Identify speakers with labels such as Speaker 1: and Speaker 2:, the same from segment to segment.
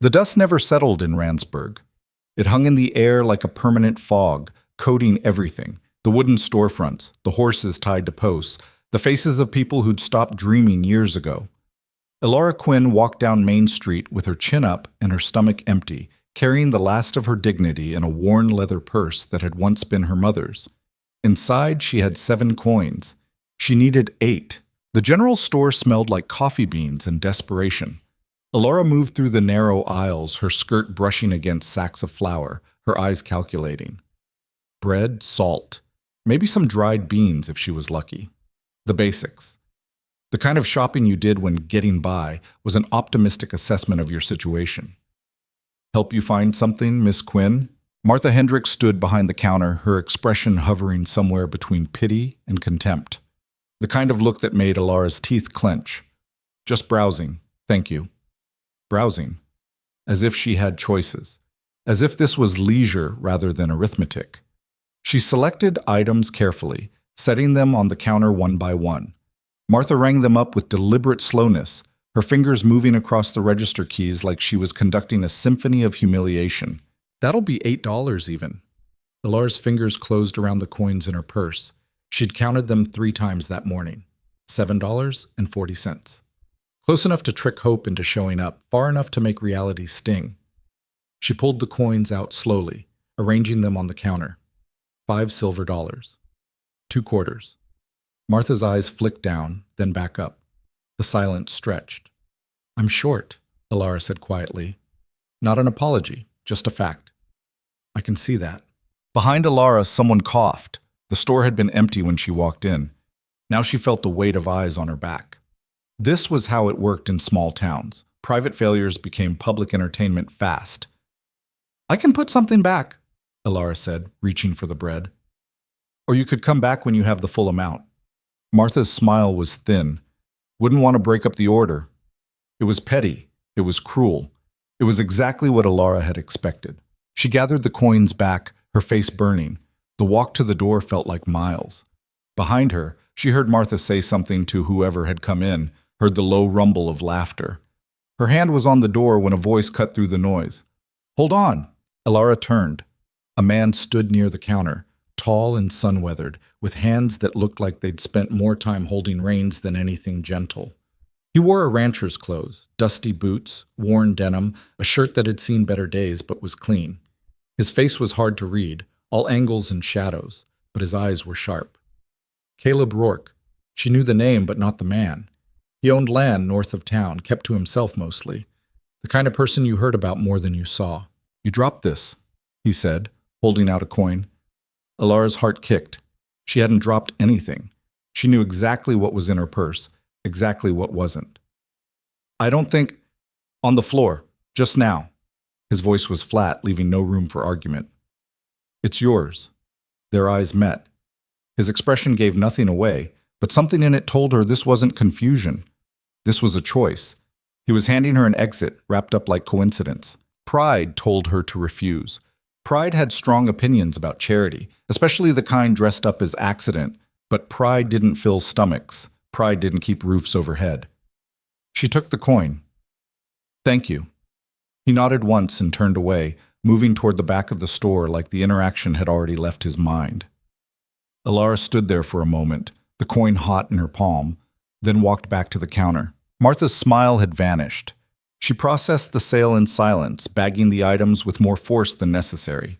Speaker 1: The dust never settled in Randsburg. It hung in the air like a permanent fog, coating everything: the wooden storefronts, the horses tied to posts, the faces of people who'd stopped dreaming years ago. Elora Quinn walked down Main Street with her chin up and her stomach empty, carrying the last of her dignity in a worn leather purse that had once been her mother's. Inside, she had 7 coins. She needed 8. The general store smelled like coffee beans and desperation. Elora moved through the narrow aisles, her skirt brushing against sacks of flour, her eyes calculating. Bread, salt, maybe some dried beans if she was lucky. The basics. The kind of shopping you did when getting by was an optimistic assessment of your situation. "Help you find something, Miss Quinn?" Martha Hendricks stood behind the counter, her expression hovering somewhere between pity and contempt. The kind of look that made Elora's teeth clench. "Just browsing, thank you." Browsing. As if she had choices. As if this was leisure rather than arithmetic. She selected items carefully, setting them on the counter one by one. Martha rang them up with deliberate slowness, her fingers moving across the register keys like she was conducting a symphony of humiliation. "That'll be $8 even." Elora's fingers closed around the coins in her purse. She'd counted them 3 times that morning. $7.40. Close enough to trick hope into showing up, far enough to make reality sting. She pulled the coins out slowly, arranging them on the counter. 5 silver dollars. 2 quarters. Martha's eyes flicked down, then back up. The silence stretched. "I'm short," Elora said quietly. Not an apology, just a fact. "I can see that." Behind Elora, someone coughed. The store had been empty when she walked in. Now she felt the weight of eyes on her back. This was how it worked in small towns. Private failures became public entertainment fast. "I can put something back," Elora said, reaching for the bread. "Or you could come back when you have the full amount." Martha's smile was thin. Wouldn't want to break up the order. It was petty. It was cruel. It was exactly what Elora had expected. She gathered the coins back, her face burning. The walk to the door felt like miles. Behind her, she heard Martha say something to whoever had come in, heard the low rumble of laughter. Her hand was on the door when a voice cut through the noise. "Hold on!" Elora turned. A man stood near the counter, tall and sun-weathered, with hands that looked like they'd spent more time holding reins than anything gentle. He wore a rancher's clothes, dusty boots, worn denim, a shirt that had seen better days but was clean. His face was hard to read, all angles and shadows, but his eyes were sharp. Caleb Rourke. She knew the name but not the man. He owned land north of town, kept to himself mostly. The kind of person you heard about more than you saw. "You dropped this," he said, holding out a coin. Elora's heart kicked. She hadn't dropped anything. She knew exactly what was in her purse, exactly what wasn't. "I don't think—" "On the floor, just now." His voice was flat, leaving no room for argument. "It's yours." Their eyes met. His expression gave nothing away, but something in it told her this wasn't confusion. This was a choice. He was handing her an exit, wrapped up like coincidence. Pride told her to refuse. Pride had strong opinions about charity, especially the kind dressed up as accident, but pride didn't fill stomachs. Pride didn't keep roofs overhead. She took the coin. "Thank you." He nodded once and turned away, moving toward the back of the store like the interaction had already left his mind. Elora stood there for a moment, the coin hot in her palm, then walked back to the counter. Martha's smile had vanished. She processed the sale in silence, bagging the items with more force than necessary.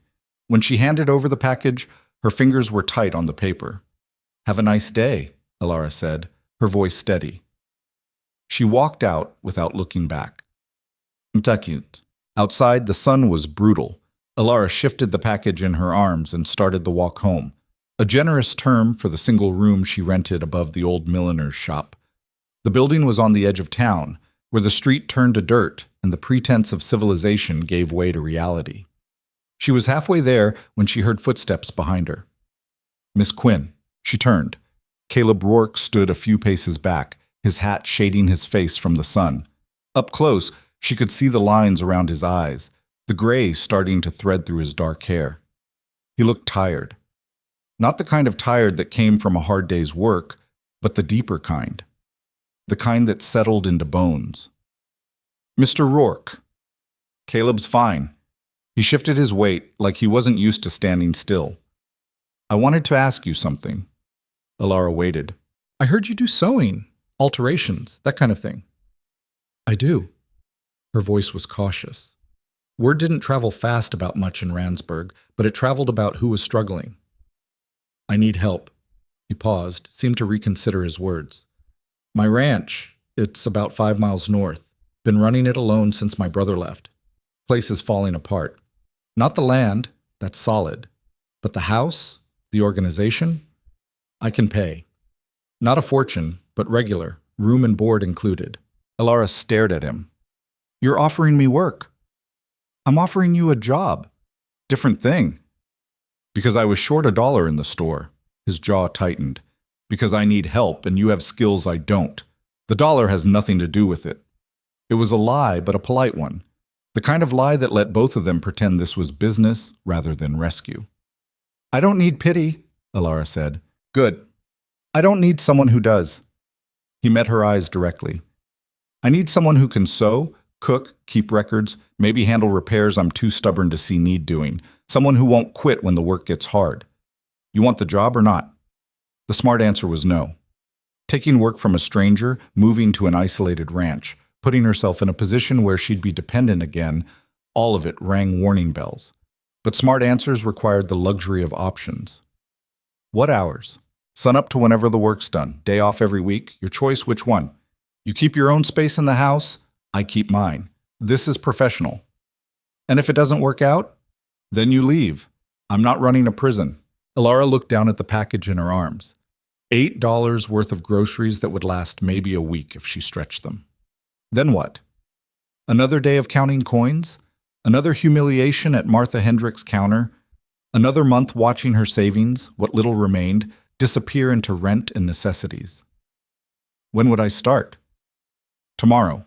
Speaker 1: When she handed over the package, her fingers were tight on the paper. "Have a nice day," Elora said, her voice steady. She walked out without looking back. Mtakut. Outside, the sun was brutal. Elora shifted the package in her arms and started the walk home, a generous term for the single room she rented above the old milliner's shop. The building was on the edge of town, where the street turned to dirt and the pretense of civilization gave way to reality. She was halfway there when she heard footsteps behind her. "Miss Quinn." She turned. Caleb Rourke stood a few paces back, his hat shading his face from the sun. Up close, she could see the lines around his eyes, the gray starting to thread through his dark hair. He looked tired. Not the kind of tired that came from a hard day's work, but the deeper kind. The kind that settled into bones. "Mr. Rourke." Caleb's fine. He shifted his weight like he wasn't used to standing still. I wanted to ask you something. Alara waited. I heard you do sewing, alterations, that kind of thing. I do. Her voice was cautious. Word didn't travel fast about much in Randsburg, but it traveled about who was struggling. I need help. He paused, seemed to reconsider his words. My ranch, it's about 5 miles north. Been running it alone since my brother left. Place is falling apart. Not the land, that's solid. But the house, the organization, I can pay. Not a fortune, but regular, room and board included. Alara stared at him. You're offering me work. I'm offering you a job. Different thing. Because I was short $1 in the store. His jaw tightened. Because I need help and you have skills I don't. The dollar has nothing to do with it. It was a lie, but a polite one. The kind of lie that let both of them pretend this was business rather than rescue. I don't need pity, Alara said. Good. I don't need someone who does. He met her eyes directly. I need someone who can sew, cook, keep records, maybe handle repairs I'm too stubborn to see need doing. Someone who won't quit when the work gets hard. You want the job or not? The smart answer was no. Taking work from a stranger, moving to an isolated ranch, putting herself in a position where she'd be dependent again, all of it rang warning bells. But smart answers required the luxury of options. What hours? Sun up to whenever the work's done. Day off every week. Your choice, which one? You keep your own space in the house. I keep mine. This is professional. And if it doesn't work out, then you leave. I'm not running a prison. Alara looked down at the package in her arms. $8 worth of groceries that would last maybe a week if she stretched them. Then what? Another day of counting coins? Another humiliation at Martha Hendrick's counter? Another month watching her savings, what little remained, disappear into rent and necessities. When would I start? Tomorrow.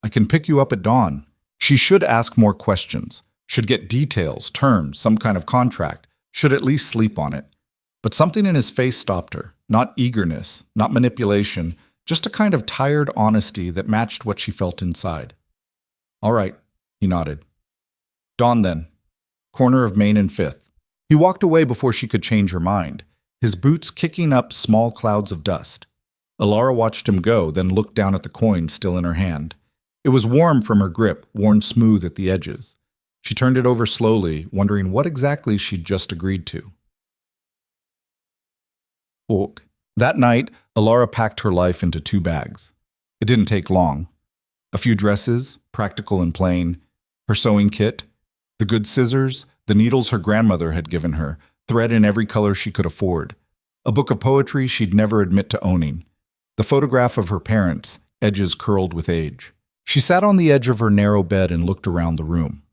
Speaker 1: I can pick you up at dawn. She should ask more questions, should get details, terms, some kind of contract, should at least sleep on it. But something in his face stopped her. Not eagerness, not manipulation, just a kind of tired honesty that matched what she felt inside. All right, he nodded. Dawn then. Corner of Main and 5th. He walked away before she could change her mind, his boots kicking up small clouds of dust. Alara watched him go, then looked down at the coin still in her hand. It was warm from her grip, worn smooth at the edges. She turned it over slowly, wondering what exactly she'd just agreed to. That night, Alara packed her life into 2 bags. It didn't take long. A few dresses, practical and plain, her sewing kit, the good scissors, the needles her grandmother had given her, thread in every color she could afford, a book of poetry she'd never admit to owning, the photograph of her parents, edges curled with age. She sat on the edge of her narrow bed and looked around the room.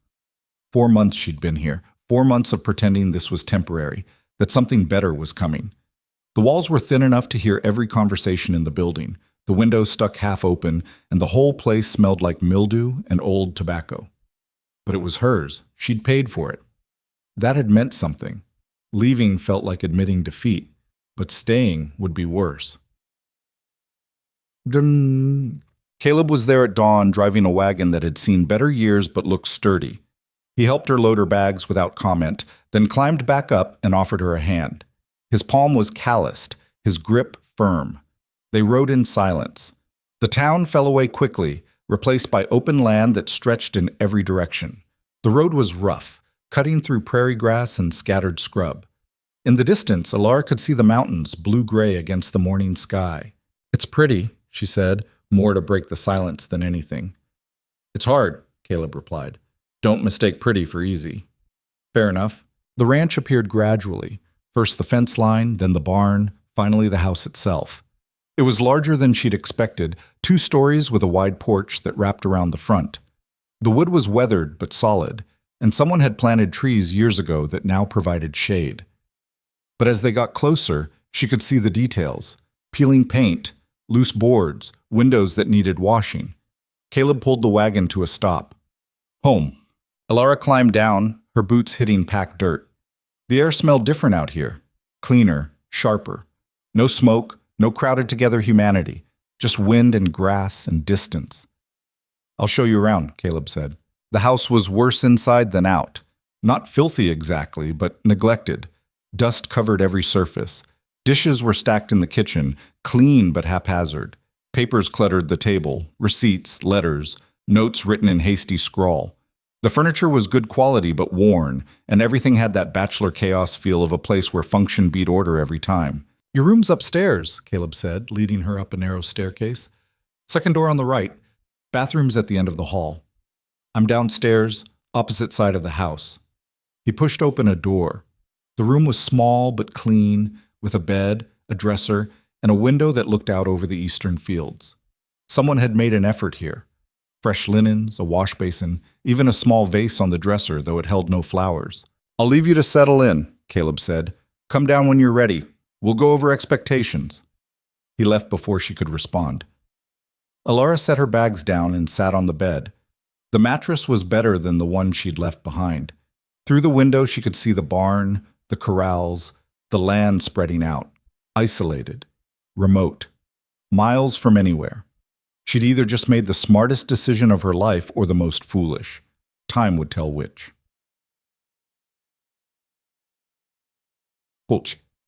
Speaker 1: 4 months she'd been here, 4 months of pretending this was temporary, that something better was coming. The walls were thin enough to hear every conversation in the building, the windows stuck half open, and the whole place smelled like mildew and old tobacco. But it was hers. She'd paid for it. That had meant something. Leaving felt like admitting defeat, but staying would be worse. Caleb was there at dawn, driving a wagon that had seen better years but looked sturdy. He helped her load her bags without comment, then climbed back up and offered her a hand. His palm was calloused, his grip firm. They rode in silence. The town fell away quickly, replaced by open land that stretched in every direction. The road was rough, cutting through prairie grass and scattered scrub. In the distance, Alara could see the mountains, blue-gray against the morning sky. It's pretty, she said, more to break the silence than anything. It's hard, Caleb replied. Don't mistake pretty for easy. Fair enough. The ranch appeared gradually. First the fence line, then the barn, finally the house itself. It was larger than she'd expected, 2 stories with a wide porch that wrapped around the front. The wood was weathered but solid, and someone had planted trees years ago that now provided shade. But as they got closer, she could see the details. Peeling paint, loose boards, windows that needed washing. Caleb pulled the wagon to a stop. Home. Alara climbed down, her boots hitting packed dirt. The air smelled different out here. Cleaner, sharper. No smoke, no crowded together humanity. Just wind and grass and distance. I'll show you around, Caleb said. The house was worse inside than out. Not filthy exactly, but neglected. Dust covered every surface. Dishes were stacked in the kitchen, clean but haphazard. Papers cluttered the table, receipts, letters, notes written in hasty scrawl. The furniture was good quality but worn, and everything had that bachelor chaos feel of a place where function beat order every time. "Your room's upstairs," Caleb said, leading her up a narrow staircase. "Second door on the right. Bathroom's at the end of the hall. I'm downstairs, opposite side of the house." He pushed open a door. The room was small but clean, with a bed, a dresser, and a window that looked out over the eastern fields. Someone had made an effort here. Fresh linens, a wash basin, even a small vase on the dresser, though it held no flowers. "I'll leave you to settle in," Caleb said. "Come down when you're ready. We'll go over expectations." He left before she could respond. Alara set her bags down and sat on the bed. The mattress was better than the one she'd left behind. Through the window she could see the barn, the corrals, the land spreading out, isolated, remote, miles from anywhere. She'd either just made the smartest decision of her life or the most foolish. Time would tell which.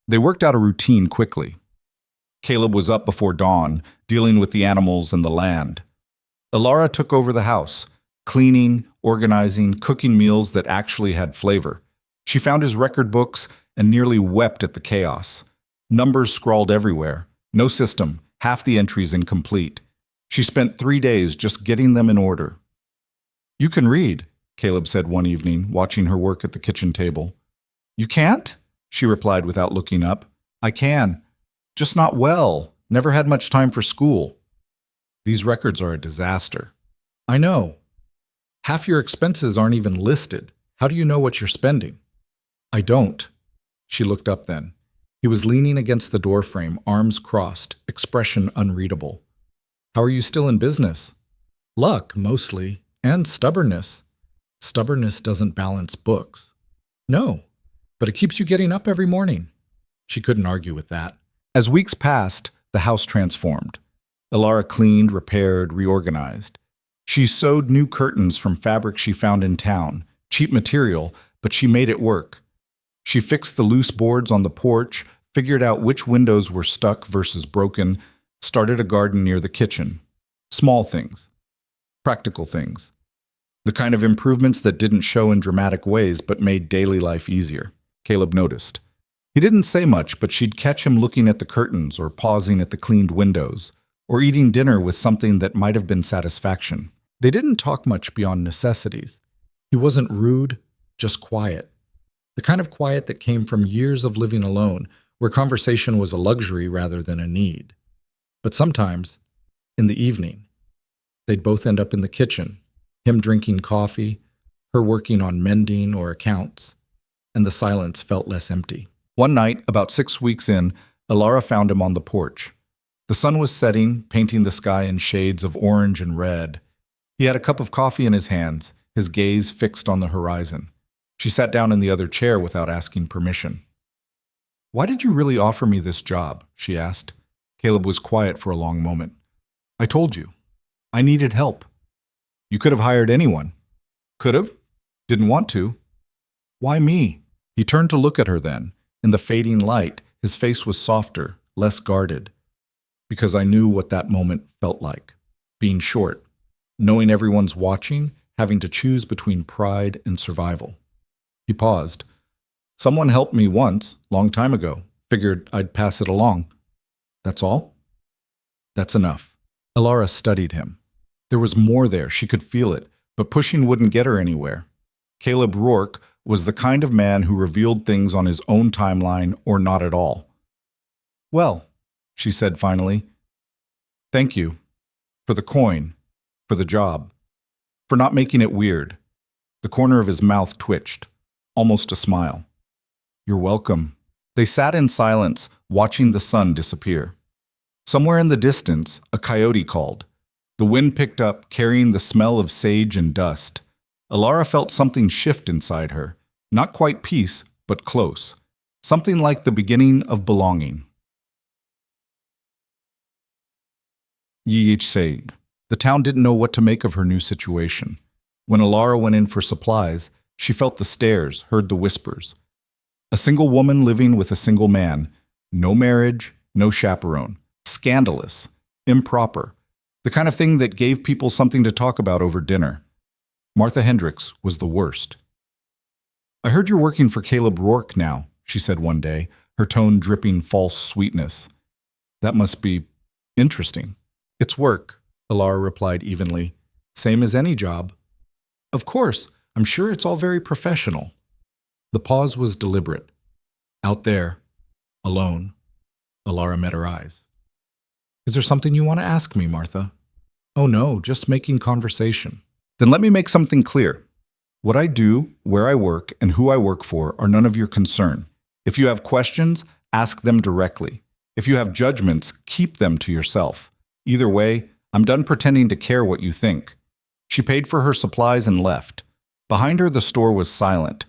Speaker 1: They worked out a routine quickly. Caleb was up before dawn, dealing with the animals and the land. Alara took over the house, cleaning, organizing, cooking meals that actually had flavor. She found his record books and nearly wept at the chaos. Numbers scrawled everywhere. No system, half the entries incomplete. She spent 3 days just getting them in order. "You can read," Caleb said one evening, watching her work at the kitchen table. "You can't?" she replied without looking up. "I can. Just not well. Never had much time for school." "These records are a disaster." "I know. Half your expenses aren't even listed. How do you know what you're spending?" "I don't." She looked up then. He was leaning against the doorframe, arms crossed, expression unreadable. "How are you still in business?" "Luck, mostly, and stubbornness." "Stubbornness doesn't balance books." "No, but it keeps you getting up every morning." She couldn't argue with that. As weeks passed, the house transformed. Alara cleaned, repaired, reorganized. She sewed new curtains from fabric she found in town, cheap material, but she made it work. She fixed the loose boards on the porch, figured out which windows were stuck versus broken, started a garden near the kitchen. Small things. Practical things. The kind of improvements that didn't show in dramatic ways but made daily life easier. Caleb noticed. He didn't say much, but she'd catch him looking at the curtains or pausing at the cleaned windows, or eating dinner with something that might have been satisfaction. They didn't talk much beyond necessities. He wasn't rude, just quiet. The kind of quiet that came from years of living alone, where conversation was a luxury rather than a need. But sometimes, in the evening, they'd both end up in the kitchen, him drinking coffee, her working on mending or accounts, and the silence felt less empty. One night, about 6 weeks in, Alara found him on the porch. The sun was setting, painting the sky in shades of orange and red. He had a cup of coffee in his hands, his gaze fixed on the horizon. She sat down in the other chair without asking permission. "Why did you really offer me this job?" she asked. Caleb was quiet for a long moment. "I told you. I needed help." "You could have hired anyone." "Could have. Didn't want to." "Why me?" He turned to look at her then. In the fading light, his face was softer, less guarded. "Because I knew what that moment felt like. Being short. Knowing everyone's watching, having to choose between pride and survival." He paused. "Someone helped me once, long time ago. Figured I'd pass it along." "That's all?" "That's enough." Alara studied him. There was more there, she could feel it, but pushing wouldn't get her anywhere. Caleb Rourke was the kind of man who revealed things on his own timeline or not at all. "Well," she said finally, "thank you. For the coin. For the job. For not making it weird." The corner of his mouth twitched. Almost a smile. "You're welcome." They sat in silence, watching the sun disappear. Somewhere in the distance, a coyote called. The wind picked up, carrying the smell of sage and dust. Alara felt something shift inside her. Not quite peace, but close. Something like the beginning of belonging. Yich said. The town didn't know what to make of her new situation. When Alara went in for supplies, she felt the stares, heard the whispers. A single woman living with a single man. No marriage, no chaperone. Scandalous. Improper. The kind of thing that gave people something to talk about over dinner. Martha Hendricks was the worst. "I heard you're working for Caleb Rourke now," she said one day, her tone dripping false sweetness. "That must be interesting." "It's work," Alara replied evenly. "Same as any job." "Of course, I'm sure it's all very professional." The pause was deliberate. Out there, alone, Alara met her eyes. "Is there something you want to ask me, Martha?" "Oh no, just making conversation." "Then let me make something clear. What I do, where I work, and who I work for are none of your concern. If you have questions, ask them directly. If you have judgments, keep them to yourself. Either way, I'm done pretending to care what you think." She paid for her supplies and left. Behind her, the store was silent.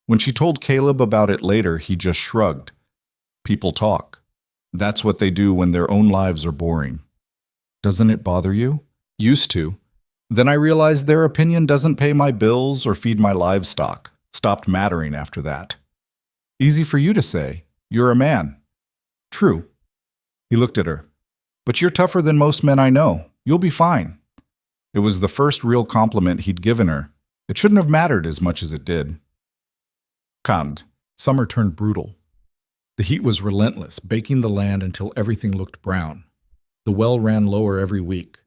Speaker 1: When she told Caleb about it later, he just shrugged. People talk. That's what they do when their own lives are boring. "Doesn't it bother you?" "Used to. Then I realized their opinion doesn't pay my bills or feed my livestock. Stopped mattering after that." "Easy for you to say. You're a man." "True." He looked at her. "But you're tougher than most men I know. You'll be fine." It was the first real compliment he'd given her. It shouldn't have mattered as much as it did. Kand. Summer turned brutal. The heat was relentless, baking the land until everything looked brown. The well ran lower every week.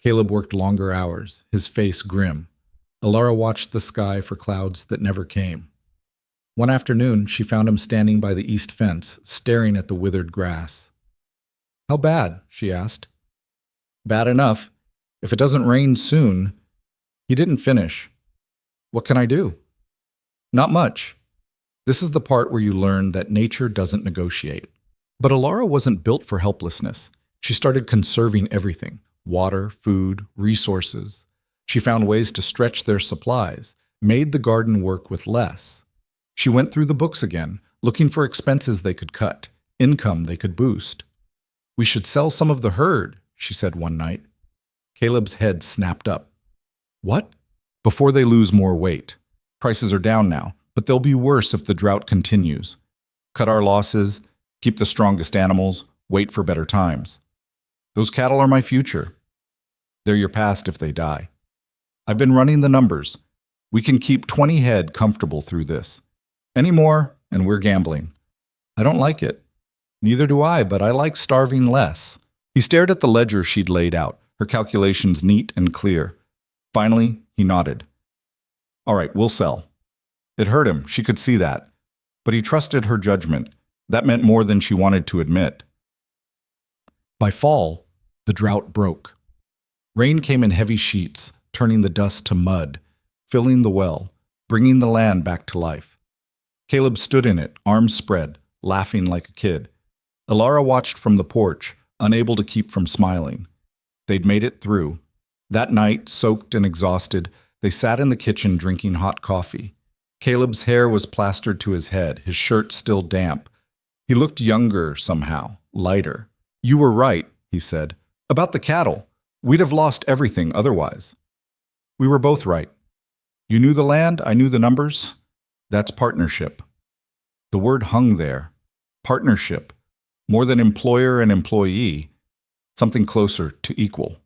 Speaker 1: Caleb worked longer hours, his face grim. Alara watched the sky for clouds that never came. One afternoon, she found him standing by the east fence, staring at the withered grass. "How bad?" she asked. "Bad enough. If it doesn't rain soon." He didn't finish. "What can I do?" "Not much." This is the part where you learn that nature doesn't negotiate. But Alara wasn't built for helplessness. She started conserving everything: water, food, resources. She found ways to stretch their supplies, made the garden work with less. She went through the books again, looking for expenses they could cut, income they could boost. "We should sell some of the herd," she said one night. Caleb's head snapped up. "What?" "Before they lose more weight. Prices are down now, but they'll be worse if the drought continues. Cut our losses, keep the strongest animals, wait for better times. Those cattle are my future. They're your past if they die. I've been running the numbers. We can keep 20 head comfortable through this. Any more, and we're gambling. I don't like it. Neither do I, but I like starving less." He stared at the ledger she'd laid out, her calculations neat and clear. Finally, he nodded. "All right, we'll sell." It hurt him, she could see that. But he trusted her judgment. That meant more than she wanted to admit. By fall, the drought broke. Rain came in heavy sheets, turning the dust to mud, filling the well, bringing the land back to life. Caleb stood in it, arms spread, laughing like a kid. Alara watched from the porch, unable to keep from smiling. They'd made it through. That night, soaked and exhausted, they sat in the kitchen drinking hot coffee. Caleb's hair was plastered to his head, his shirt still damp. He looked younger somehow, lighter. "You were right," he said, "about the cattle. We'd have lost everything otherwise." "We were both right. You knew the land, I knew the numbers. That's partnership." The word hung there. Partnership. More than employer and employee. Something closer to equal.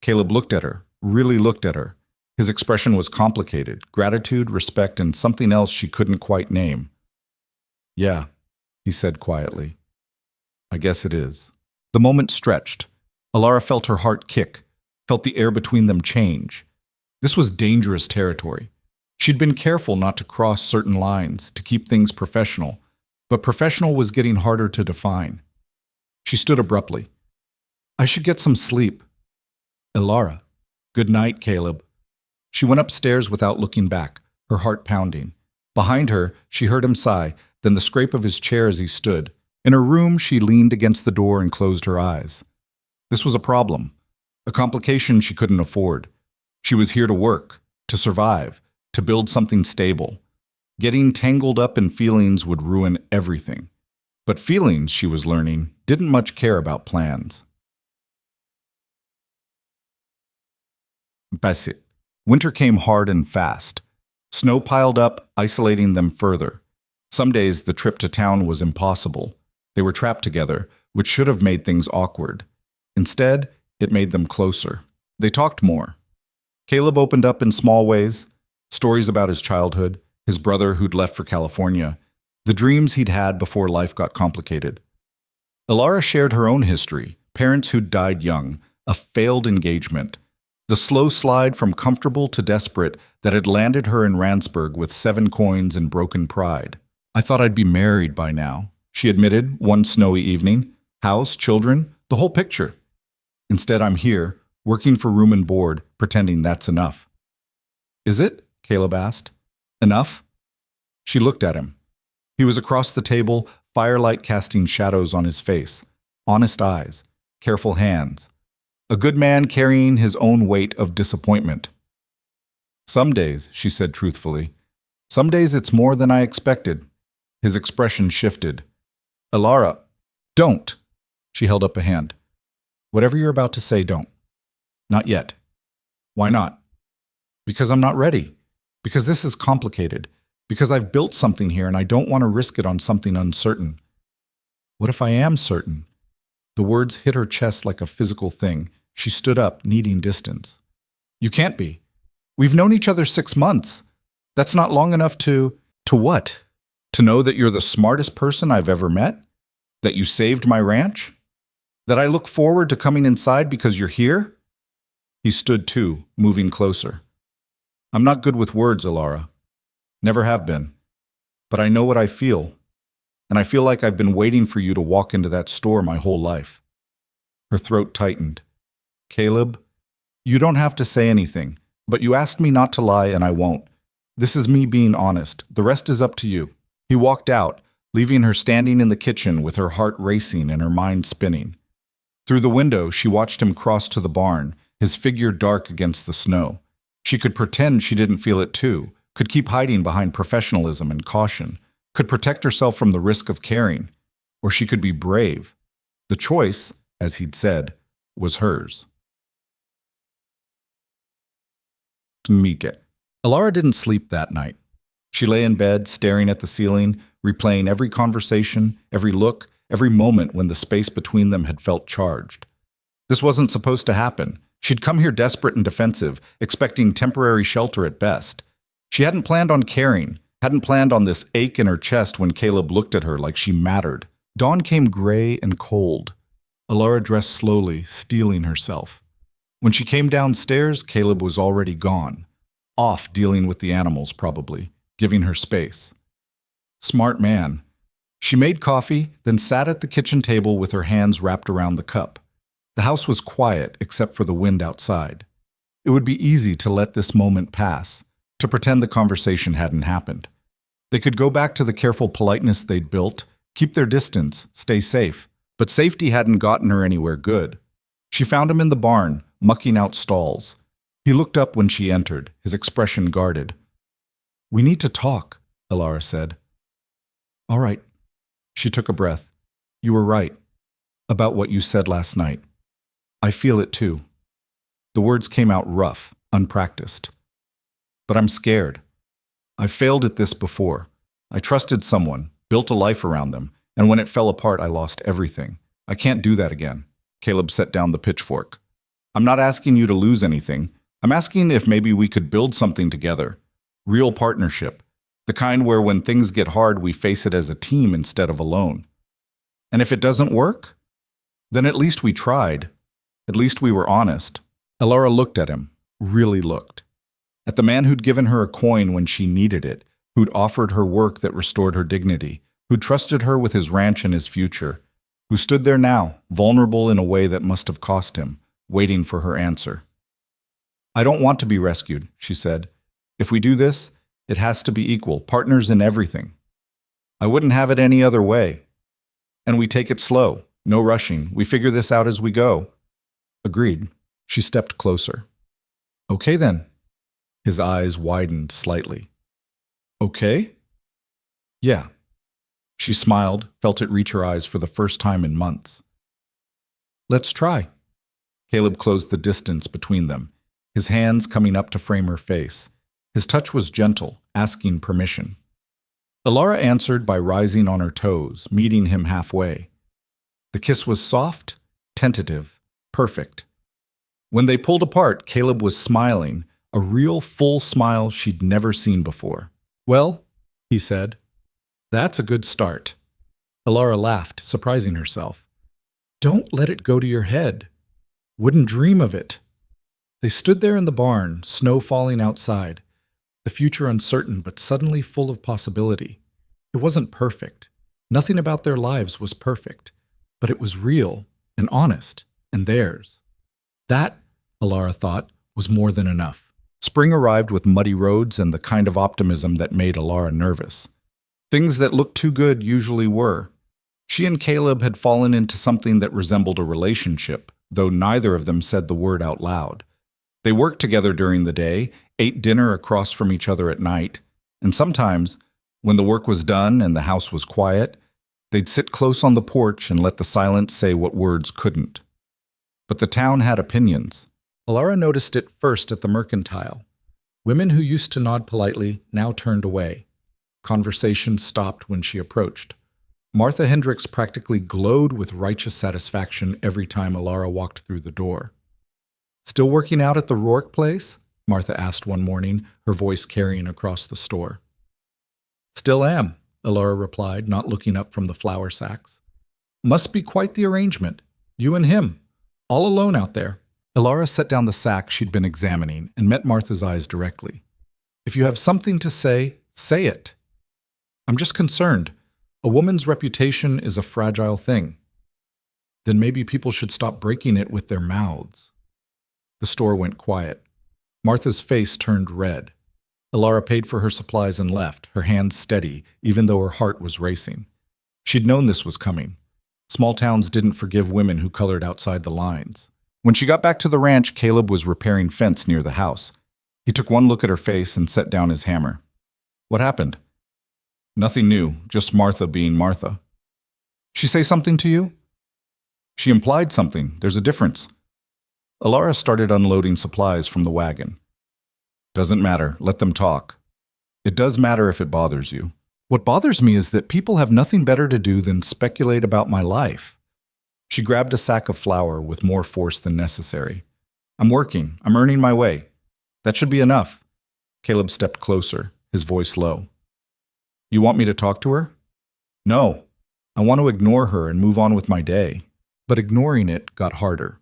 Speaker 1: Caleb looked at her, really looked at her. His expression was complicated: gratitude, respect, and something else she couldn't quite name. "Yeah," he said quietly. "I guess it is." The moment stretched. Alara felt her heart kick, felt the air between them change. This was dangerous territory. She'd been careful not to cross certain lines, to keep things professional, but professional was getting harder to define. She stood abruptly. "I should get some sleep." "Alara." "Good night, Caleb." She went upstairs without looking back, her heart pounding. Behind her, she heard him sigh, then the scrape of his chair as he stood. In her room, she leaned against the door and closed her eyes. This was a problem, a complication she couldn't afford. She was here to work, to survive, to build something stable. Getting tangled up in feelings would ruin everything. But feelings, she was learning, didn't much care about plans. Basit. Winter came hard and fast. Snow piled up, isolating them further. Some days the trip to town was impossible. They were trapped together, which should have made things awkward. Instead, it made them closer. They talked more. Caleb opened up in small ways, stories about his childhood, his brother who'd left for California, the dreams he'd had before life got complicated. Alara shared her own history, parents who'd died young, a failed engagement, the slow slide from comfortable to desperate that had landed her in Randsburg with 7 coins and broken pride. "I thought I'd be married by now," she admitted one snowy evening. "House, children, the whole picture. Instead, I'm here, working for room and board, pretending that's enough." "Is it?" Caleb asked. "Enough?" She looked at him. He was across the table, firelight casting shadows on his face, honest eyes, careful hands. A good man carrying his own weight of disappointment. "Some days," she said truthfully. "Some days it's more than I expected." His expression shifted. "Alara, don't." She held up a hand. "Whatever you're about to say, don't." "Not yet." "Why not?" "Because I'm not ready. Because this is complicated. Because I've built something here and I don't want to risk it on something uncertain." "What if I am certain?" The words hit her chest like a physical thing. She stood up, needing distance. "You can't be. We've known each other 6 months. That's not long enough to— To what? To know that you're the smartest person I've ever met? That you saved my ranch? That I look forward to coming inside because you're here?" He stood too, moving closer. "I'm not good with words, Alara. Never have been. But I know what I feel. And I feel like I've been waiting for you to walk into that store my whole life." Her throat tightened. "Caleb, you don't have to say anything, but you asked me not to lie and I won't. This is me being honest. The rest is up to you." He walked out, leaving her standing in the kitchen with her heart racing and her mind spinning. Through the window, she watched him cross to the barn, his figure dark against the snow. She could pretend she didn't feel it too, could keep hiding behind professionalism and caution, could protect herself from the risk of caring, or she could be brave. The choice, as he'd said, was hers. Mike. Alara didn't sleep that night. She lay in bed, staring at the ceiling, replaying every conversation, every look, every moment when the space between them had felt charged. This wasn't supposed to happen. She'd come here desperate and defensive, expecting temporary shelter at best. She hadn't planned on caring, hadn't planned on this ache in her chest when Caleb looked at her like she mattered. Dawn came gray and cold. Alara dressed slowly, steeling herself. When she came downstairs, Caleb was already gone. Off dealing with the animals, probably, giving her space. Smart man. She made coffee, then sat at the kitchen table with her hands wrapped around the cup. The house was quiet except for the wind outside. It would be easy to let this moment pass, to pretend the conversation hadn't happened. They could go back to the careful politeness they'd built, keep their distance, stay safe. But safety hadn't gotten her anywhere good. She found him in the barn, mucking out stalls. He looked up when she entered, his expression guarded. "We need to talk," Alara said. "All right." She took a breath. "You were right. About what you said last night. I feel it too." The words came out rough, unpracticed. "But I'm scared. I've failed at this before. I trusted someone, built a life around them, and when it fell apart, I lost everything. I can't do that again." Caleb set down the pitchfork. "I'm not asking you to lose anything. I'm asking if maybe we could build something together. Real partnership. The kind where when things get hard, we face it as a team instead of alone. And if it doesn't work, then at least we tried. At least we were honest." Alara looked at him, really looked. At the man who'd given her a coin when she needed it, who'd offered her work that restored her dignity, who trusted her with his ranch and his future, who stood there now, vulnerable in a way that must have cost him, waiting for her answer. "I don't want to be rescued," she said. "If we do this, it has to be equal, partners in everything. I wouldn't have it any other way. And we take it slow, no rushing. We figure this out as we go." Agreed. She stepped closer. "Okay then." His eyes widened slightly. "Okay?" "Yeah." She smiled, felt it reach her eyes for the first time in months. "Let's try." Caleb closed the distance between them. his hands coming up to frame her face. His touch was gentle, asking permission. Alara answered by rising on her toes, meeting him halfway. The kiss was soft, tentative, perfect. When they pulled apart, Caleb was smiling, a real full smile she'd never seen before. "Well," he said, "that's a good start." Alara laughed, surprising herself. "Don't let it go to your head. Wouldn't dream of it." They stood there in the barn, snow falling outside, the future uncertain but suddenly full of possibility. It wasn't perfect. Nothing about their lives was perfect, but it was real and honest and theirs. That, Alara thought, was more than enough. Spring arrived with muddy roads and the kind of optimism that made Alara nervous. Things that looked too good usually were. She and Caleb had fallen into something that resembled a relationship, though neither of them said the word out loud. They worked together during the day, ate dinner across from each other at night, and sometimes, when the work was done and the house was quiet, they'd sit close on the porch and let the silence say what words couldn't. But the town had opinions. Alara noticed it first at the mercantile. Women who used to nod politely now turned away. Conversation stopped when she approached. Martha Hendricks practically glowed with righteous satisfaction every time Alara walked through the door. "Still working out at the Rourke place?" Martha asked one morning, her voice carrying across the store. "Still am," Alara replied, not looking up from the flour sacks. "Must be quite the arrangement. You and him, all alone out there." Alara set down the sack she'd been examining and met Martha's eyes directly. "If you have something to say, say it. I'm just concerned. A woman's reputation is a fragile thing. Then maybe people should stop breaking it with their mouths." The store went quiet. Martha's face turned red. Alara paid for her supplies and left, her hands steady, even though her heart was racing. She'd known this was coming. Small towns didn't forgive women who colored outside the lines. When she got back to the ranch, Caleb was repairing fence near the house. He took one look at her face and set down his hammer. "What happened?" "Nothing new, just Martha being Martha." "She say something to you?" "She implied something. There's a difference." Alara started unloading supplies from the wagon. "Doesn't matter. Let them talk." "It does matter if it bothers you." "What bothers me is that people have nothing better to do than speculate about my life." She grabbed a sack of flour with more force than necessary. "I'm working. I'm earning my way. That should be enough." Caleb stepped closer, his voice low. "You want me to talk to her?" "No. I want to ignore her and move on with my day." But ignoring it got harder.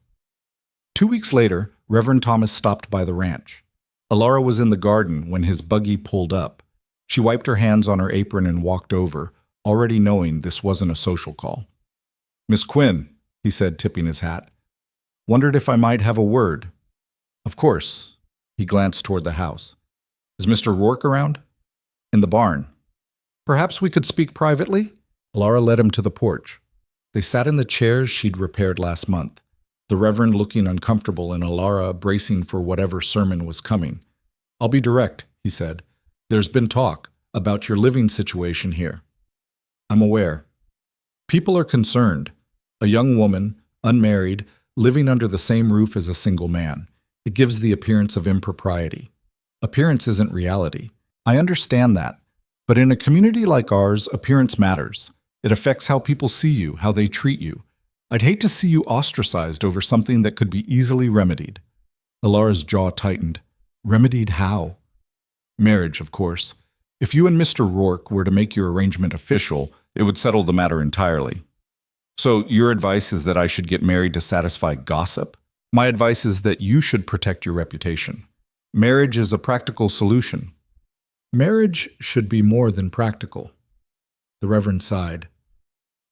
Speaker 1: 2 weeks later, Reverend Thomas stopped by the ranch. Alara was in the garden when his buggy pulled up. She wiped her hands on her apron and walked over, already knowing this wasn't a social call. "Miss Quinn," he said, tipping his hat. "Wondered if I might have a word." "Of course." He glanced toward the house. "Is Mr. Rourke around?" "In the barn." "Perhaps we could speak privately?" Alara led him to the porch. They sat in the chairs she'd repaired last month, the Reverend looking uncomfortable and Alara bracing for whatever sermon was coming. "I'll be direct," he said. "There's been talk about your living situation here." "I'm aware." "People are concerned. A young woman, unmarried, living under the same roof as a single man. It gives the appearance of impropriety. Appearance isn't reality. I understand that. But in a community like ours, appearance matters. It affects how people see you, how they treat you. I'd hate to see you ostracized over something that could be easily remedied." Alara's jaw tightened. "Remedied how?" "Marriage, of course. If you and Mr. Rourke were to make your arrangement official, it would settle the matter entirely." "So your advice is that I should get married to satisfy gossip?" "My advice is that you should protect your reputation. Marriage is a practical solution." "Marriage should be more than practical." The Reverend sighed.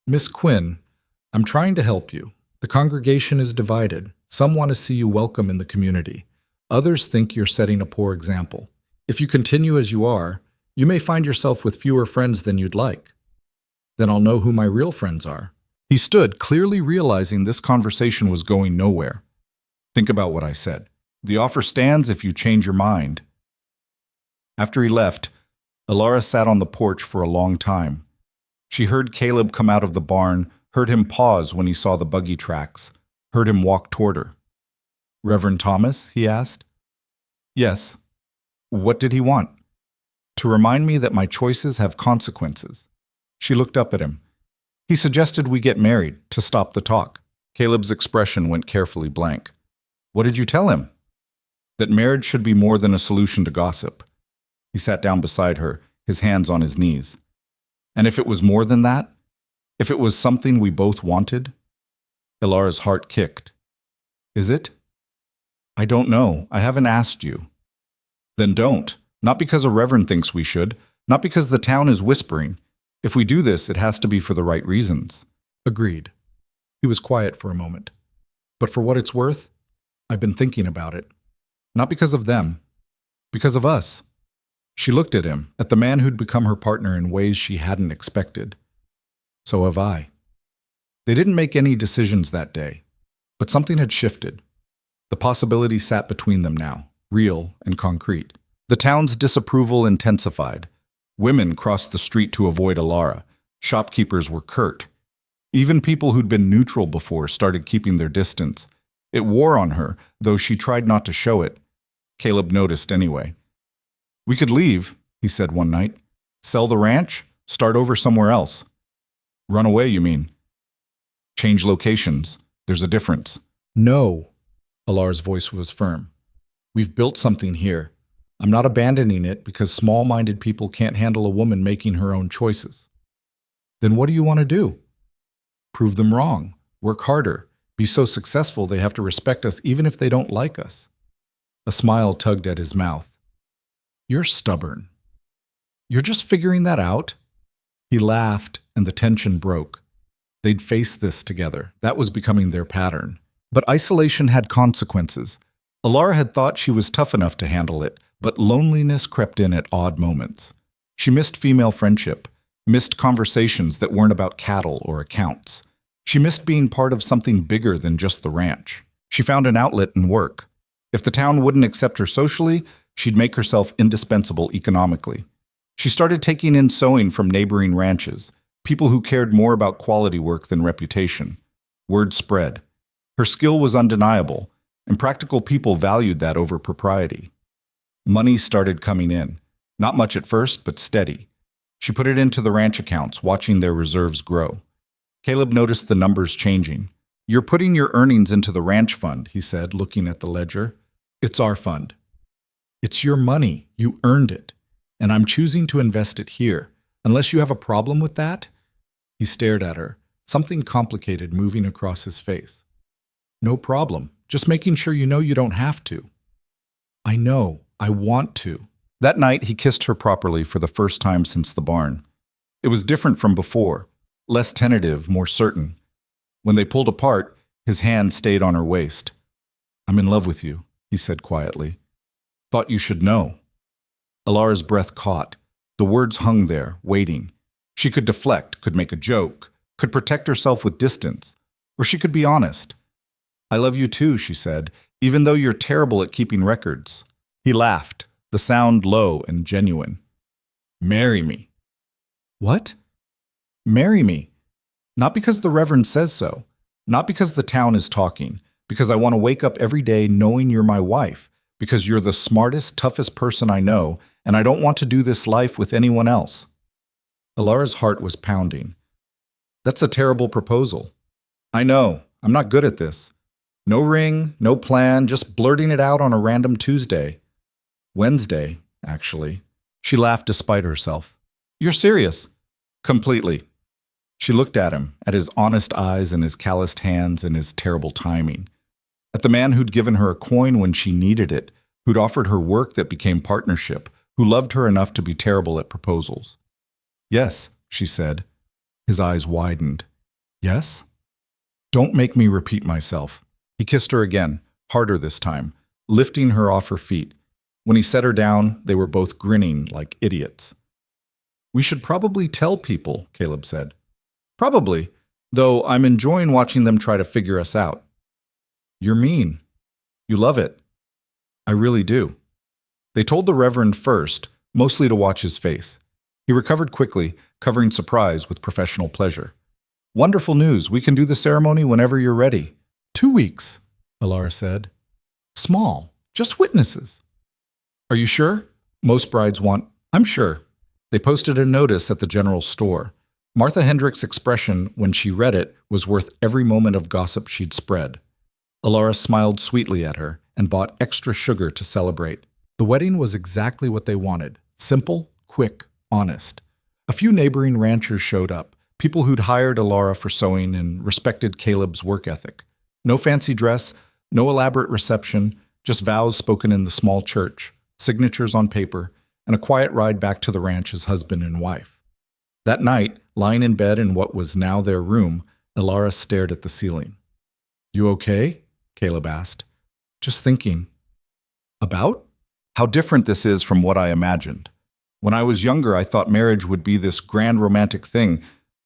Speaker 1: "Miss Quinn, I'm trying to help you. The congregation is divided. Some want to see you welcome in the community. Others think you're setting a poor example. If you continue as you are, you may find yourself with fewer friends than you'd like. Then I'll know who my real friends are." He stood, clearly realizing this conversation was going nowhere. "Think about what I said. The offer stands if you change your mind." After he left, Alara sat on the porch for a long time. She heard Caleb come out of the barn, heard him pause when he saw the buggy tracks, heard him walk toward her. "Reverend Thomas?" he asked. Yes. What did he want? To remind me that my choices have consequences. She looked up at him. He suggested we get married to stop the talk. Caleb's expression went carefully blank. What did you tell him? That marriage should be more than a solution to gossip. He sat down beside her, his hands on his knees. And if it was more than that? If it was something we both wanted? Ilara's heart kicked. Is it? I don't know. I haven't asked you. Then don't. Not because a reverend thinks we should. Not because the town is whispering. If we do this, it has to be for the right reasons. Agreed. He was quiet for a moment. But for what it's worth, I've been thinking about it. Not because of them. Because of us. She looked at him, at the man who'd become her partner in ways she hadn't expected. So have I. They didn't make any decisions that day, but something had shifted. The possibility sat between them now, real and concrete. The town's disapproval intensified. Women crossed the street to avoid Ilara. Shopkeepers were curt. Even people who'd been neutral before started keeping their distance. It wore on her, though she tried not to show it. Caleb noticed anyway. We could leave, he said one night. Sell the ranch, start over somewhere else. Run away, you mean? Change locations. There's a difference. No. Ilara's voice was firm. We've built something here. I'm not abandoning it because small-minded people can't handle a woman making her own choices. Then what do you want to do? Prove them wrong. Work harder. Be so successful they have to respect us even if they don't like us. A smile tugged at his mouth. You're stubborn. You're just figuring that out? He laughed, and the tension broke. They'd face this together. That was becoming their pattern. But isolation had consequences. Ilara had thought she was tough enough to handle it, but loneliness crept in at odd moments. She missed female friendship, missed conversations that weren't about cattle or accounts. She missed being part of something bigger than just the ranch. She found an outlet in work. If the town wouldn't accept her socially, she'd make herself indispensable economically. She started taking in sewing from neighboring ranches, people who cared more about quality work than reputation. Word spread. Her skill was undeniable, and practical people valued that over propriety. Money started coming in. Not much at first, but steady. She put it into the ranch accounts, watching their reserves grow. Caleb noticed the numbers changing. You're putting your earnings into the ranch fund, he said, looking at the ledger. It's our fund. It's your money. You earned it. And I'm choosing to invest it here. Unless you have a problem with that? He stared at her, something complicated moving across his face. No problem. Just making sure you know you don't have to. I know. I want to. That night, he kissed her properly for the first time since the barn. It was different from before, less tentative, more certain. When they pulled apart, his hand stayed on her waist. I'm in love with you, he said quietly. Thought you should know. Ilara's breath caught. The words hung there, waiting. She could deflect, could make a joke, could protect herself with distance. Or she could be honest. I love you too, she said, even though you're terrible at keeping records. He laughed, the sound low and genuine. Marry me. What? Marry me. Not because the Reverend says so. Not because the town is talking. Because I want to wake up every day knowing you're my wife. Because you're the smartest, toughest person I know, and I don't want to do this life with anyone else. Ilara's heart was pounding. That's a terrible proposal. I know. I'm not good at this. No ring, no plan, just blurting it out on a random Tuesday. Wednesday, actually. She laughed despite herself. You're serious? Completely. She looked at him, at his honest eyes and his calloused hands and his terrible timing. At the man who'd given her a coin when she needed it, who'd offered her work that became partnership, who loved her enough to be terrible at proposals. Yes, she said. His eyes widened. Yes? Don't make me repeat myself. He kissed her again, harder this time, lifting her off her feet. When he set her down, they were both grinning like idiots. We should probably tell people, Caleb said. Probably, though I'm enjoying watching them try to figure us out. You're mean. You love it. I really do. They told the Reverend first, mostly to watch his face. He recovered quickly, covering surprise with professional pleasure. Wonderful news. We can do the ceremony whenever you're ready. 2 weeks, Ilara said. Small. Just witnesses. Are you sure? Most brides want, I'm sure. They posted a notice at the general store. Martha Hendrick's expression when she read it was worth every moment of gossip she'd spread. Alara smiled sweetly at her and bought extra sugar to celebrate. The wedding was exactly what they wanted. Simple, quick, honest. A few neighboring ranchers showed up, people who'd hired Alara for sewing and respected Caleb's work ethic. No fancy dress, no elaborate reception, just vows spoken in the small church, signatures on paper, and a quiet ride back to the ranch as husband and wife. That night, lying in bed in what was now their room, Alara stared at the ceiling. "You okay?" Caleb asked. "Just thinking." "About?" "How different this is from what I imagined. When I was younger, I thought marriage would be this grand romantic thing,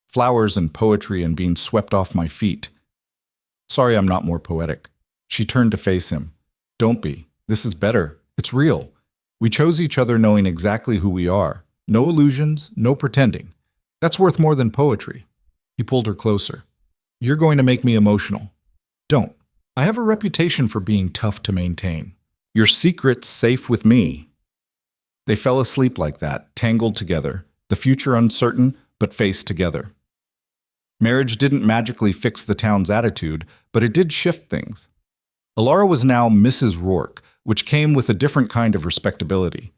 Speaker 1: flowers and poetry and being swept off my feet." "Sorry I'm not more poetic." She turned to face him. "Don't be. This is better. It's real. We chose each other knowing exactly who we are. No illusions, no pretending. That's worth more than poetry." He pulled her closer. "You're going to make me emotional." "Don't. I have a reputation for being tough to maintain. Your secret's safe with me." They fell asleep like that, tangled together, the future uncertain, but faced together. Marriage didn't magically fix the town's attitude, but it did shift things. Alara was now Mrs. Rourke, which came with a different kind of respectability.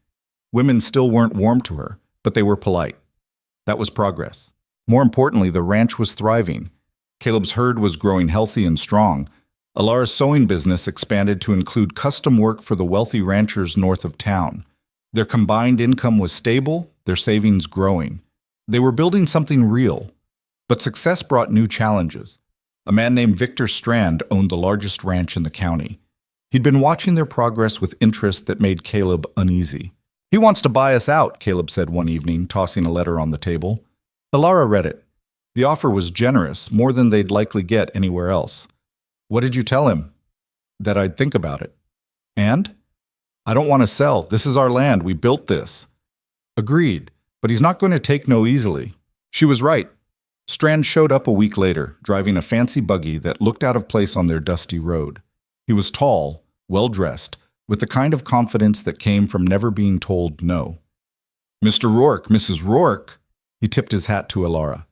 Speaker 1: Women still weren't warm to her, but they were polite. That was progress. More importantly, the ranch was thriving. Caleb's herd was growing healthy and strong. Alara's sewing business expanded to include custom work for the wealthy ranchers north of town. Their combined income was stable, their savings growing. They were building something real. But success brought new challenges. A man named Victor Strand owned the largest ranch in the county. He'd been watching their progress with interest that made Caleb uneasy. "He wants to buy us out," Caleb said one evening, tossing a letter on the table. Alara read it. The offer was generous, more than they'd likely get anywhere else. "What did you tell him?" "That I'd think about it." "And?" "I don't want to sell. This is our land. We built this." "Agreed. But he's not going to take no easily." She was right. Strand showed up a week later, driving a fancy buggy that looked out of place on their dusty road. He was tall, well-dressed, with the kind of confidence that came from never being told no. "Mr. Rourke, Mrs. Rourke," he tipped his hat to Alara.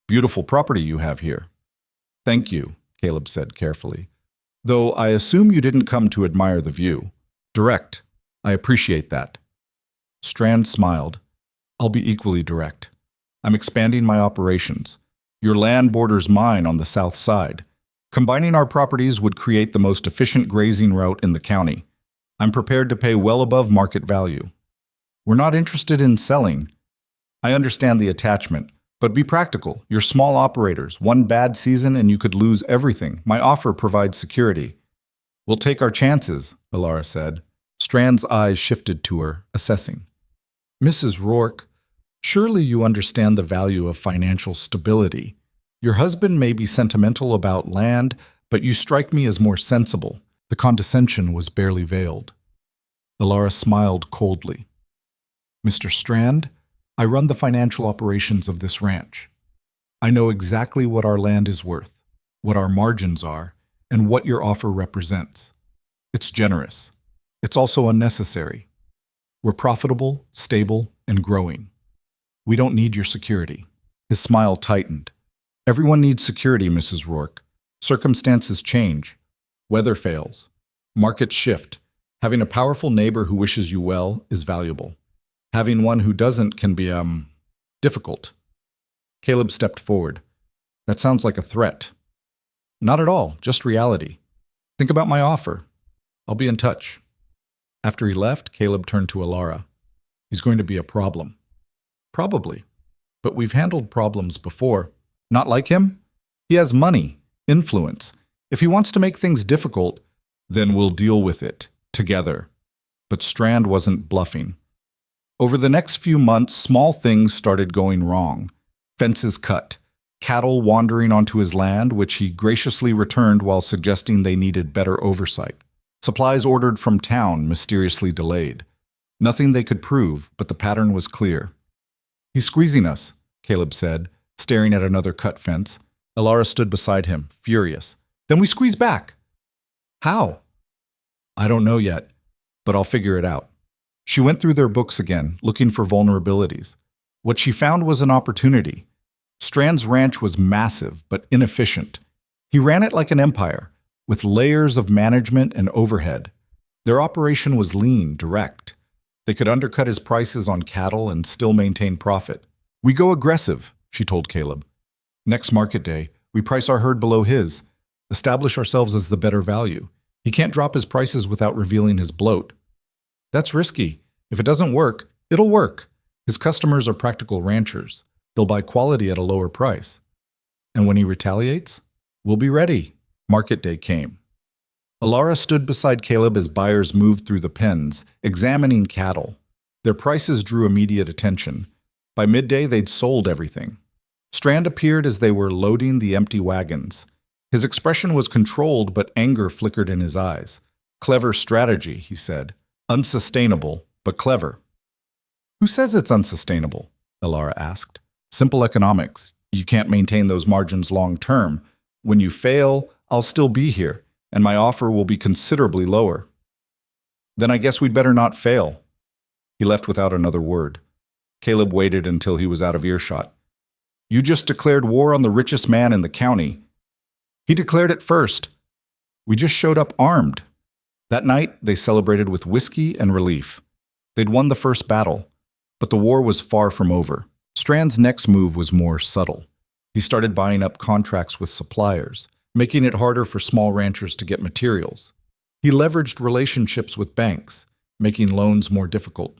Speaker 1: "Beautiful property you have here." "Thank you," Caleb said carefully. "Though I assume you didn't come to admire the view. Direct. I appreciate that." Strand smiled. "I'll be equally direct. I'm expanding my operations. Your land borders mine on the south side. Combining our properties would create the most efficient grazing route in the county. I'm prepared to pay well above market value. We're not interested in selling. I understand the attachment, but be practical. You're small operators. One bad season and you could lose everything. My offer provides security." "We'll take our chances," Alara said. Strand's eyes shifted to her, assessing. "Mrs. Rourke, surely you understand the value of financial stability. Your husband may be sentimental about land, but you strike me as more sensible." The condescension was barely veiled. Alara smiled coldly. "Mr. Strand, I run the financial operations of this ranch. I know exactly what our land is worth, what our margins are, and what your offer represents. It's generous. It's also unnecessary. We're profitable, stable, and growing. We don't need your security." His smile tightened. "Everyone needs security, Mrs. Rourke. Circumstances change. Weather fails. Markets shift. Having a powerful neighbor who wishes you well is valuable. Having one who doesn't can be, difficult." Caleb stepped forward. "That sounds like a threat." "Not at all, just reality. Think about my offer. I'll be in touch." After he left, Caleb turned to Alara. "He's going to be a problem." "Probably. But we've handled problems before." "Not like him? He has money, influence. If he wants to make things difficult, then we'll deal with it, together." But Strand wasn't bluffing. Over the next few months, small things started going wrong. Fences cut, cattle wandering onto his land, which he graciously returned while suggesting they needed better oversight. Supplies ordered from town mysteriously delayed. Nothing they could prove, but the pattern was clear. "He's squeezing us," Caleb said, staring at another cut fence. Alara stood beside him, furious. "Then we squeeze back." "How?" "I don't know yet, but I'll figure it out." She went through their books again, looking for vulnerabilities. What she found was an opportunity. Strand's ranch was massive, but inefficient. He ran it like an empire, with layers of management and overhead. Their operation was lean, direct. They could undercut his prices on cattle and still maintain profit. "We go aggressive," she told Caleb. "Next market day, we price our herd below his, establish ourselves as the better value. He can't drop his prices without revealing his bloat." "That's risky. If it doesn't work, it'll work. His customers are practical ranchers. They'll buy quality at a lower price. And when he retaliates, we'll be ready." Market day came. Alara stood beside Caleb as buyers moved through the pens, examining cattle. Their prices drew immediate attention. By midday, they'd sold everything. Strand appeared as they were loading the empty wagons. His expression was controlled, but anger flickered in his eyes. "Clever strategy," he said. "Unsustainable, but clever." "Who says it's unsustainable?" Alara asked. "Simple economics. You can't maintain those margins long term. When you fail, I'll still be here, and my offer will be considerably lower." "Then I guess we'd better not fail." He left without another word. Caleb waited until he was out of earshot. "You just declared war on the richest man in the county." "He declared it first. We just showed up armed." That night, they celebrated with whiskey and relief. They'd won the first battle, but the war was far from over. Strand's next move was more subtle. He started buying up contracts with suppliers, making it harder for small ranchers to get materials. He leveraged relationships with banks, making loans more difficult.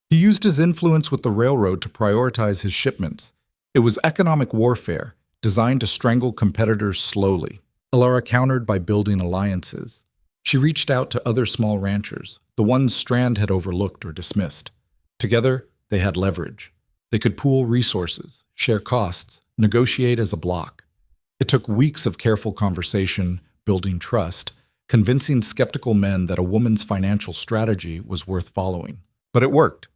Speaker 1: He used his influence with the railroad to prioritize his shipments. It was economic warfare, designed to strangle competitors slowly. Alara countered by building alliances. She reached out to other small ranchers, the ones Strand had overlooked or dismissed. Together, they had leverage. They could pool resources, share costs, negotiate as a bloc. It took weeks of careful conversation, building trust, convincing skeptical men that a woman's financial strategy was worth following. But it worked.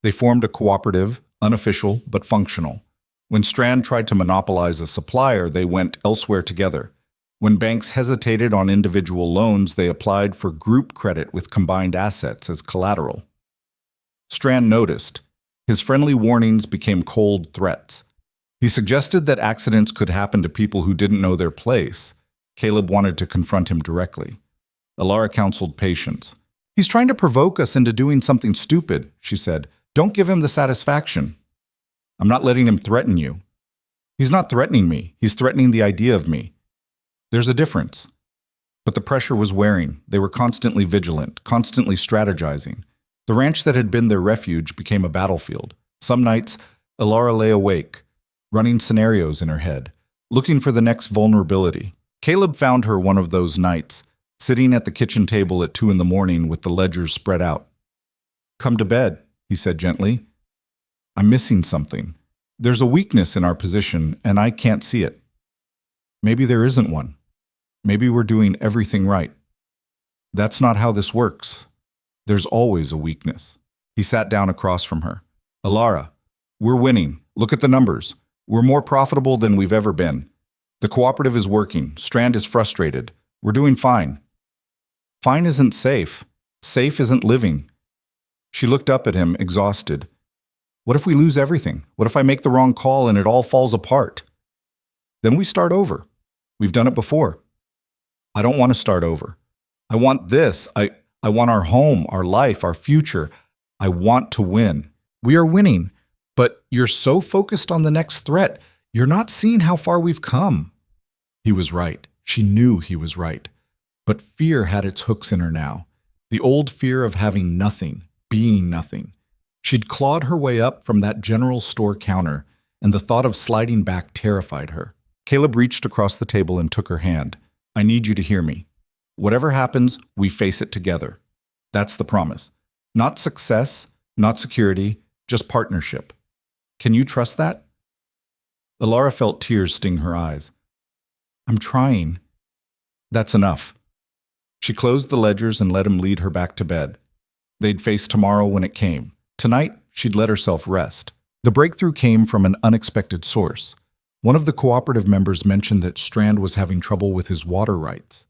Speaker 1: They formed a cooperative, unofficial, but functional. When Strand tried to monopolize a supplier, they went elsewhere together. When banks hesitated on individual loans, they applied for group credit with combined assets as collateral. Strand noticed. His friendly warnings became cold threats. He suggested that accidents could happen to people who didn't know their place. Caleb wanted to confront him directly. Alara counseled patience. "He's trying to provoke us into doing something stupid," she said. "Don't give him the satisfaction." "I'm not letting him threaten you." "He's not threatening me. He's threatening the idea of me." There's a difference. But the pressure was wearing. They were constantly vigilant, constantly strategizing. The ranch that had been their refuge became a battlefield. Some nights, Alara lay awake, running scenarios in her head, looking for the next vulnerability. Caleb found her one of those nights, sitting at the kitchen table at 2 a.m. with the ledgers spread out. "Come to bed," he said gently. "I'm missing something. There's a weakness in our position, and I can't see it. Maybe there isn't one. Maybe we're doing everything right. That's not how this works. There's always a weakness." He sat down across from her. "Alara, we're winning. Look at the numbers. We're more profitable than we've ever been. The cooperative is working. Strand is frustrated. We're doing fine." "Fine isn't safe. Safe isn't living." She looked up at him, exhausted. "What if we lose everything? What if I make the wrong call and it all falls apart?" "Then we start over. We've done it before." "I don't want to start over. I want this. I want our home, our life, our future. I want to win." "We are winning, but you're so focused on the next threat, you're not seeing how far we've come." He was right. She knew he was right. But fear had its hooks in her now. The old fear of having nothing, being nothing. She'd clawed her way up from that general store counter, and the thought of sliding back terrified her. Caleb reached across the table and took her hand. "I need you to hear me. Whatever happens, we face it together. That's the promise. Not success, not security, just partnership. Can you trust that?" Alara felt tears sting her eyes. "I'm trying." "That's enough." She closed the ledgers and let him lead her back to bed. They'd face tomorrow when it came. Tonight, she'd let herself rest. The breakthrough came from an unexpected source. One of the cooperative members mentioned that Strand was having trouble with his water rights.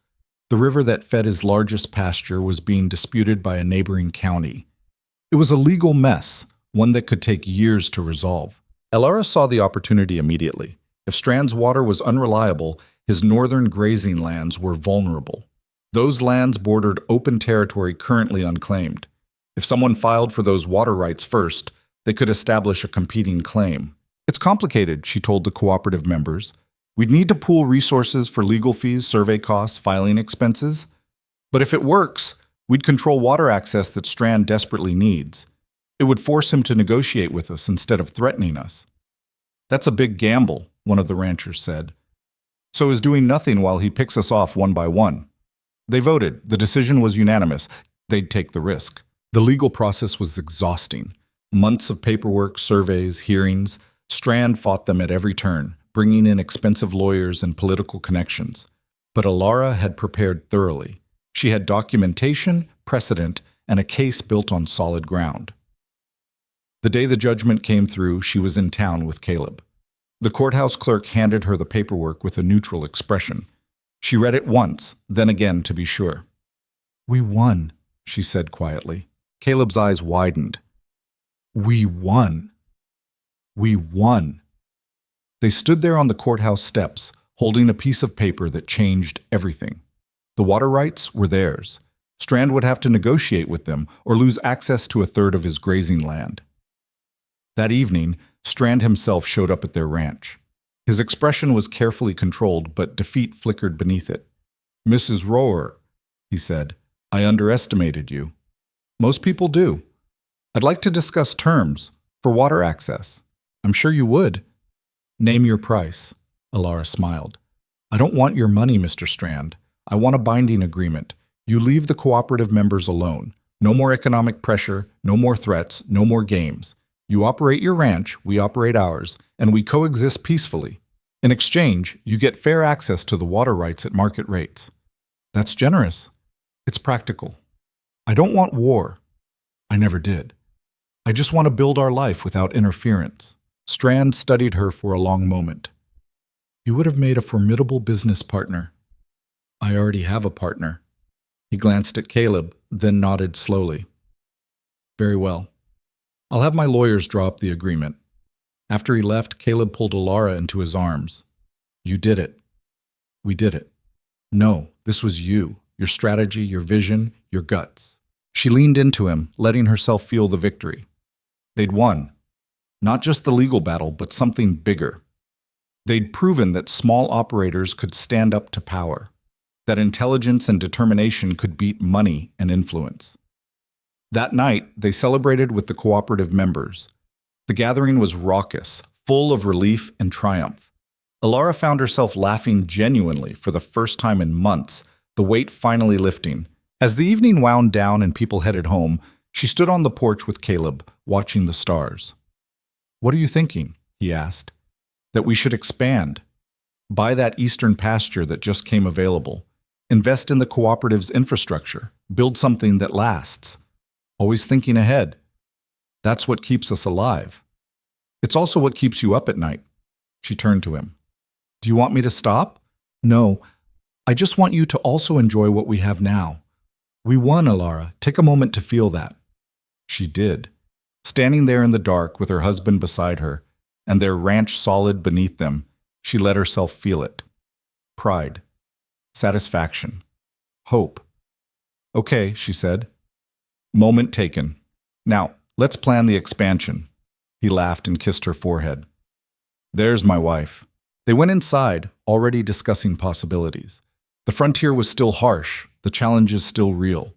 Speaker 1: The river that fed his largest pasture was being disputed by a neighboring county. It was a legal mess, one that could take years to resolve. Elara saw the opportunity immediately. If Strand's water was unreliable, his northern grazing lands were vulnerable. Those lands bordered open territory currently unclaimed. If someone filed for those water rights first, they could establish a competing claim. It's complicated, she told the cooperative members. We'd need to pool resources for legal fees, survey costs, filing expenses. But if it works, we'd control water access that Strand desperately needs. It would force him to negotiate with us instead of threatening us. That's a big gamble, one of the ranchers said. So is doing nothing while he picks us off one by one. They voted. The decision was unanimous. They'd take the risk. The legal process was exhausting. Months of paperwork, surveys, hearings. Strand fought them at every turn, bringing in expensive lawyers and political connections. But Elara had prepared thoroughly. She had documentation, precedent, and a case built on solid ground. The day the judgment came through, she was in town with Caleb. The courthouse clerk handed her the paperwork with a neutral expression. She read it once, then again to be sure. "We won," she said quietly. Caleb's eyes widened. "We won. We won." They stood there on the courthouse steps, holding a piece of paper that changed everything. The water rights were theirs. Strand would have to negotiate with them or lose access to a third of his grazing land. That evening, Strand himself showed up at their ranch. His expression was carefully controlled, but defeat flickered beneath it. "Mrs. Rower," he said, "I underestimated you." "Most people do. I'd like to discuss terms for water access." "I'm sure you would." "Name your price," Elara smiled. "I don't want your money, Mr. Strand. I want a binding agreement. You leave the cooperative members alone. No more economic pressure, no more threats, no more games. You operate your ranch, we operate ours, and we coexist peacefully. In exchange, you get fair access to the water rights at market rates." "That's generous. It's practical. I don't want war. I never did. I just want to build our life without interference." Strand studied her for a long moment. "You would have made a formidable business partner." "I already have a partner." He glanced at Caleb, then nodded slowly. "Very well. I'll have my lawyers draw up the agreement." After he left, Caleb pulled Elara into his arms. "You did it. We did it. No, this was you, your strategy, your vision, your guts." She leaned into him, letting herself feel the victory. They'd won. Not just the legal battle, but something bigger. They'd proven that small operators could stand up to power, that intelligence and determination could beat money and influence. That night, they celebrated with the cooperative members. The gathering was raucous, full of relief and triumph. Elara found herself laughing genuinely for the first time in months, the weight finally lifting. As the evening wound down and people headed home, she stood on the porch with Caleb, watching the stars. "What are you thinking?" he asked. "That we should expand. Buy that eastern pasture that just came available. Invest in the cooperative's infrastructure. Build something that lasts. Always thinking ahead. That's what keeps us alive. It's also what keeps you up at night." She turned to him. "Do you want me to stop?" "No. I just want you to also enjoy what we have now. We won, Elara. Take a moment to feel that." She did. Standing there in the dark with her husband beside her, and their ranch solid beneath them, she let herself feel it. Pride. Satisfaction. Hope. "Okay," she said. Moment taken. "Now, let's plan the expansion." He laughed and kissed her forehead. "There's my wife." They went inside, already discussing possibilities. The frontier was still harsh, the challenges still real.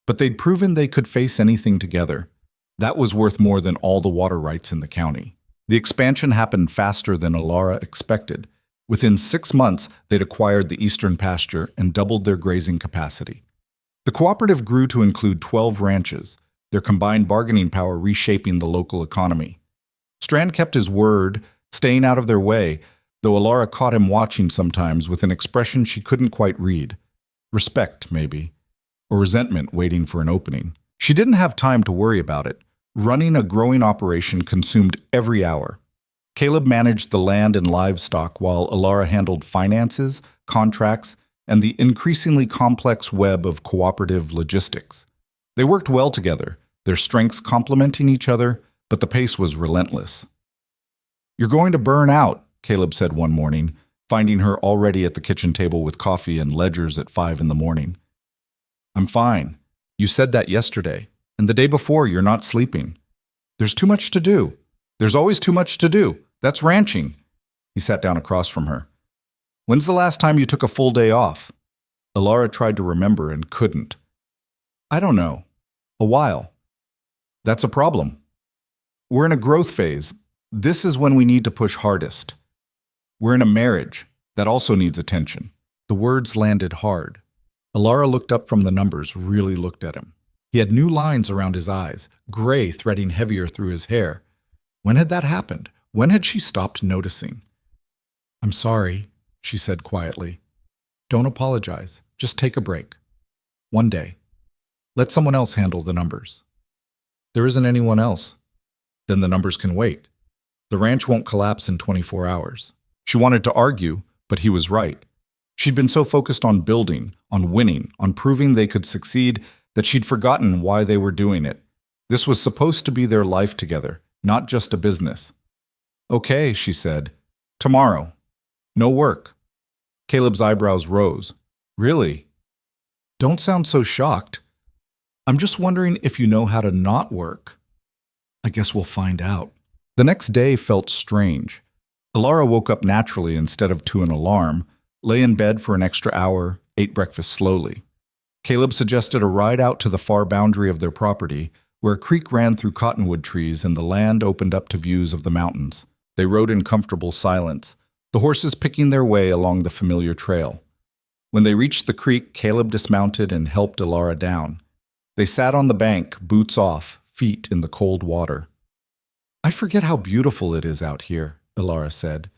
Speaker 1: But they'd proven they could face anything together. That was worth more than all the water rights in the county. The expansion happened faster than Elara expected. Within 6 months, they'd acquired the eastern pasture and doubled their grazing capacity. The cooperative grew to include 12 ranches, their combined bargaining power reshaping the local economy. Strand kept his word, staying out of their way, though Elara caught him watching sometimes with an expression she couldn't quite read. Respect, maybe, or resentment waiting for an opening. She didn't have time to worry about it. Running a growing operation consumed every hour. Caleb managed the land and livestock while Elara handled finances, contracts, and the increasingly complex web of cooperative logistics. They worked well together, their strengths complementing each other, but the pace was relentless. "You're going to burn out," Caleb said one morning, finding her already at the kitchen table with coffee and ledgers at 5 in the morning. "I'm fine. You said that yesterday, and the day before you're not sleeping. There's too much to do. There's always too much to do. That's ranching." He sat down across from her. "When's the last time you took a full day off?" Ilara tried to remember and couldn't. "I don't know. A while." "That's a problem. We're in a growth phase. This is when we need to push hardest. We're in a marriage. That also needs attention." The words landed hard. Ilara looked up from the numbers, really looked at him. He had new lines around his eyes, gray threading heavier through his hair. When had that happened? When had she stopped noticing? "I'm sorry," she said quietly. "Don't apologize. Just take a break. One day. Let someone else handle the numbers." "There isn't anyone else." "Then the numbers can wait. The ranch won't collapse in 24 hours. She wanted to argue, but he was right. She'd been so focused on building, on winning, on proving they could succeed, that she'd forgotten why they were doing it. This was supposed to be their life together, not just a business. "Okay," she said. "Tomorrow. No work." Caleb's eyebrows rose. "Really? Don't sound so shocked. I'm just wondering if you know how to not work." "I guess we'll find out." The next day felt strange. Ilara woke up naturally instead of to an alarm, lay in bed for an extra hour, ate breakfast slowly. Caleb suggested a ride out to the far boundary of their property, where a creek ran through cottonwood trees and the land opened up to views of the mountains. They rode in comfortable silence, the horses picking their way along the familiar trail. When they reached the creek, Caleb dismounted and helped Ilara down. They sat on the bank, boots off, feet in the cold water. "I forget how beautiful it is out here," Ilara said.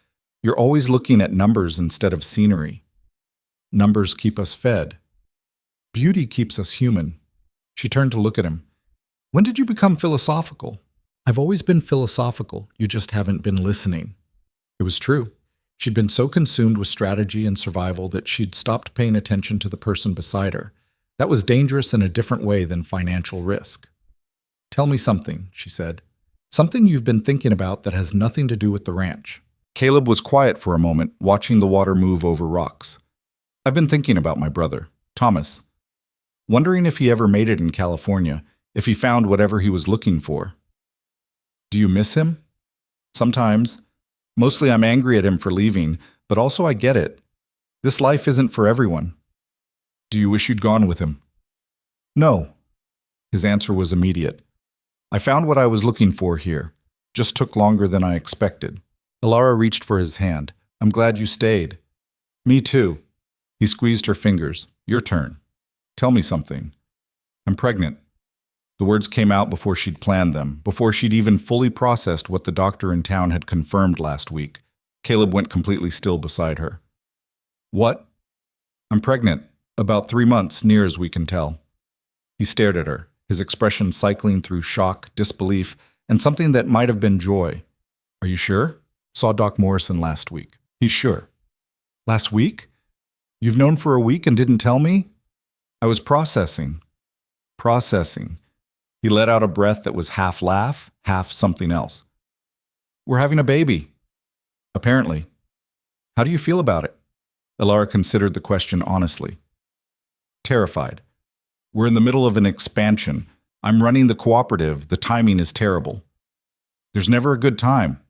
Speaker 1: "You're always looking at numbers instead of scenery. Numbers keep us fed. Beauty keeps us human." She turned to look at him. "When did you become philosophical?" "I've always been philosophical. You just haven't been listening." It was true. She'd been so consumed with strategy and survival that she'd stopped paying attention to the person beside her. That was dangerous in a different way than financial risk. "Tell me something," she said. "Something you've been thinking about that has nothing to do with the ranch." Caleb was quiet for a moment, watching the water move over rocks. "I've been thinking about my brother, Thomas. Wondering if he ever made it in California, if he found whatever he was looking for." "Do you miss him?" "Sometimes. Mostly I'm angry at him for leaving, but also I get it. This life isn't for everyone." "Do you wish you'd gone with him?" "No." His answer was immediate. "I found what I was looking for here. Just took longer than I expected." Ilara reached for his hand. "I'm glad you stayed." "Me too." He squeezed her fingers. "Your turn. Tell me something." "I'm pregnant." The words came out before she'd planned them, before she'd even fully processed what the doctor in town had confirmed last week. Caleb went completely still beside her. "What?" "I'm pregnant. About 3 months, near as we can tell." He stared at her, his expression cycling through shock, disbelief, and something that might have been joy. "Are you sure?" "Saw Doc Morrison last week." "He's sure." "Last week? You've known for a week and didn't tell me?" "I was processing." "Processing." He let out a breath that was half laugh, half something else. "We're having a baby." "Apparently." "How do you feel about it?" Ilara considered the question honestly. "Terrified. We're in the middle of an expansion. I'm running the cooperative. The timing is terrible." "There's never a good time."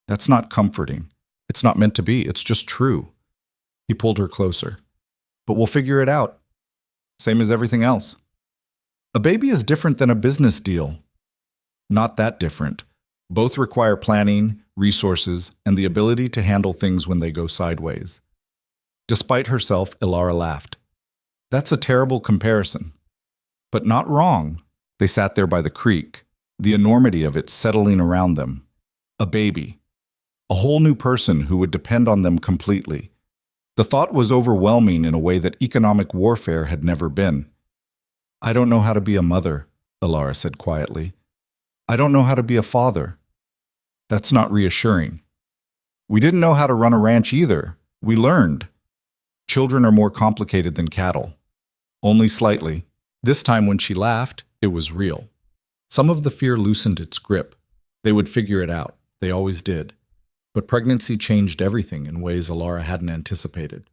Speaker 1: "That's not comforting. It's not meant to be. It's just true." He pulled her closer. "But we'll figure it out. Same as everything else." "A baby is different than a business deal." "Not that different. Both require planning, resources, and the ability to handle things when they go sideways." Despite herself, Ilara laughed. "That's a terrible comparison." But not wrong. They sat there by the creek, the enormity of it settling around them. A baby. A whole new person who would depend on them completely. The thought was overwhelming in a way that economic warfare had never been. "I don't know how to be a mother," Ilara said quietly. "I don't know how to be a father." "That's not reassuring." "We didn't know how to run a ranch either. We learned." Children are more complicated than cattle. Only slightly. This time when she laughed, it was real. Some of the fear loosened its grip. They would figure it out. They always did. But pregnancy changed everything in ways Alara hadn't anticipated.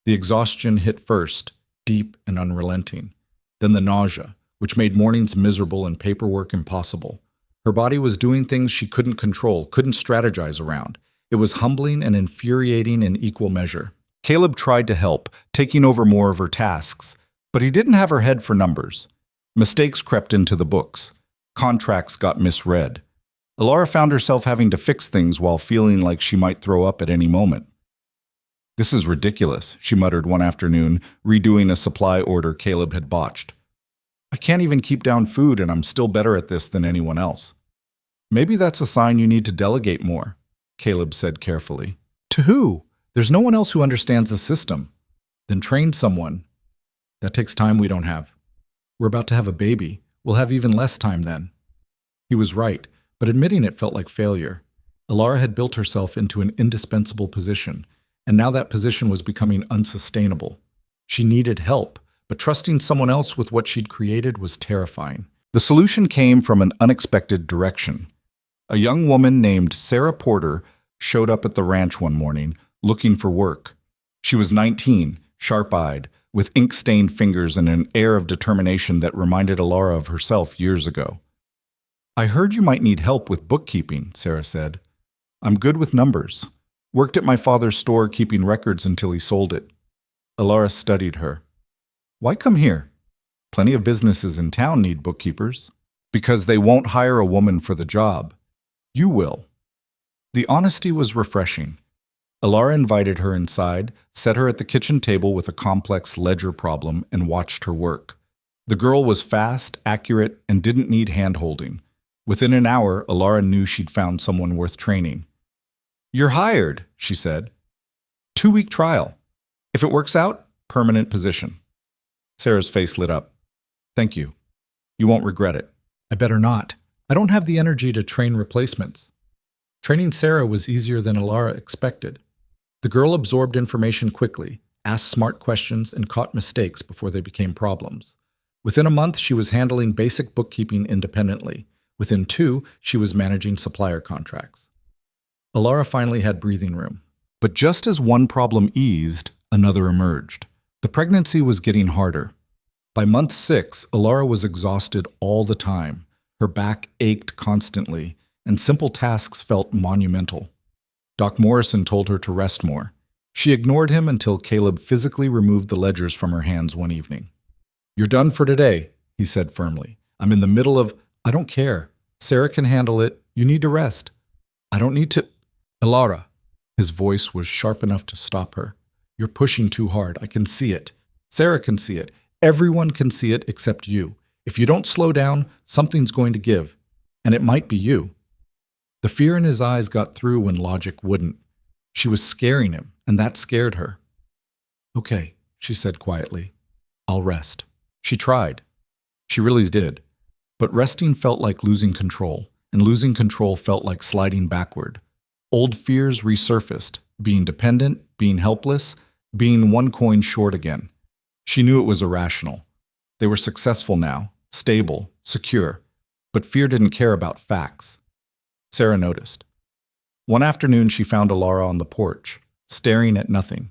Speaker 1: The exhaustion hit first, deep and unrelenting. Then the nausea, which made mornings miserable and paperwork impossible. Her body was doing things she couldn't control, couldn't strategize around. It was humbling and infuriating in equal measure. Caleb tried to help, taking over more of her tasks, but he didn't have her head for numbers. Mistakes crept into the books. Contracts got misread. Alara found herself having to fix things while feeling like she might throw up at any moment. "This is ridiculous," she muttered one afternoon, redoing a supply order Caleb had botched. "I can't even keep down food, and I'm still better at this than anyone else." "Maybe that's a sign you need to delegate more," Caleb said carefully. "To who? There's no one else who understands the system." "Then train someone." "That takes time we don't have. We're about to have a baby. We'll have even less time then." He was right, but admitting it felt like failure. Alara had built herself into an indispensable position, and now that position was becoming unsustainable. She needed help, but trusting someone else with what she'd created was terrifying. The solution came from an unexpected direction. A young woman named Sarah Porter showed up at the ranch one morning, looking for work. She was 19, sharp-eyed, with ink-stained fingers and an air of determination that reminded Alara of herself years ago. "I heard you might need help with bookkeeping," Sarah said. "I'm good with numbers. Worked at my father's store keeping records until he sold it." Alara studied her. "Why come here? Plenty of businesses in town need bookkeepers." "Because they won't hire a woman for the job. You will." The honesty was refreshing. Alara invited her inside, set her at the kitchen table with a complex ledger problem, and watched her work. The girl was fast, accurate, and didn't need hand-holding. Within an hour, Alara knew she'd found someone worth training. "You're hired," she said. 2-week trial. If it works out, permanent position." Sarah's face lit up. "Thank you. You won't regret it." "I better not. I don't have the energy to train replacements." Training Sarah was easier than Alara expected. The girl absorbed information quickly, asked smart questions, and caught mistakes before they became problems. Within a month, she was handling basic bookkeeping independently. Within 2, she was managing supplier contracts. Alara finally had breathing room. But just as one problem eased, another emerged. The pregnancy was getting harder. By month 6, Alara was exhausted all the time. Her back ached constantly, and simple tasks felt monumental. Doc Morrison told her to rest more. She ignored him until Caleb physically removed the ledgers from her hands one evening. "You're done for today," he said firmly. "I'm in the middle of—" "I don't care. Sarah can handle it. You need to rest." "I don't need to—" "Alara." His voice was sharp enough to stop her. "You're pushing too hard. I can see it. Sarah can see it. Everyone can see it except you. If you don't slow down, something's going to give. And it might be you." The fear in his eyes got through when logic wouldn't. She was scaring him, and that scared her. "Okay," she said quietly. "I'll rest." She tried. She really did. But resting felt like losing control, and losing control felt like sliding backward. Old fears resurfaced, being dependent, being helpless, being one coin short again. She knew it was irrational. They were successful now, stable, secure, but fear didn't care about facts. Sarah noticed. One afternoon, she found Alara on the porch, staring at nothing.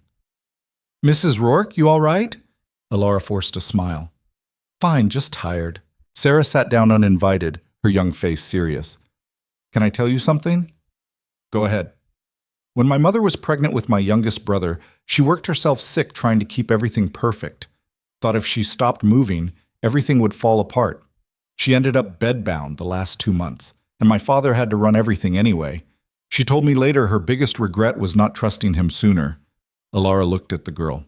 Speaker 1: "Mrs. Rourke, you all right?" Alara forced a smile. "Fine, just tired." Sarah sat down uninvited, her young face serious. "Can I tell you something?" "Go ahead." "When my mother was pregnant with my youngest brother, she worked herself sick trying to keep everything perfect. Thought if she stopped moving, everything would fall apart. She ended up bedbound the last 2 months, and my father had to run everything anyway. She told me later her biggest regret was not trusting him sooner." Alara looked at the girl.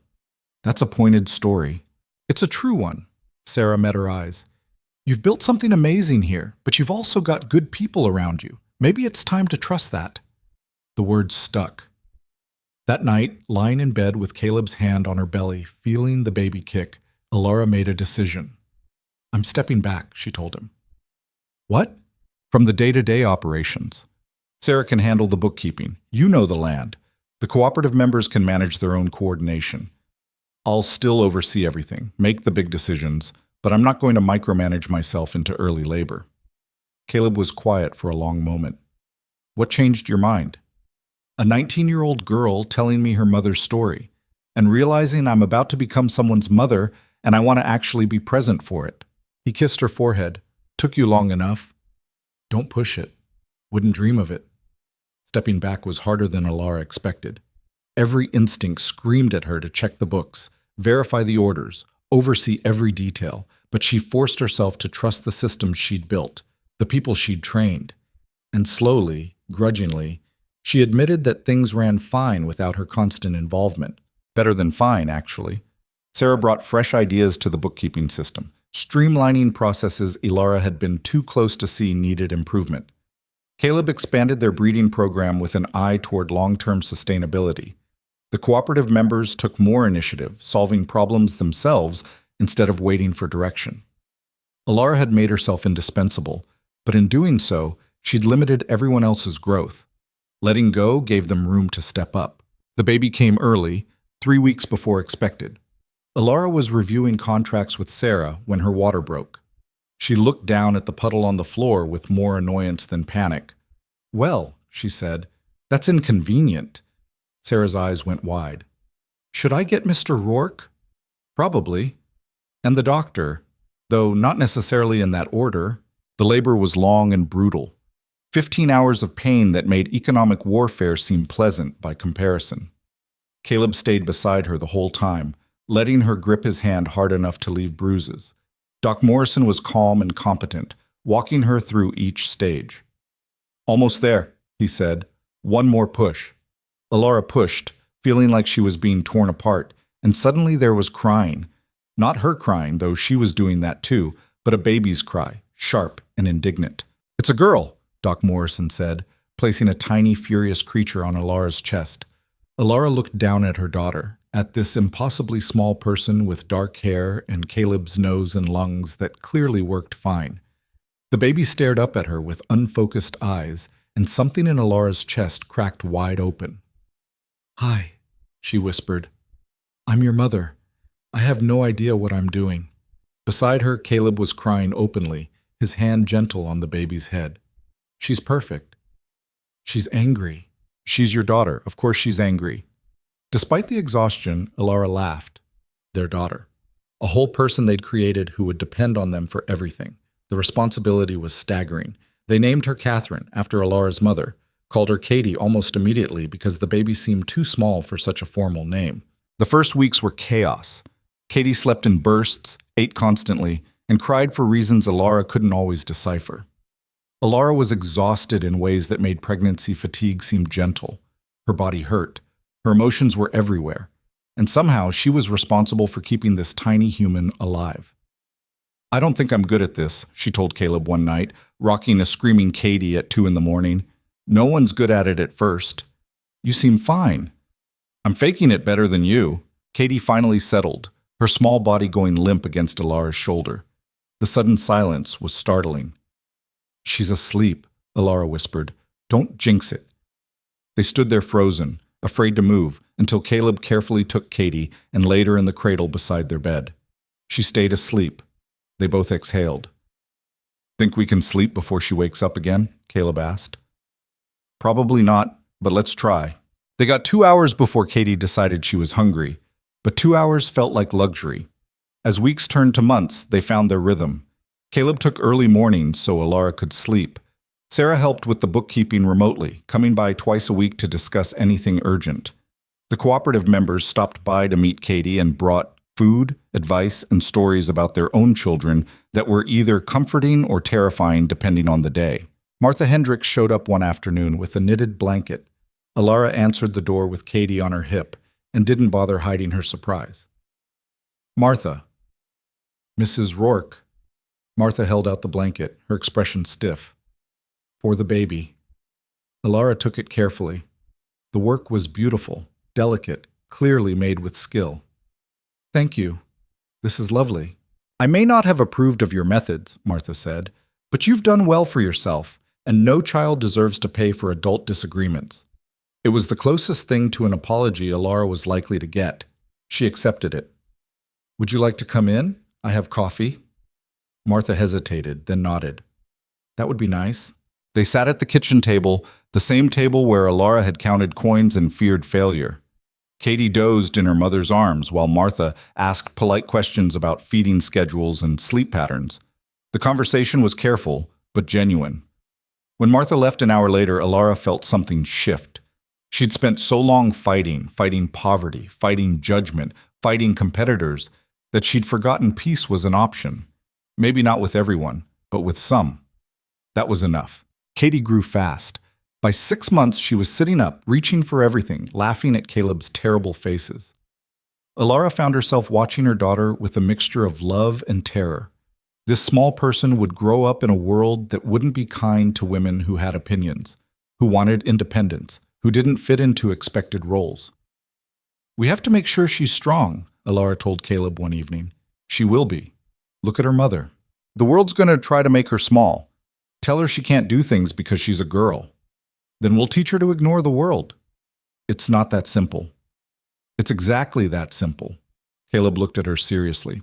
Speaker 1: "That's a pointed story." "It's a true one." Sarah met her eyes. "You've built something amazing here, but you've also got good people around you. Maybe it's time to trust that." The words stuck. That night, lying in bed with Caleb's hand on her belly, feeling the baby kick, Alara made a decision. "I'm stepping back," she told him. "What?" "From the day-to-day operations. Sarah can handle the bookkeeping. You know the land. The cooperative members can manage their own coordination. I'll still oversee everything, make the big decisions, but I'm not going to micromanage myself into early labor." Caleb was quiet for a long moment. What changed your mind? A 19-year-old girl telling me her mother's story, and realizing I'm about to become someone's mother and I want to actually be present for it. He kissed her forehead. Took you long enough. Don't push it. Wouldn't dream of it. Stepping back was harder than Alara expected. Every instinct screamed at her to check the books, verify the orders, oversee every detail, but she forced herself to trust the systems she'd built, the people she'd trained. And slowly, grudgingly, she admitted that things ran fine without her constant involvement. Better than fine, actually. Sarah brought fresh ideas to the bookkeeping system, streamlining processes Alara had been too close to see needed improvement. Caleb expanded their breeding program with an eye toward long-term sustainability. The cooperative members took more initiative, solving problems themselves instead of waiting for direction. Alara had made herself indispensable, but in doing so, she'd limited everyone else's growth. Letting go gave them room to step up. The baby came early, 3 weeks before expected. Alara was reviewing contracts with Sarah when her water broke. She looked down at the puddle on the floor with more annoyance than panic. "Well," she said, "that's inconvenient." Sarah's eyes went wide. "Should I get Mr. Rourke?" "Probably. And the doctor, though not necessarily in that order." The labor was long and brutal. 15 hours of pain that made economic warfare seem pleasant by comparison. Caleb stayed beside her the whole time, letting her grip his hand hard enough to leave bruises. Doc Morrison was calm and competent, walking her through each stage. "Almost there," he said. "One more push." Alara pushed, feeling like she was being torn apart, and suddenly there was crying. Not her crying, though she was doing that too, but a baby's cry, sharp and indignant. "It's a girl," Doc Morrison said, placing a tiny, furious creature on Alara's chest. Alara looked down at her daughter, at this impossibly small person with dark hair and Caleb's nose and lungs that clearly worked fine. The baby stared up at her with unfocused eyes, and something in Alara's chest cracked wide open. "Hi," she whispered. "I'm your mother. I have no idea what I'm doing." Beside her, Caleb was crying openly, his hand gentle on the baby's head. "She's perfect." "She's angry." "She's your daughter. Of course she's angry." Despite the exhaustion, Alara laughed. Their daughter. A whole person they'd created who would depend on them for everything. The responsibility was staggering. They named her Catherine, after Alara's mother, called her Katie almost immediately because the baby seemed too small for such a formal name. The first weeks were chaos. Katie slept in bursts, ate constantly, and cried for reasons Alara couldn't always decipher. Alara was exhausted in ways that made pregnancy fatigue seem gentle. Her body hurt. Her emotions were everywhere. And somehow she was responsible for keeping this tiny human alive. "I don't think I'm good at this," she told Caleb one night, rocking a screaming Katie at 2 a.m. "No one's good at it at first." "You seem fine." "I'm faking it better than you." Katie finally settled, her small body going limp against Alara's shoulder. The sudden silence was startling. "She's asleep," Alara whispered. "Don't jinx it." They stood there frozen, afraid to move, until Caleb carefully took Katie and laid her in the cradle beside their bed. She stayed asleep. They both exhaled. "Think we can sleep before she wakes up again?" Caleb asked. "Probably not, but let's try." They got 2 hours before Katie decided she was hungry, but 2 hours felt like luxury. As weeks turned to months, they found their rhythm. Caleb took early mornings so Alara could sleep. Sarah helped with the bookkeeping remotely, coming by twice a week to discuss anything urgent. The cooperative members stopped by to meet Katie and brought food, advice, and stories about their own children that were either comforting or terrifying depending on the day. Martha Hendricks showed up one afternoon with a knitted blanket. Alara answered the door with Katie on her hip and didn't bother hiding her surprise. "Martha." "Mrs. Rourke." Martha held out the blanket, her expression stiff. "For the baby." Alara took it carefully. The work was beautiful, delicate, clearly made with skill. "Thank you. This is lovely." "I may not have approved of your methods," Martha said, "but you've done well for yourself, and no child deserves to pay for adult disagreements." It was the closest thing to an apology Alara was likely to get. She accepted it. "Would you like to come in? I have coffee." Martha hesitated, then nodded. That would be nice.
Speaker 2: They sat at the kitchen table, the same table where Alara had counted coins and feared failure. Katie dozed in her mother's arms while Martha asked polite questions about feeding schedules and sleep patterns. The conversation was careful, but genuine. When Martha left an hour later, Alara felt something shift. She'd spent so long fighting poverty, fighting judgment, fighting competitors, that she'd forgotten peace was an option. Maybe not with everyone, but with some. That was enough. Katie grew fast. By 6 months, she was sitting up, reaching for everything, laughing at Caleb's terrible faces. Alara found herself watching her daughter with a mixture of love and terror. This small person would grow up in a world that wouldn't be kind to women who had opinions, who wanted independence, who didn't fit into expected roles. "We have to make sure she's strong," Alara told Caleb one evening. "She will be. Look at her mother. The world's going to try to make her small. Tell her she can't do things because she's a girl. Then we'll teach her to ignore the world." It's not that simple. It's exactly that simple. Caleb looked at her seriously.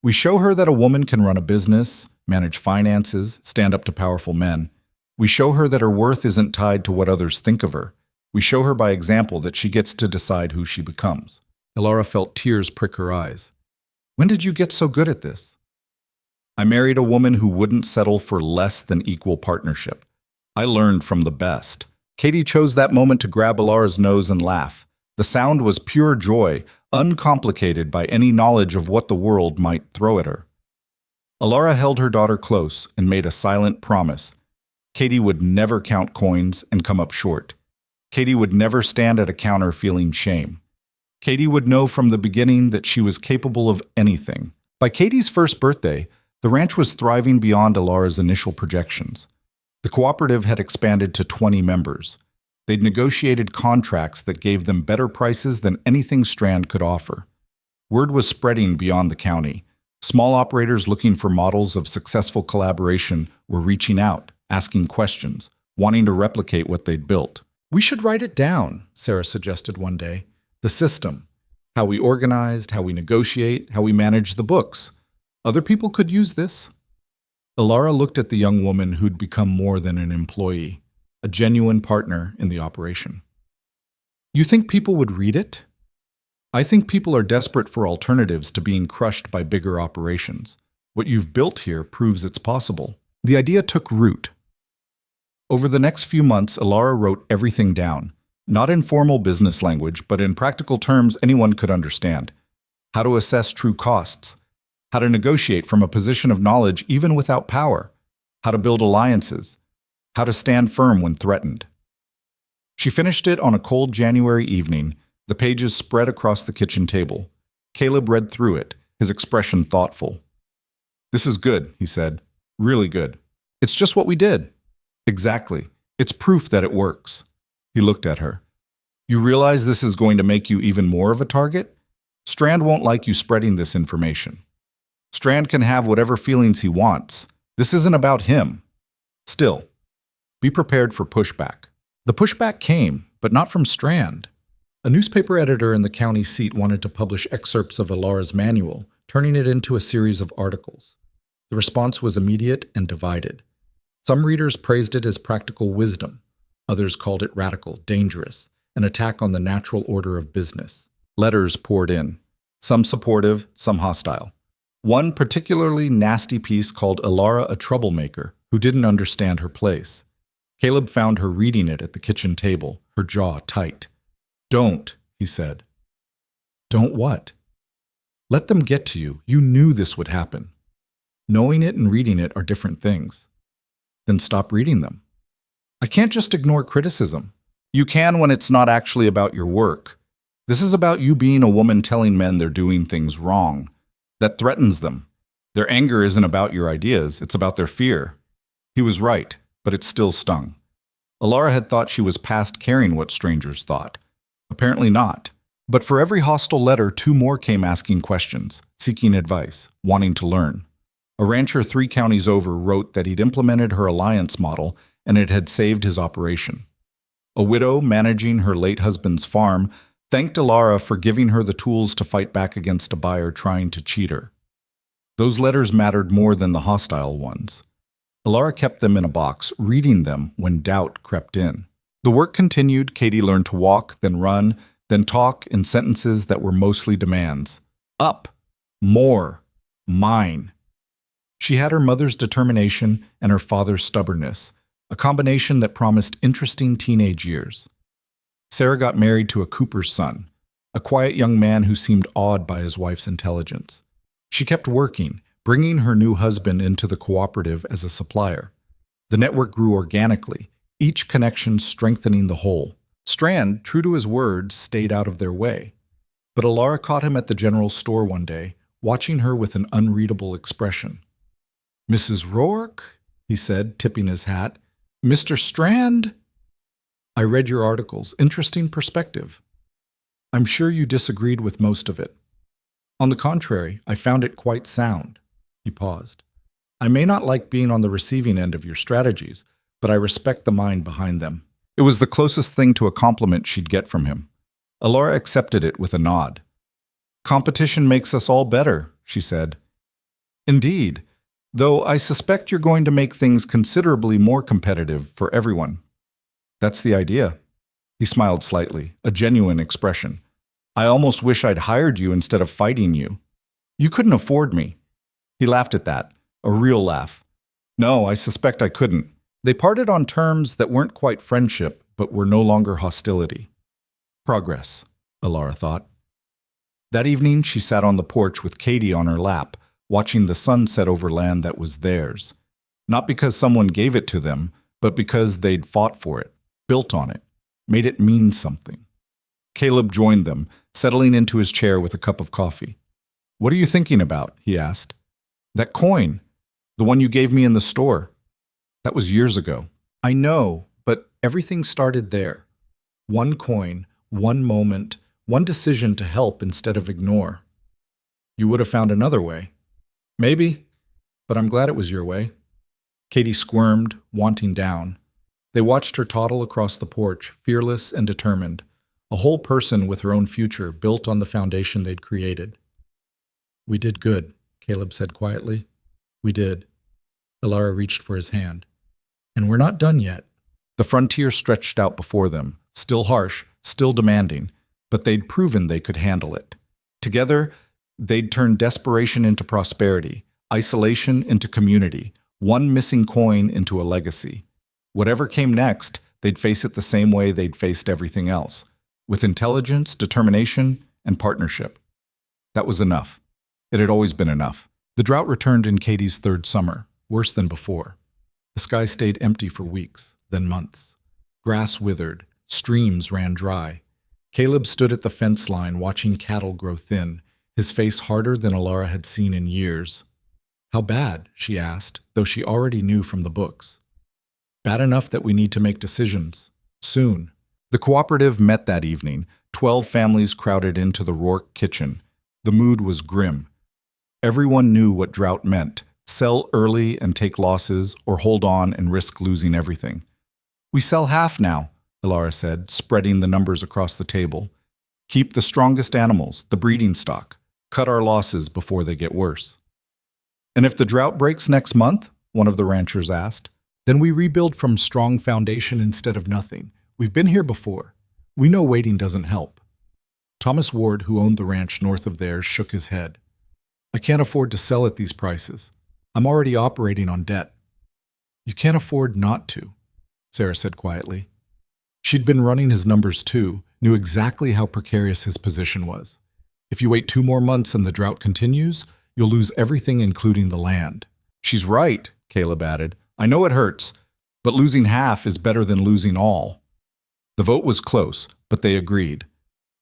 Speaker 2: We show her that a woman can run a business, manage finances, stand up to powerful men. We show her that her worth isn't tied to what others think of her. We show her by example that she gets to decide who she becomes. Alara felt tears prick her eyes. "When did you get so good at this?" "I married a woman who wouldn't settle for less than equal partnership. I learned from the best." Katie chose that moment to grab Alara's nose and laugh. The sound was pure joy, uncomplicated by any knowledge of what the world might throw at her. Alara held her daughter close and made a silent promise. Katie would never count coins and come up short. Katie would never stand at a counter feeling shame. Katie would know from the beginning that she was capable of anything. By Katie's first birthday, the ranch was thriving beyond Alara's initial projections. The cooperative had expanded to 20 members. They'd negotiated contracts that gave them better prices than anything Strand could offer. Word was spreading beyond the county. Small operators looking for models of successful collaboration were reaching out, asking questions, wanting to replicate what they'd built. "We should write it down," Sarah suggested one day. "The system. How we organized, how we negotiate, how we manage the books. Other people could use this." Alara looked at the young woman who'd become more than an employee, a genuine partner in the operation. "You think people would read it?" "I think people are desperate for alternatives to being crushed by bigger operations. What you've built here proves it's possible." The idea took root. Over the next few months, Alara wrote everything down, not in formal business language, but in practical terms anyone could understand. How to assess true costs, how to negotiate from a position of knowledge even without power, how to build alliances, how to stand firm when threatened. She finished it on a cold January evening, the pages spread across the kitchen table. Caleb read through it, his expression thoughtful. "This is good," he said. "Really good. It's just what we did." "Exactly. It's proof that it works." He looked at her. "You realize this is going to make you even more of a target? Strand won't like you spreading this information. Strand can have whatever feelings he wants. This isn't about him. Still, be prepared for pushback." The pushback came, but not from Strand. A newspaper editor in the county seat wanted to publish excerpts of Alara's manual, turning it into a series of articles. The response was immediate and divided. Some readers praised it as practical wisdom. Others called it radical, dangerous, an attack on the natural order of business. Letters poured in, some supportive, some hostile. One particularly nasty piece called Alara a troublemaker who didn't understand her place. Caleb found her reading it at the kitchen table, her jaw tight. "Don't," he said. "Don't what?" "Let them get to you. You knew this would happen. Knowing it and reading it are different things. Then stop reading them." "I can't just ignore criticism." "You can when it's not actually about your work. This is about you being a woman telling men they're doing things wrong. That threatens them. Their anger isn't about your ideas, it's about their fear." He was right, but it still stung. Alara had thought she was past caring what strangers thought. Apparently not. But for every hostile letter, 2 more came asking questions, seeking advice, wanting to learn. A rancher 3 counties over wrote that he'd implemented her alliance model and it had saved his operation. A widow managing her late husband's farm thanked Alara for giving her the tools to fight back against a buyer trying to cheat her. Those letters mattered more than the hostile ones. Alara kept them in a box, reading them when doubt crept in. The work continued. Katie learned to walk, then run, then talk in sentences that were mostly demands. Up, more, mine. She had her mother's determination and her father's stubbornness, a combination that promised interesting teenage years. Sarah got married to a cooper's son, a quiet young man who seemed awed by his wife's intelligence. She kept working, bringing her new husband into the cooperative as a supplier. The network grew organically, each connection strengthening the whole. Strand, true to his word, stayed out of their way. But Alara caught him at the general store one day, watching her with an unreadable expression. "Mrs. Rourke?" he said, tipping his hat. "Mr. Strand?" "I read your articles. Interesting perspective. I'm sure you disagreed with most of it." "On the contrary, I found it quite sound." He paused. "I may not like being on the receiving end of your strategies, but I respect the mind behind them." It was the closest thing to a compliment she'd get from him. Alara accepted it with a nod. "Competition makes us all better," she said. "Indeed, though I suspect you're going to make things considerably more competitive for everyone." "That's the idea." He smiled slightly, a genuine expression. "I almost wish I'd hired you instead of fighting you. You couldn't afford me." He laughed at that, a real laugh. "No, I suspect I couldn't." They parted on terms that weren't quite friendship, but were no longer hostility. Progress, Alara thought. That evening, she sat on the porch with Katie on her lap, watching the sun set over land that was theirs. Not because someone gave it to them, but because they'd fought for it, built on it, made it mean something. Caleb joined them, settling into his chair with a cup of coffee. "What are you thinking about?" he asked. "That coin, the one you gave me in the store. That was years ago." "I know, but everything started there. One coin, one moment, one decision to help instead of ignore. You would have found another way." "Maybe, but I'm glad it was your way." Katie squirmed, wanting down. They watched her toddle across the porch, fearless and determined, a whole person with her own future built on the foundation they'd created. "We did good," Caleb said quietly. "We did." Alara reached for his hand. "And we're not done yet." The frontier stretched out before them, still harsh, still demanding, but they'd proven they could handle it. Together, they'd turn desperation into prosperity, isolation into community, one missing coin into a legacy. Whatever came next, they'd face it the same way they'd faced everything else, with intelligence, determination, and partnership. That was enough. It had always been enough. The drought returned in Katie's third summer, worse than before. The sky stayed empty for weeks, then months. Grass withered, streams ran dry. Caleb stood at the fence line watching cattle grow thin, his face harder than Alara had seen in years. "How bad?" she asked, though she already knew from the books. "Bad enough that we need to make decisions. Soon." The cooperative met that evening. 12 families crowded into the Rourke kitchen. The mood was grim. Everyone knew what drought meant: sell early and take losses, or hold on and risk losing everything. "We sell half now," Alara said, spreading the numbers across the table. "Keep the strongest animals, the breeding stock. Cut our losses before they get worse." "And if the drought breaks next month?" one of the ranchers asked. "Then we rebuild from strong foundation instead of nothing. We've been here before. We know waiting doesn't help." Thomas Ward, who owned the ranch north of theirs, shook his head. "I can't afford to sell at these prices. I'm already operating on debt." "You can't afford not to," Sarah said quietly. She'd been running his numbers too, knew exactly how precarious his position was. If you wait 2 more months and the drought continues, you'll lose everything, including the land. "She's right," Caleb added. "I know it hurts, but losing half is better than losing all." The vote was close, but they agreed.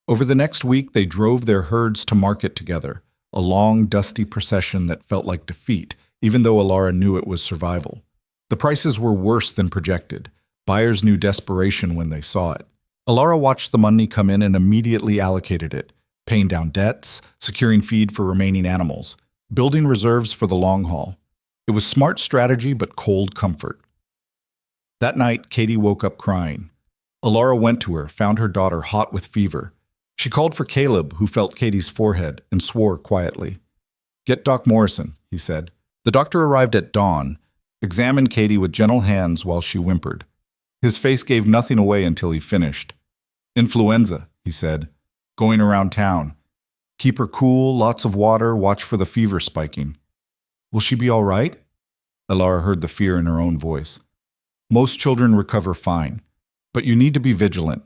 Speaker 2: Over the next week, they drove their herds to market together, a long, dusty procession that felt like defeat, even though Alara knew it was survival. The prices were worse than projected. Buyers knew desperation when they saw it. Alara watched the money come in and immediately allocated it, paying down debts, securing feed for remaining animals, building reserves for the long haul. It was smart strategy, but cold comfort. That night, Katie woke up crying. Alara went to her, found her daughter hot with fever. She called for Caleb, who felt Katie's forehead, and swore quietly. "Get Doc Morrison," he said. The doctor arrived at dawn, examined Katie with gentle hands while she whimpered. His face gave nothing away until he finished. Influenza, he said, going around town. Keep her cool, lots of water, watch for the fever spiking. Will she be all right? Alara heard the fear in her own voice. Most children recover fine, but you need to be vigilant.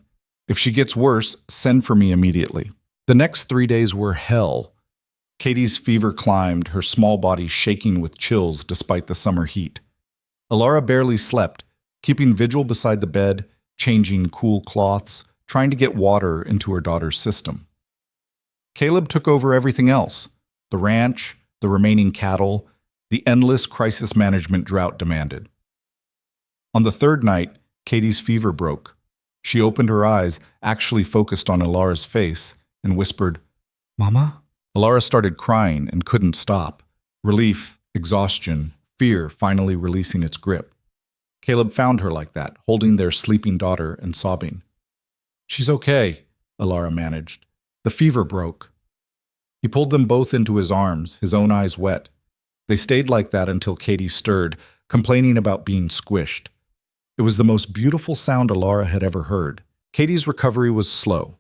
Speaker 2: If she gets worse, send for me immediately. The next 3 days were hell. Katie's fever climbed, her small body shaking with chills despite the summer heat. Alara barely slept, keeping vigil beside the bed, changing cool cloths, trying to get water into her daughter's system. Caleb took over everything else: the ranch, the remaining cattle, the endless crisis management drought demanded. On the third night, Katie's fever broke. She opened her eyes, actually focused on Alara's face, and whispered, "Mama?" Alara started crying and couldn't stop. Relief, exhaustion, fear finally releasing its grip. Caleb found her like that, holding their sleeping daughter and sobbing. "She's okay," Alara managed. "The fever broke." He pulled them both into his arms, his own eyes wet. They stayed like that until Katie stirred, complaining about being squished. It was the most beautiful sound Alara had ever heard. Katie's recovery was slow.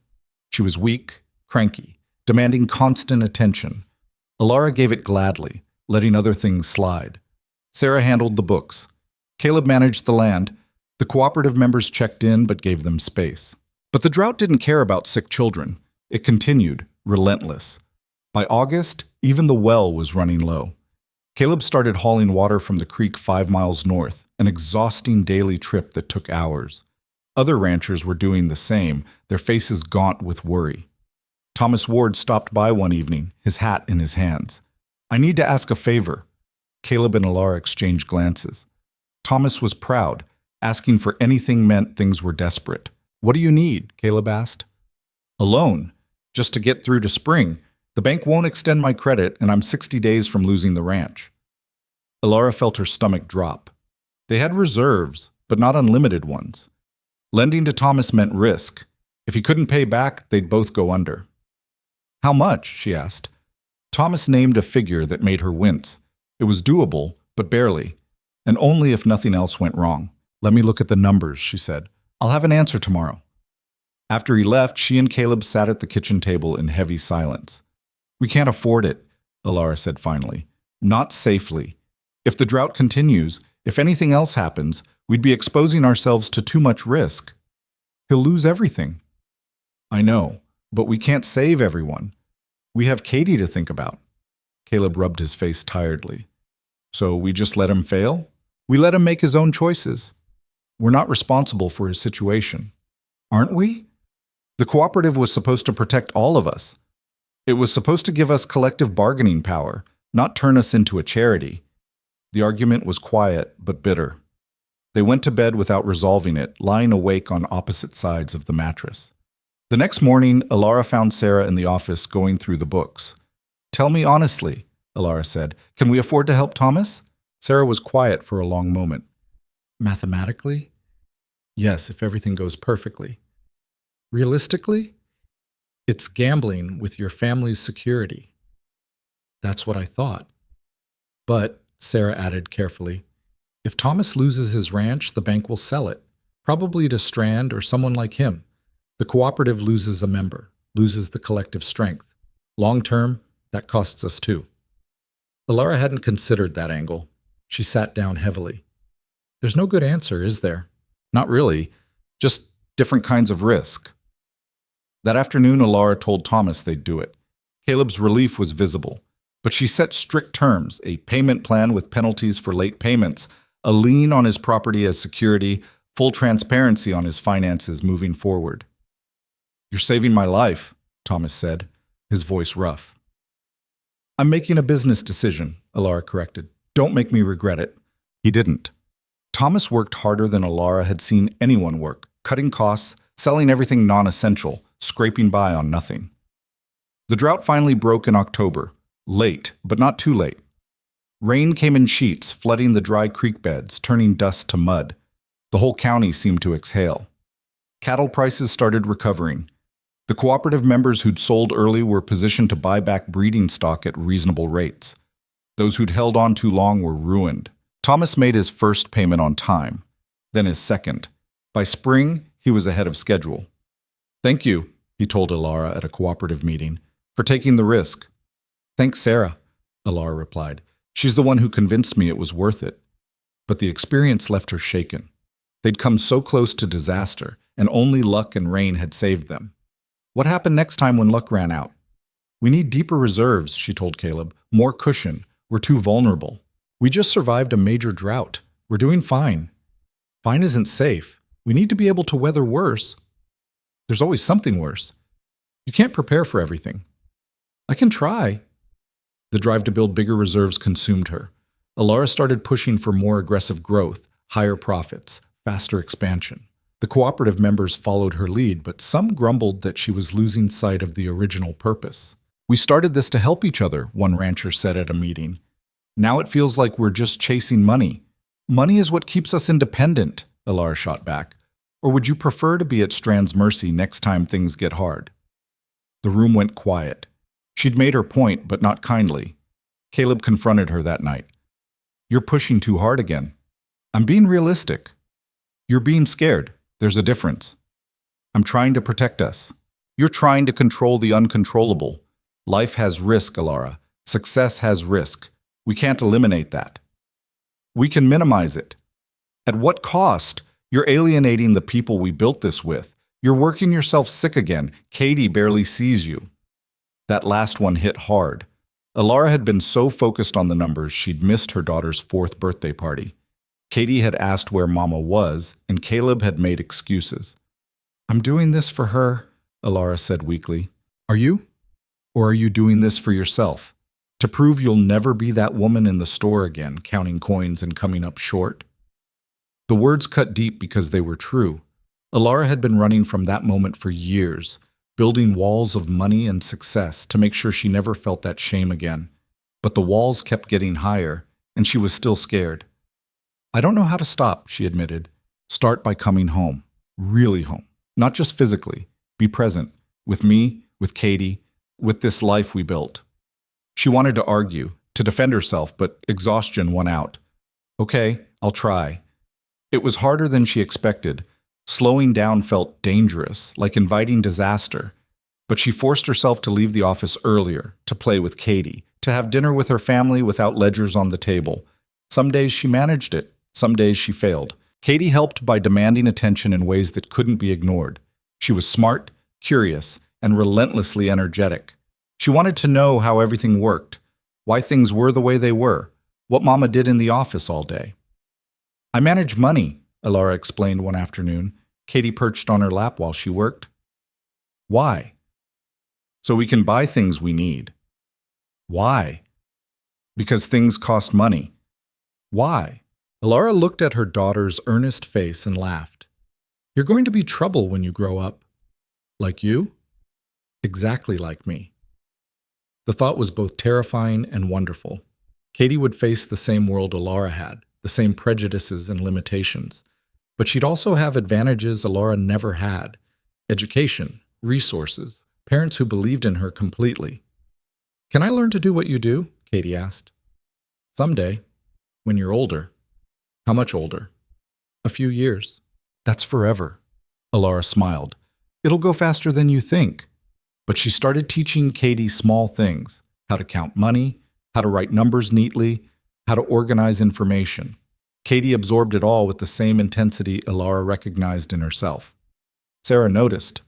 Speaker 2: She was weak, cranky, demanding constant attention. Alara gave it gladly, letting other things slide. Sarah handled the books. Caleb managed the land. The cooperative members checked in but gave them space. But the drought didn't care about sick children. It continued, relentless. By August, even the well was running low. Caleb started hauling water from the creek 5 miles north, an exhausting daily trip that took hours. Other ranchers were doing the same, their faces gaunt with worry. Thomas Ward stopped by one evening, his hat in his hands. "I need to ask a favor." Caleb and Alara exchanged glances. Thomas was proud. Asking for anything meant things were desperate. "What do you need?" Caleb asked. "A loan, just to get through to spring. The bank won't extend my credit, and I'm 60 days from losing the ranch." Alara felt her stomach drop. They had reserves, but not unlimited ones. Lending to Thomas meant risk. If he couldn't pay back, they'd both go under. "How much?" she asked. Thomas named a figure that made her wince. It was doable, but barely, and only if nothing else went wrong. "Let me look at the numbers," she said. "I'll have an answer tomorrow." After he left, she and Caleb sat at the kitchen table in heavy silence. "We can't afford it," Alara said finally. "Not safely. If the drought continues, if anything else happens, we'd be exposing ourselves to too much risk. He'll lose everything." "I know, but we can't save everyone. We have Katie to think about." Caleb rubbed his face tiredly. "So we just let him fail? We let him make his own choices. We're not responsible for his situation. Aren't we? The cooperative was supposed to protect all of us. It was supposed to give us collective bargaining power, not turn us into a charity." The argument was quiet but bitter. They went to bed without resolving it, lying awake on opposite sides of the mattress. The next morning, Alara found Sarah in the office going through the books. "Tell me honestly," Alara said, "can we afford to help Thomas?" Sarah was quiet for a long moment. "Mathematically? Yes, if everything goes perfectly. Realistically? It's gambling with your family's security." "That's what I thought. But," Sarah added carefully, "if Thomas loses his ranch, the bank will sell it, probably to Strand or someone like him. The cooperative loses a member, loses the collective strength. Long term, that costs us too." Alara hadn't considered that angle. She sat down heavily. "There's no good answer, is there?" "Not really. Just different kinds of risk." That afternoon, Alara told Thomas they'd do it. Caleb's relief was visible. But she set strict terms: a payment plan with penalties for late payments, a lien on his property as security, full transparency on his finances moving forward. "You're saving my life," Thomas said, his voice rough. "I'm making a business decision," Alara corrected. "Don't make me regret it." He didn't. Thomas worked harder than Alara had seen anyone work, cutting costs, selling everything non-essential, scraping by on nothing. The drought finally broke in October. Late, but not too late. Rain came in sheets, flooding the dry creek beds, turning dust to mud. The whole county seemed to exhale. Cattle prices started recovering. The cooperative members who'd sold early were positioned to buy back breeding stock at reasonable rates. Those who'd held on too long were ruined. Thomas made his first payment on time, then his second. By spring, he was ahead of schedule. "Thank you," he told Alara at a cooperative meeting, "for taking the risk." "Thanks, Sarah," Alara replied. "She's the one who convinced me it was worth it." But the experience left her shaken. They'd come so close to disaster, and only luck and rain had saved them. What happened next time when luck ran out? "We need deeper reserves," she told Caleb. "More cushion. We're too vulnerable. We just survived a major drought. We're doing fine." "Fine isn't safe. We need to be able to weather worse." "There's always something worse. You can't prepare for everything." "I can try." The drive to build bigger reserves consumed her. Alara started pushing for more aggressive growth, higher profits, faster expansion. The cooperative members followed her lead, but some grumbled that she was losing sight of the original purpose. "We started this to help each other," one rancher said at a meeting. "Now it feels like we're just chasing money." "Money is what keeps us independent," Alara shot back. "Or would you prefer to be at Strand's mercy next time things get hard?" The room went quiet. She'd made her point, but not kindly. Caleb confronted her that night. "You're pushing too hard again." "I'm being realistic." "You're being scared. There's a difference." "I'm trying to protect us." "You're trying to control the uncontrollable." "Life has risk, Alara. Success has risk. We can't eliminate that." "We can minimize it." "At what cost? You're alienating the people we built this with. You're working yourself sick again. Katie barely sees you." That last one hit hard. Alara had been so focused on the numbers she'd missed her daughter's 4th birthday party. Katie had asked where Mama was, and Caleb had made excuses. "I'm doing this for her," Alara said weakly. "Are you? Or are you doing this for yourself? To prove you'll never be that woman in the store again, counting coins and coming up short?" The words cut deep because they were true. Alara had been running from that moment for years, building walls of money and success to make sure she never felt that shame again. But the walls kept getting higher, and she was still scared. "I don't know how to stop," she admitted. "Start by coming home. Really home. Not just physically. Be present. With me, with Katie, with this life we built." She wanted to argue, to defend herself, but exhaustion won out. "Okay, I'll try." It was harder than she expected. Slowing down felt dangerous, like inviting disaster. But she forced herself to leave the office earlier, to play with Katie, to have dinner with her family without ledgers on the table. Some days she managed it, some days she failed. Katie helped by demanding attention in ways that couldn't be ignored. She was smart, curious, and relentlessly energetic. She wanted to know how everything worked, why things were the way they were, what Mama did in the office all day. "I manage money," Alara explained one afternoon. Katie perched on her lap while she worked. "Why?" "So we can buy things we need." "Why?" "Because things cost money." "Why?" Alara looked at her daughter's earnest face and laughed. "You're going to be trouble when you grow up." "Like you?" "Exactly like me." The thought was both terrifying and wonderful. Katie would face the same world Alara had, the same prejudices and limitations. But she'd also have advantages Alara never had: education, resources, parents who believed in her completely. "Can I learn to do what you do?" Katie asked. "Someday, when you're older." "How much older?" "A few years." "That's forever." Alara smiled. "It'll go faster than you think." But she started teaching Katie small things: how to count money, how to write numbers neatly, how to organize information. Katie absorbed it all with the same intensity Alara recognized in herself. Sarah noticed.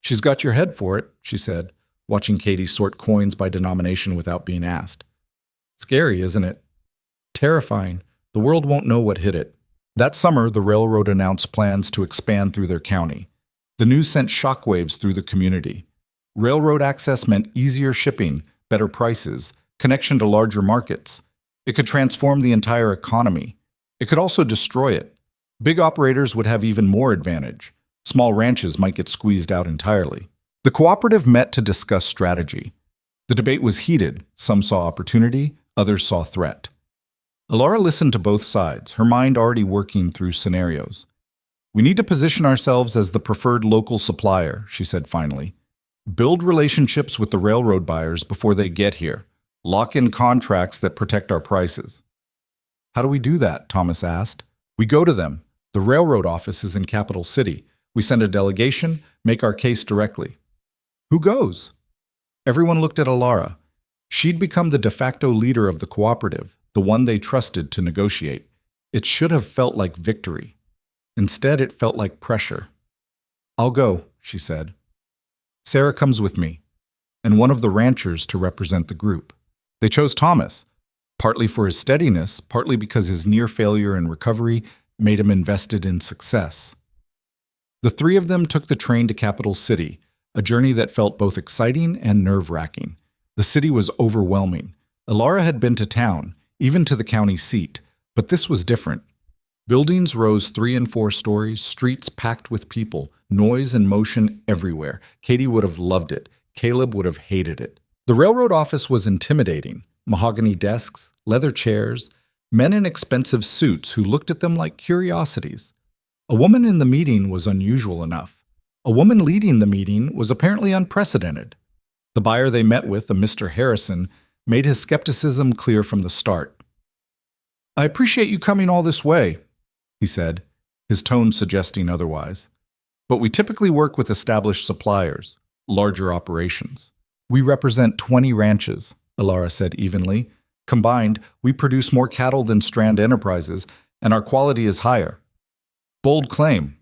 Speaker 2: "She's got your head for it," she said, watching Katie sort coins by denomination without being asked. "Scary, isn't it?" "Terrifying. The world won't know what hit it." That summer, the railroad announced plans to expand through their county. The news sent shockwaves through the community. Railroad access meant easier shipping, better prices, connection to larger markets. It could transform the entire economy. It could also destroy it. Big operators would have even more advantage. Small ranches might get squeezed out entirely. The cooperative met to discuss strategy. The debate was heated. Some saw opportunity, others saw threat. Alara listened to both sides, her mind already working through scenarios. "We need to position ourselves as the preferred local supplier," she said finally. "Build relationships with the railroad buyers before they get here. Lock in contracts that protect our prices." How do we do that? Thomas asked. We go to them. The railroad office is in Capital City. We send a delegation, make our case directly. Who goes? Everyone looked at Alara. She'd become the de facto leader of the cooperative, the one they trusted to negotiate. It should have felt like victory. Instead, it felt like pressure. I'll go, she said. Sarah comes with me, and one of the ranchers to represent the group. They chose Thomas, partly for his steadiness, partly because his near failure and recovery made him invested in success. The three of them took the train to Capital City, a journey that felt both exciting and nerve-wracking. The city was overwhelming. Alara had been to town, even to the county seat, but this was different. Buildings rose 3 and 4 stories, streets packed with people, noise and motion everywhere. Katie would have loved it. Caleb would have hated it. The railroad office was intimidating. Mahogany desks, leather chairs, men in expensive suits who looked at them like curiosities. A woman in the meeting was unusual enough. A woman leading the meeting was apparently unprecedented. The buyer they met with, a Mr. Harrison, made his skepticism clear from the start. I appreciate you coming all this way, he said, his tone suggesting otherwise. But we typically work with established suppliers, larger operations. We represent 20 ranches, Alara said evenly. Combined, we produce more cattle than Strand Enterprises, and our quality is higher. Bold claim.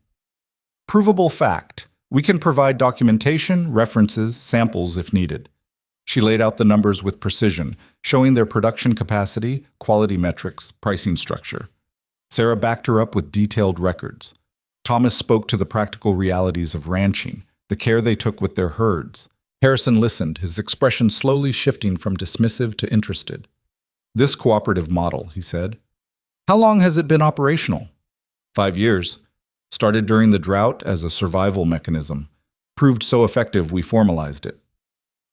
Speaker 2: Provable fact. We can provide documentation, references, samples if needed. She laid out the numbers with precision, showing their production capacity, quality metrics, pricing structure. Sarah backed her up with detailed records. Thomas spoke to the practical realities of ranching, the care they took with their herds. Harrison listened, his expression slowly shifting from dismissive to interested. This cooperative model, he said. How long has it been operational? 5 years. Started during the drought as a survival mechanism. Proved so effective we formalized it.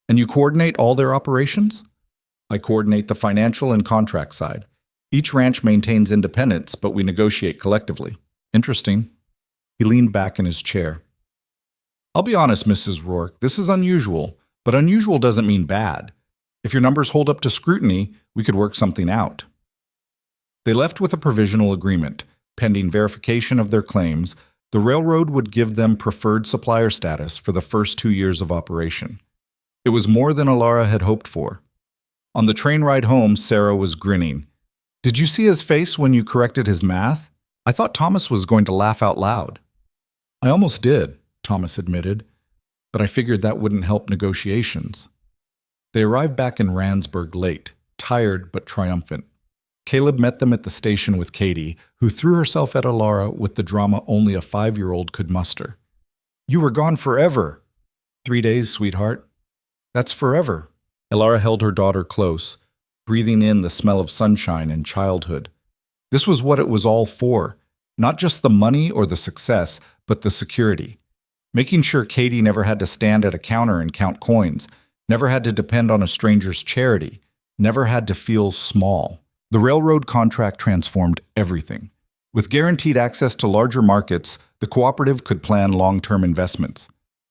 Speaker 2: And you coordinate all their operations? I coordinate the financial and contract side. Each ranch maintains independence, but we negotiate collectively. Interesting. He leaned back in his chair. I'll be honest, Mrs. Rourke, this is unusual, but unusual doesn't mean bad. If your numbers hold up to scrutiny, we could work something out. They left with a provisional agreement. Pending verification of their claims, the railroad would give them preferred supplier status for the first 2 years of operation. It was more than Alara had hoped for. On the train ride home, Sarah was grinning. Did you see his face when you corrected his math? I thought Thomas was going to laugh out loud. I almost did, Thomas admitted, but I figured that wouldn't help negotiations. They arrived back in Randsburg late, tired but triumphant. Caleb met them at the station with Katie, who threw herself at Alara with the drama only a 5-year-old could muster. You were gone forever. 3 days, sweetheart. That's forever. Alara held her daughter close, breathing in the smell of sunshine and childhood. This was what it was all for, not just the money or the success, but the security. Making sure Katie never had to stand at a counter and count coins, never had to depend on a stranger's charity, never had to feel small. The railroad contract transformed everything. With guaranteed access to larger markets, the cooperative could plan long-term investments.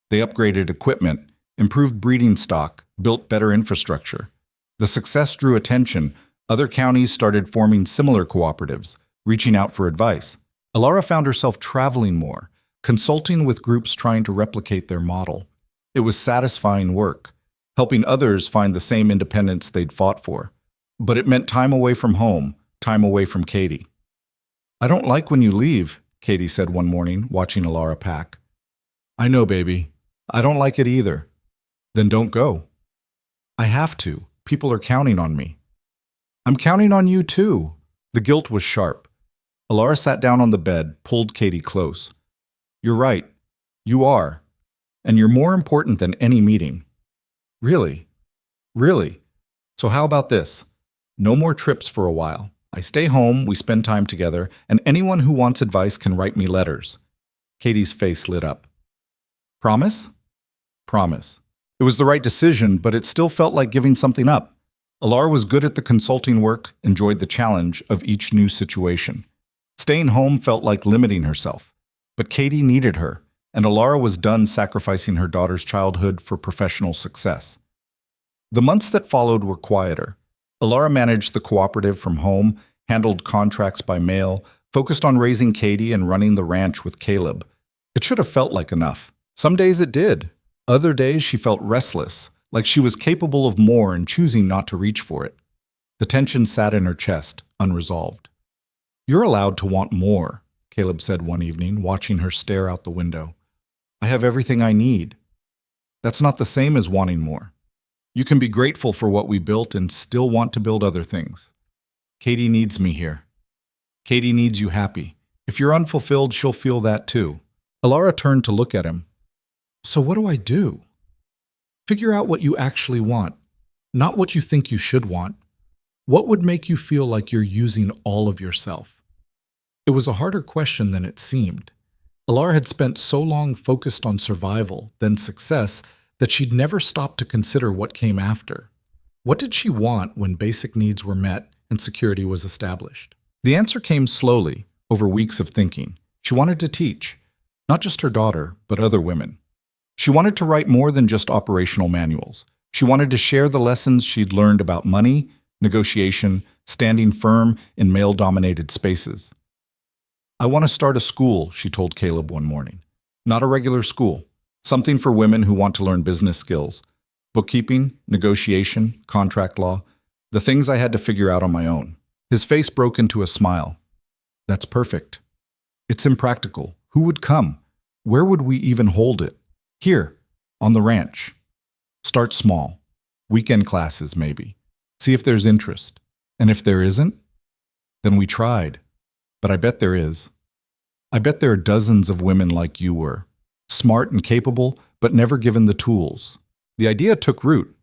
Speaker 2: They upgraded equipment, improved breeding stock, built better infrastructure. The success drew attention. Other counties started forming similar cooperatives, reaching out for advice. Alara found herself traveling more, consulting with groups trying to replicate their model. It was satisfying work, helping others find the same independence they'd fought for. But it meant time away from home, time away from Katie. I don't like when you leave, Katie said one morning, watching Alara pack. I know, baby. I don't like it either. Then don't go. I have to. People are counting on me. I'm counting on you too. The guilt was sharp. Alara sat down on the bed, pulled Katie close. You're right. You are. And you're more important than any meeting. Really? Really? So how about this? No more trips for a while. I stay home, we spend time together, and anyone who wants advice can write me letters. Katie's face lit up. Promise? Promise. It was the right decision, but it still felt like giving something up. Alara was good at the consulting work, enjoyed the challenge of each new situation. Staying home felt like limiting herself. But Katie needed her, and Alara was done sacrificing her daughter's childhood for professional success. The months that followed were quieter. Alara managed the cooperative from home, handled contracts by mail, focused on raising Katie and running the ranch with Caleb. It should have felt like enough. Some days it did. Other days she felt restless, like she was capable of more and choosing not to reach for it. The tension sat in her chest, unresolved. "You're allowed to want more," Caleb said one evening, watching her stare out the window. "I have everything I need." That's not the same as wanting more. You can be grateful for what we built and still want to build other things. Katie needs me here. Katie needs you happy. If you're unfulfilled, she'll feel that too. Alara turned to look at him. "So what do I do?" "Figure out what you actually want, not what you think you should want. What would make you feel like you're using all of yourself?" It was a harder question than it seemed. Alara had spent so long focused on survival, then success, that she'd never stopped to consider what came after. What did she want when basic needs were met and security was established? The answer came slowly, over weeks of thinking. She wanted to teach, not just her daughter, but other women. She wanted to write more than just operational manuals. She wanted to share the lessons she'd learned about money, negotiation, standing firm in male-dominated spaces. "I want to start a school," she told Caleb one morning. "Not a regular school. Something for women who want to learn business skills. Bookkeeping, negotiation, contract law. The things I had to figure out on my own." His face broke into a smile. "That's perfect. It's impractical. Who would come? Where would we even hold it? Here, on the ranch. Start small. Weekend classes, maybe. See if there's interest. And if there isn't, then we tried. But I bet there is. I bet there are dozens of women like you were. Smart and capable, but never given the tools." The idea took root.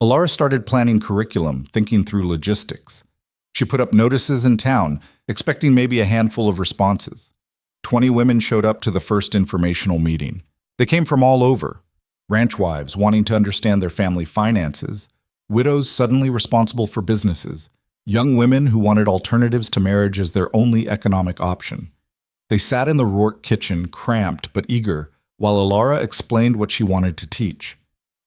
Speaker 2: Alara started planning curriculum, thinking through logistics. She put up notices in town, expecting maybe a handful of responses. 20 women showed up to the first informational meeting. They came from all over. Ranch wives wanting to understand their family finances, widows suddenly responsible for businesses, young women who wanted alternatives to marriage as their only economic option. They sat in the Rourke kitchen, cramped but eager, while Alara explained what she wanted to teach.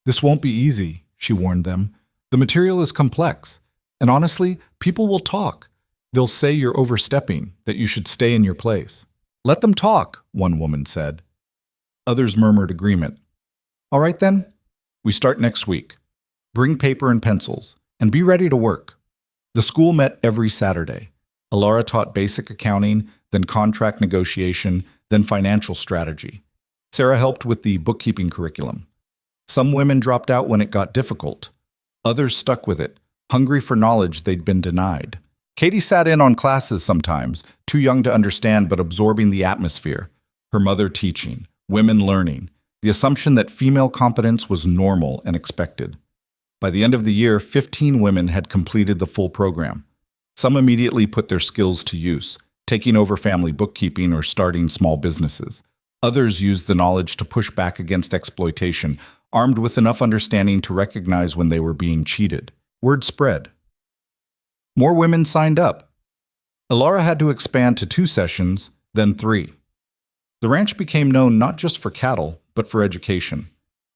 Speaker 2: "This won't be easy," she warned them. "The material is complex. And honestly, people will talk. They'll say you're overstepping, that you should stay in your place." "Let them talk," one woman said. Others murmured agreement. "All right then, we start next week. Bring paper and pencils, and be ready to work." The school met every Saturday. Alara taught basic accounting, then contract negotiation, then financial strategy. Sarah helped with the bookkeeping curriculum. Some women dropped out when it got difficult. Others stuck with it, hungry for knowledge they'd been denied. Katie sat in on classes sometimes, too young to understand but absorbing the atmosphere. Her mother teaching, women learning, the assumption that female competence was normal and expected. By the end of the year, 15 women had completed the full program. Some immediately put their skills to use, taking over family bookkeeping or starting small businesses. Others used the knowledge to push back against exploitation, armed with enough understanding to recognize when they were being cheated. Word spread. More women signed up. Alara had to expand to 2 sessions, then 3. The ranch became known not just for cattle, but for education.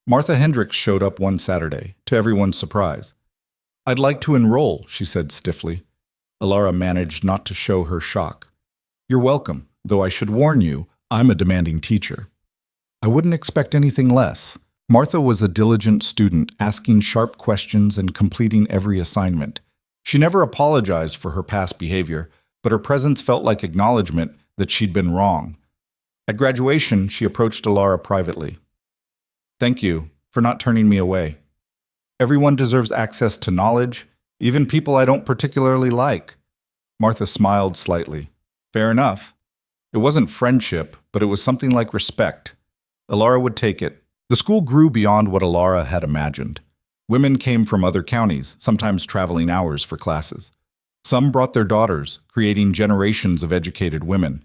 Speaker 2: Martha Hendricks showed up one Saturday, to everyone's surprise. "I'd like to enroll," she said stiffly. Alara managed not to show her shock. "You're welcome, though I should warn you, I'm a demanding teacher." "I wouldn't expect anything less." Martha was a diligent student, asking sharp questions and completing every assignment. She never apologized for her past behavior, but her presence felt like acknowledgement that she'd been wrong. At graduation, she approached Alara privately. "Thank you for not turning me away. Everyone deserves access to knowledge, even people I don't particularly like." Martha smiled slightly. "Fair enough. It wasn't friendship, but it was something like respect." Alara would take it. The school grew beyond what Alara had imagined. Women came from other counties, sometimes traveling hours for classes. Some brought their daughters, creating generations of educated women.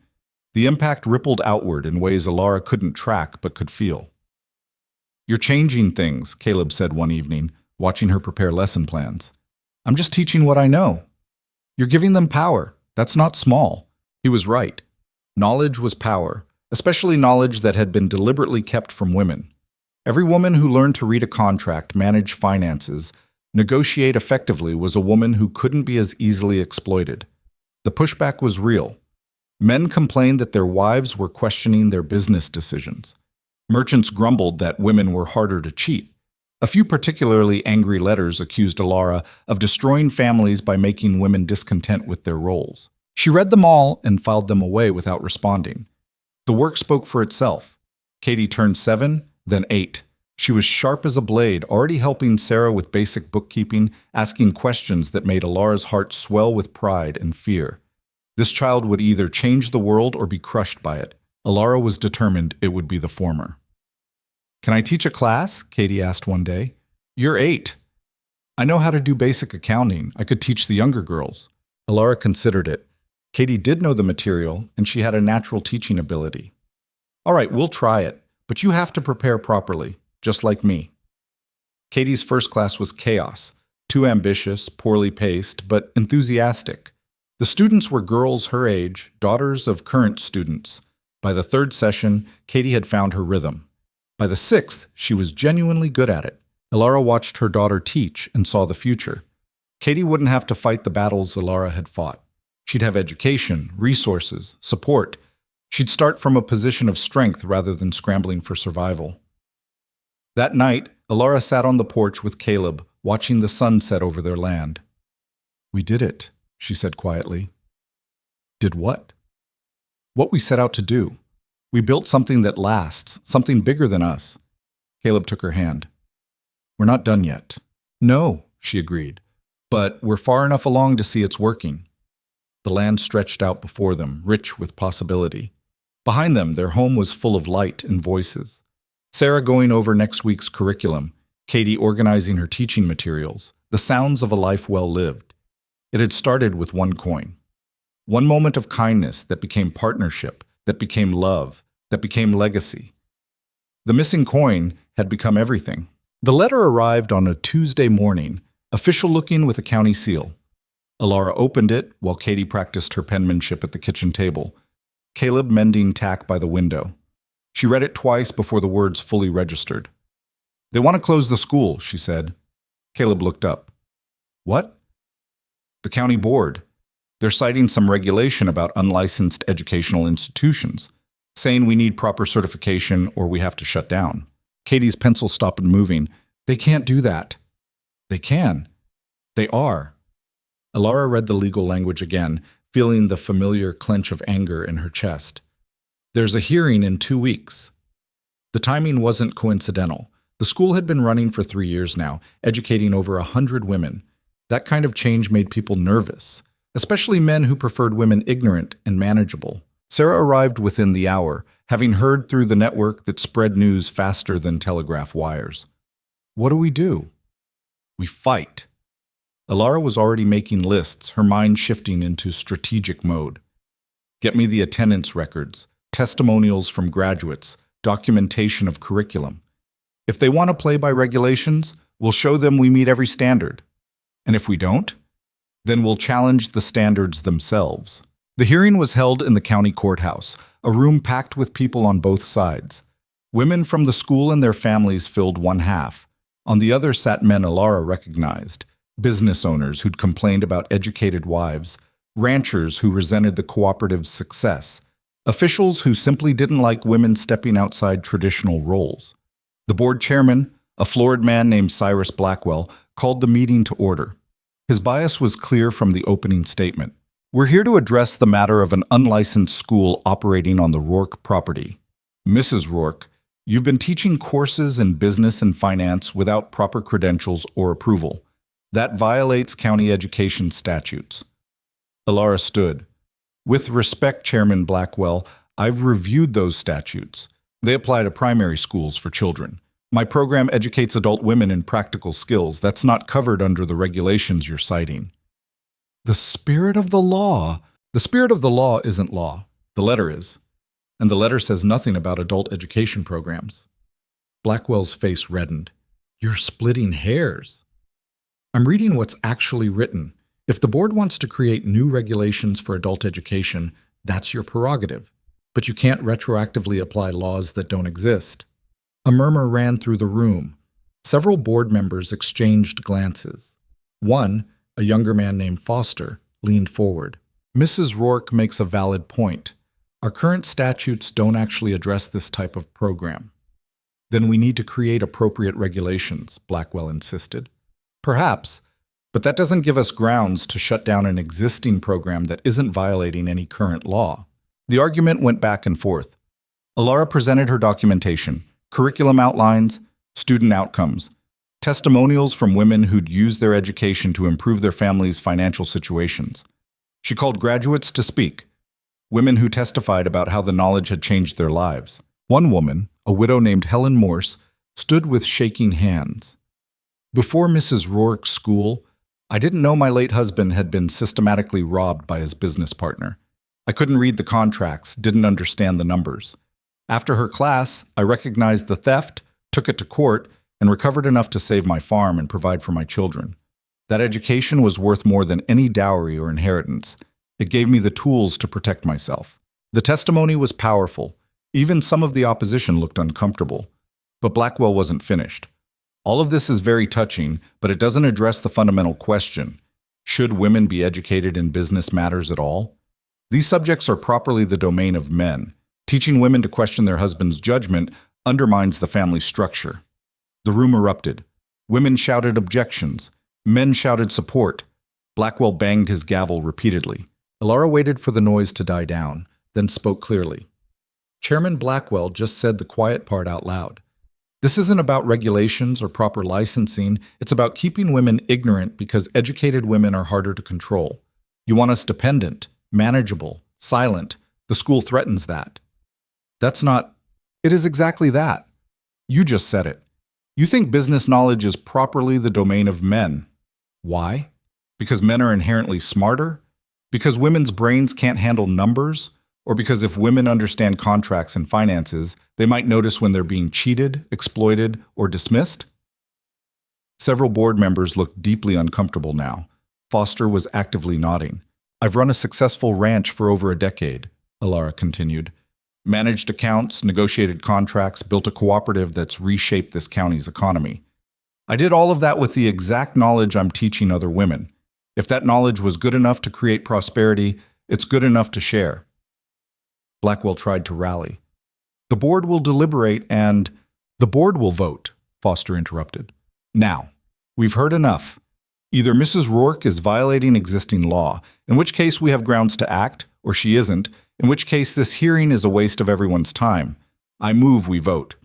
Speaker 2: The impact rippled outward in ways Alara couldn't track but could feel. "You're changing things," Caleb said one evening, watching her prepare lesson plans. "I'm just teaching what I know." "You're giving them power. That's not small." He was right. Knowledge was power, especially knowledge that had been deliberately kept from women. Every woman who learned to read a contract, manage finances, negotiate effectively was a woman who couldn't be as easily exploited. The pushback was real. Men complained that their wives were questioning their business decisions. Merchants grumbled that women were harder to cheat. A few particularly angry letters accused Alara of destroying families by making women discontent with their roles. She read them all and filed them away without responding. The work spoke for itself. Katie turned 7, then 8. She was sharp as a blade, already helping Sarah with basic bookkeeping, asking questions that made Alara's heart swell with pride and fear. This child would either change the world or be crushed by it. Alara was determined it would be the former. "Can I teach a class?" Katie asked one day. "You're 8. "I know how to do basic accounting. I could teach the younger girls." Alara considered it. Katie did know the material, and she had a natural teaching ability. "All right, we'll try it, but you have to prepare properly, just like me." Katie's first class was chaos, too ambitious, poorly paced, but enthusiastic. The students were girls her age, daughters of current students. By the 3rd session, Katie had found her rhythm. By the 6th, she was genuinely good at it. Alara watched her daughter teach and saw the future. Katie wouldn't have to fight the battles Alara had fought. She'd have education, resources, support. She'd start from a position of strength rather than scrambling for survival. That night, Alara sat on the porch with Caleb, watching the sun set over their land. "We did it," she said quietly. "Did what?" "What we set out to do. We built something that lasts, something bigger than us." Caleb took her hand. "We're not done yet." "No," she agreed, "but we're far enough along to see it's working." The land stretched out before them, rich with possibility. Behind them, their home was full of light and voices. Sarah going over next week's curriculum, Katie organizing her teaching materials, the sounds of a life well lived. It had started with one coin. One moment of kindness that became partnership, that became love, that became legacy. The missing coin had become everything. The letter arrived on a Tuesday morning, official-looking with a county seal. Alara opened it while Katie practiced her penmanship at the kitchen table, Caleb mending tack by the window. She read it twice before the words fully registered. "They want to close the school," she said. Caleb looked up. "What?" "The county board. They're citing some regulation about unlicensed educational institutions, saying we need proper certification or we have to shut down." Katie's pencil stopped moving. "They can't do that." "They can. They are." Alara read the legal language again, feeling the familiar clench of anger in her chest. "There's a hearing in 2 weeks." The timing wasn't coincidental. The school had been running for 3 years now, educating over 100 women. That kind of change made people nervous, especially men who preferred women ignorant and manageable. Sarah arrived within the hour, having heard through the network that spread news faster than telegraph wires. "What do we do?" "We fight." Alara was already making lists, her mind shifting into strategic mode. "Get me the attendance records, testimonials from graduates, documentation of curriculum. If they want to play by regulations, we'll show them we meet every standard. And if we don't, then we'll challenge the standards themselves." The hearing was held in the county courthouse, a room packed with people on both sides. Women from the school and their families filled one half. On the other sat men Alara recognized, business owners who'd complained about educated wives, ranchers who resented the cooperative's success, officials who simply didn't like women stepping outside traditional roles. The board chairman, a florid man named Cyrus Blackwell, called the meeting to order. His bias was clear from the opening statement. "We're here to address the matter of an unlicensed school operating on the Rourke property. Mrs. Rourke, you've been teaching courses in business and finance without proper credentials or approval. That violates county education statutes." Alara stood. "With respect, Chairman Blackwell, I've reviewed those statutes. They apply to primary schools for children. My program educates adult women in practical skills. That's not covered under the regulations you're citing." "The spirit of the law." "The spirit of the law isn't law. The letter is. And the letter says nothing about adult education programs." Blackwell's face reddened. "You're splitting hairs." "I'm reading what's actually written. If the board wants to create new regulations for adult education, that's your prerogative. But you can't retroactively apply laws that don't exist." A murmur ran through the room. Several board members exchanged glances. One, a younger man named Foster, leaned forward.
Speaker 1: Mrs. Rourke makes a valid point. Our current statutes don't actually address this type of program. Then we need to create appropriate regulations, Blackwell insisted. Perhaps, but that doesn't give us grounds to shut down an existing program that isn't violating any current law. The argument went back and forth. Alara presented her documentation, curriculum outlines, student outcomes, testimonials from women who'd used their education to improve their families' financial situations. She called graduates to speak, women who testified about how the knowledge had changed their lives. One woman, a widow named Helen Morse, stood with shaking hands. Before Mrs. Rourke's school, I didn't know my late husband had been systematically robbed by his business partner. I couldn't read the contracts, didn't understand the numbers. After her class, I recognized the theft, took it to court, and recovered enough to save my farm and provide for my children. That education was worth more than any dowry or inheritance. It gave me the tools to protect myself. The testimony was powerful. Even some of the opposition looked uncomfortable. But Blackwell wasn't finished. All of this is very touching, but it doesn't address the fundamental question. Should women be educated in business matters at all? These subjects are properly the domain of men. Teaching women to question their husband's judgment undermines the family structure. The room erupted. Women shouted objections. Men shouted support. Blackwell banged his gavel repeatedly. Alara waited for the noise to die down, then spoke clearly. Chairman Blackwell just said the quiet part out loud. This isn't about regulations or proper licensing. It's about keeping women ignorant because educated women are harder to control. You want us dependent, manageable, silent. The school threatens that. That's not... It is exactly that. You just said it. You think business knowledge is properly the domain of men. Why? Because men are inherently smarter? Because women's brains can't handle numbers? Or because if women understand contracts and finances, they might notice when they're being cheated, exploited, or dismissed? Several board members looked deeply uncomfortable now. Foster was actively nodding. I've run a successful ranch for over a decade, Alara continued. Managed accounts, negotiated contracts, built a cooperative that's reshaped this county's economy. I did all of that with the exact knowledge I'm teaching other women. If that knowledge was good enough to create prosperity, it's good enough to share. Blackwell tried to rally. The board will deliberate and... The board will vote, Foster interrupted. Now, we've heard enough. Either Mrs. Rourke is violating existing law, in which case we have grounds to act, or she isn't, in which case this hearing is a waste of everyone's time. I move we vote.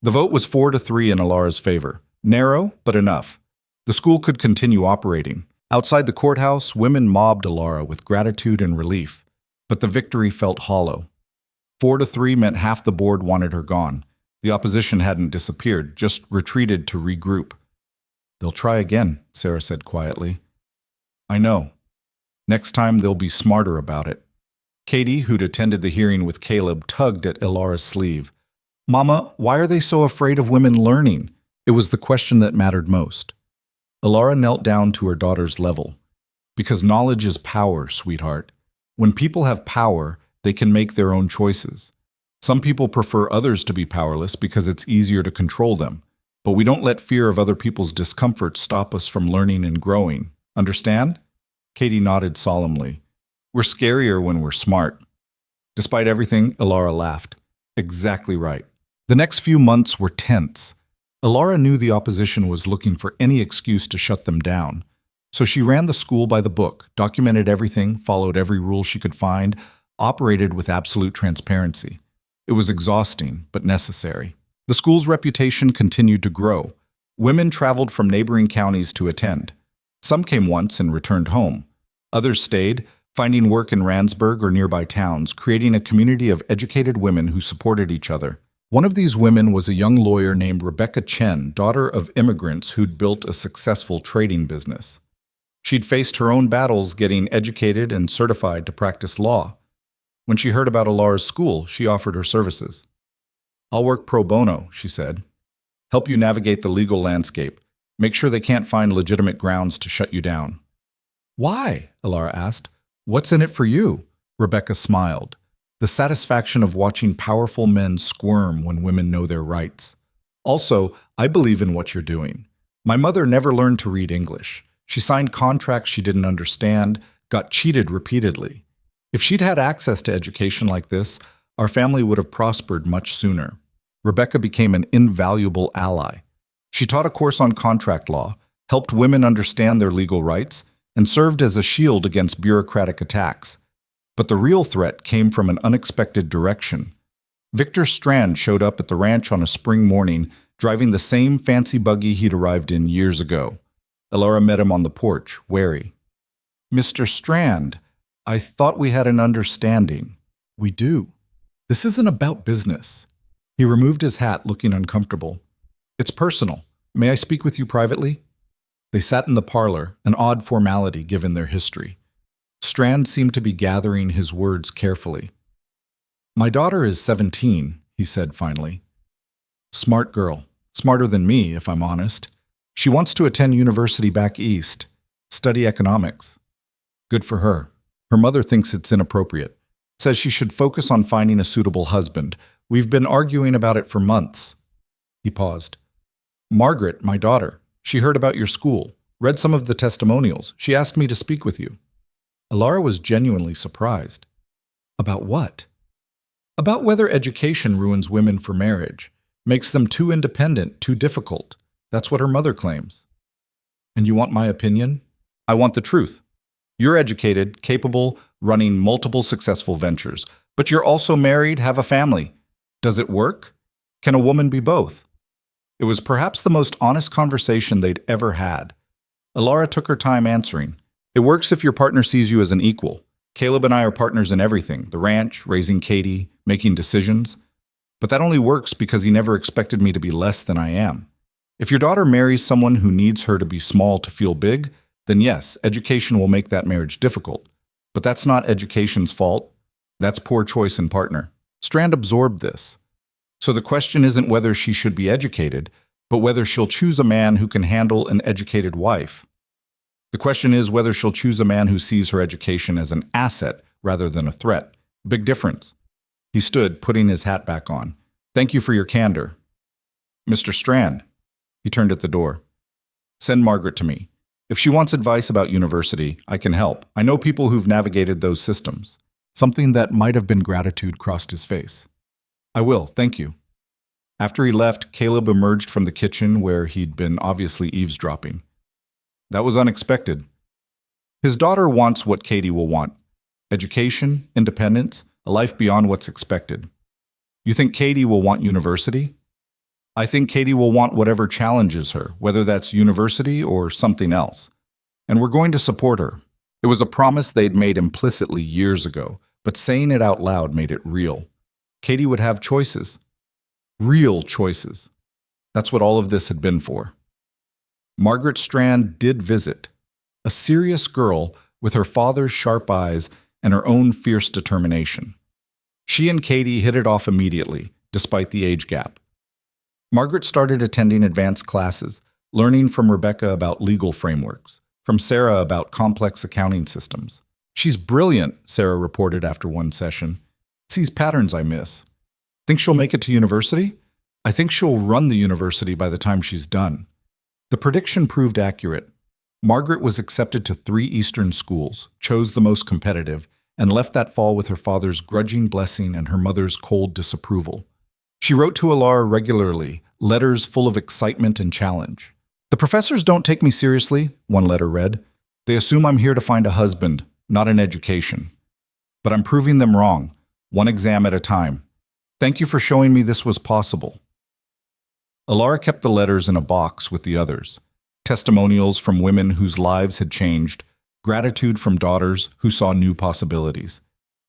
Speaker 1: The vote was 4-3 in Alara's favor. Narrow, but enough. The school could continue operating. Outside the courthouse, women mobbed Alara with gratitude and relief. But the victory felt hollow. 4-3 meant half the board wanted her gone. The opposition hadn't disappeared, just retreated to regroup. They'll try again, Sarah said quietly. I know. Next time they'll be smarter about it. Katie, who'd attended the hearing with Caleb, tugged at Alara's sleeve. Mama, why are they so afraid of women learning? It was the question that mattered most. Alara knelt down to her daughter's level. Because knowledge is power, sweetheart. When people have power, they can make their own choices. Some people prefer others to be powerless because it's easier to control them. But we don't let fear of other people's discomfort stop us from learning and growing. Understand? Katie nodded solemnly. We're scarier when we're smart. Despite everything, Alara laughed. Exactly right. The next few months were tense. Alara knew the opposition was looking for any excuse to shut them down. So she ran the school by the book, documented everything, followed every rule she could find, operated with absolute transparency. It was exhausting, but necessary. The school's reputation continued to grow. Women traveled from neighboring counties to attend. Some came once and returned home. Others stayed, finding work in Randsburg or nearby towns, creating a community of educated women who supported each other. One of these women was a young lawyer named Rebecca Chen, daughter of immigrants who'd built a successful trading business. She'd faced her own battles getting educated and certified to practice law. When she heard about Alara's school, she offered her services. I'll work pro bono, she said. Help you navigate the legal landscape. Make sure they can't find legitimate grounds to shut you down. Why? Alara asked. What's in it for you? Rebecca smiled. The satisfaction of watching powerful men squirm when women know their rights. Also, I believe in what you're doing. My mother never learned to read English. She signed contracts she didn't understand, got cheated repeatedly. If she'd had access to education like this, our family would have prospered much sooner. Rebecca became an invaluable ally. She taught a course on contract law, helped women understand their legal rights, and served as a shield against bureaucratic attacks. But the real threat came from an unexpected direction. Victor Strand showed up at the ranch on a spring morning, driving the same fancy buggy he'd arrived in years ago. Elara met him on the porch, wary. "Mr. Strand, I thought we had an understanding." "We do. This isn't about business." He removed his hat, looking uncomfortable. "It's personal. May I speak with you privately?" They sat in the parlor, an odd formality given their history. Strand seemed to be gathering his words carefully. "My daughter is 17, he said finally. "Smart girl. Smarter than me, if I'm honest. She wants to attend university back east, study economics. Good for her. Her mother thinks it's inappropriate. Says she should focus on finding a suitable husband. We've been arguing about it for months." He paused. "Margaret, my daughter, she heard about your school, read some of the testimonials. She asked me to speak with you." Elara was genuinely surprised. "About what?" "About whether education ruins women for marriage, makes them too independent, too difficult. That's what her mother claims." "And you want my opinion?" "I want the truth. You're educated, capable, running multiple successful ventures, but you're also married, have a family. Does it work? Can a woman be both?" It was perhaps the most honest conversation they'd ever had. Elara took her time answering. "It works if your partner sees you as an equal. Caleb and I are partners in everything, the ranch, raising Katie, making decisions. But that only works because he never expected me to be less than I am. If your daughter marries someone who needs her to be small to feel big, then yes, education will make that marriage difficult. But that's not education's fault. That's poor choice in partner." Strand absorbed this. "So the question isn't whether she should be educated, but whether she'll choose a man who can handle an educated wife. The question is whether she'll choose a man who sees her education as an asset rather than a threat. Big difference." He stood, putting his hat back on. "Thank you for your candor. Mr. Strand." He turned at the door. "Send Margaret to me. If she wants advice about university, I can help. I know people who've navigated those systems." Something that might have been gratitude crossed his face. "I will, thank you." After he left, Caleb emerged from the kitchen where he'd been obviously eavesdropping. "That was unexpected." His daughter wants what Katie will want. Education, independence, a life beyond what's expected. "You think Katie will want university?" "I think Katie will want whatever challenges her, whether that's university or something else. And we're going to support her." It was a promise they'd made implicitly years ago, but saying it out loud made it real. Katie would have choices. Real choices. That's what all of this had been for. Margaret Strand did visit. A serious girl with her father's sharp eyes and her own fierce determination. She and Katie hit it off immediately, despite the age gap. Margaret started attending advanced classes, learning from Rebecca about legal frameworks, from Sarah about complex accounting systems. "She's brilliant," Sarah reported after one session. "Sees patterns I miss." "Think she'll make it to university?" "I think she'll run the university by the time she's done." The prediction proved accurate. Margaret was accepted to 3 Eastern schools, chose the most competitive, and left that fall with her father's grudging blessing and her mother's cold disapproval. She wrote to Elara regularly, letters full of excitement and challenge. "The professors don't take me seriously," one letter read. "They assume I'm here to find a husband, not an education. But I'm proving them wrong, one exam at a time. Thank you for showing me this was possible." Elara kept the letters in a box with the others. Testimonials from women whose lives had changed, gratitude from daughters who saw new possibilities.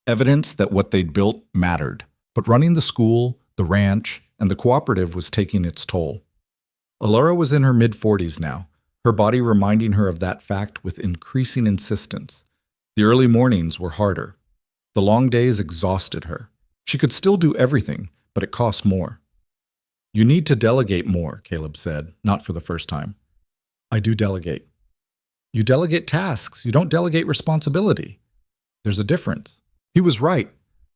Speaker 1: Evidence that what they'd built mattered. But running the school, the ranch, and the cooperative was taking its toll. Elara was in her mid-40s now, her body reminding her of that fact with increasing insistence. The early mornings were harder. The long days exhausted her. She could still do everything, but it cost more. "You need to delegate more," Caleb said, not for the first time. "I do delegate." "You delegate tasks. You don't delegate responsibility." "There's a difference." He was right.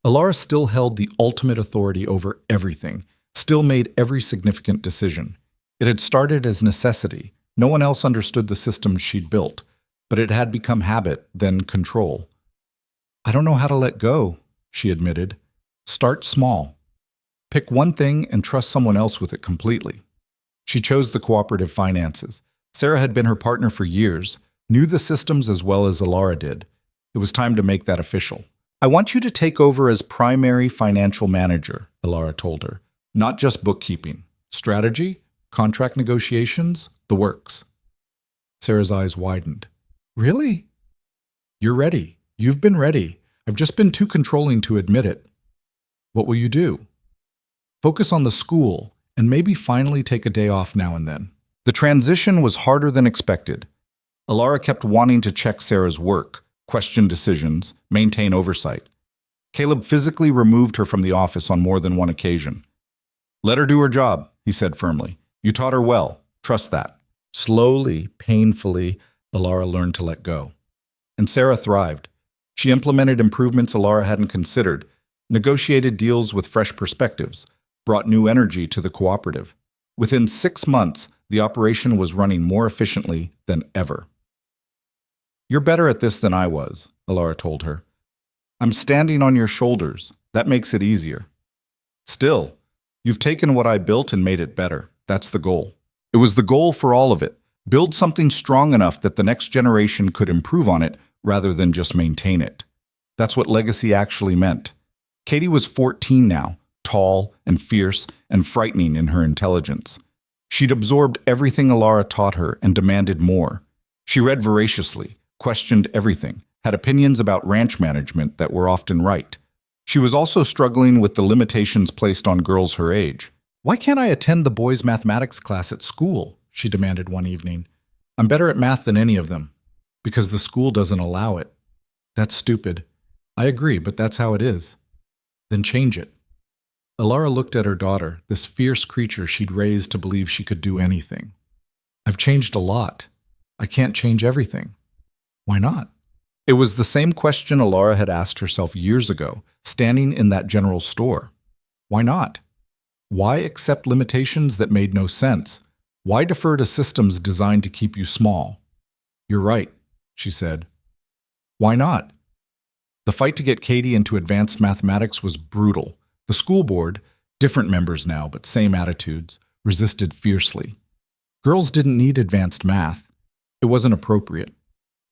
Speaker 1: Elara still held the ultimate authority over everything, still made every significant decision. It had started as necessity. No one else understood the systems she'd built.
Speaker 2: but it had become habit, then control. I don't know how to let go, she admitted. Start small. Pick one thing and trust someone else with it completely. She chose the cooperative finances. Sarah had been her partner for years, knew the systems as well as Alara did. It was time to make that official. I want you to take over as primary financial manager, Alara told her. Not just bookkeeping. Strategy, contract negotiations, the works. Sarah's eyes widened. Really? You're ready. You've been ready. I've just been too controlling to admit it. What will you do? Focus on the school and maybe finally take a day off now and then. The transition was harder than expected. Alara kept wanting to check Sarah's work, question decisions, maintain oversight. Caleb physically removed her from the office on more than one occasion. Let her do her job, he said firmly. You taught her well. Trust that. Slowly, painfully, Alara learned to let go. And Sarah thrived. She implemented improvements Alara hadn't considered, negotiated deals with fresh perspectives, brought new energy to the cooperative. Within 6 months, the operation was running more efficiently than ever. You're better at this than I was, Alara told her. I'm standing on your shoulders. That makes it easier. Still, you've taken what I built and made it better. That's the goal. It was the goal for all of it. Build something strong enough that the next generation could improve on it rather than just maintain it. That's what legacy actually meant. Katie was 14 now, tall and fierce and frightening in her intelligence. She'd absorbed everything Alara taught her and demanded more. She read voraciously, questioned everything, had opinions about ranch management that were often right. She was also struggling with the limitations placed on girls her age. Why can't I attend the boys' mathematics class at school? She demanded one evening. I'm better at math than any of them. Because the school doesn't allow it. That's stupid. I agree, but that's how it is. Then change it. Alara looked at her daughter, this fierce creature she'd raised to believe she could do anything. I've changed a lot. I can't change everything. Why not? It was the same question Alara had asked herself years ago, standing in that general store. Why not? Why accept limitations that made no sense? Why defer to systems designed to keep you small? You're right, she said. Why not? The fight to get Katie into advanced mathematics was brutal. The school board, different members now but same attitudes, resisted fiercely. Girls didn't need advanced math. It wasn't appropriate.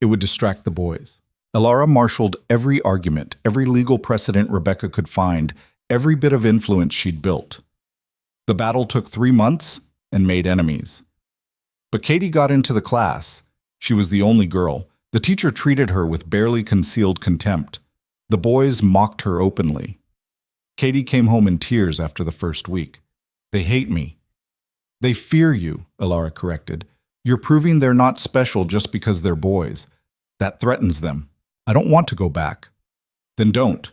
Speaker 2: It would distract the boys. Alara marshaled every argument, every legal precedent Rebecca could find, every bit of influence she'd built. The battle took 3 months and made enemies. But Katie got into the class. She was the only girl. The teacher treated her with barely concealed contempt. The boys mocked her openly. Katie came home in tears after the first week. They hate me. They fear you, Alara corrected. You're proving they're not special just because they're boys. That threatens them. I don't want to go back. Then don't.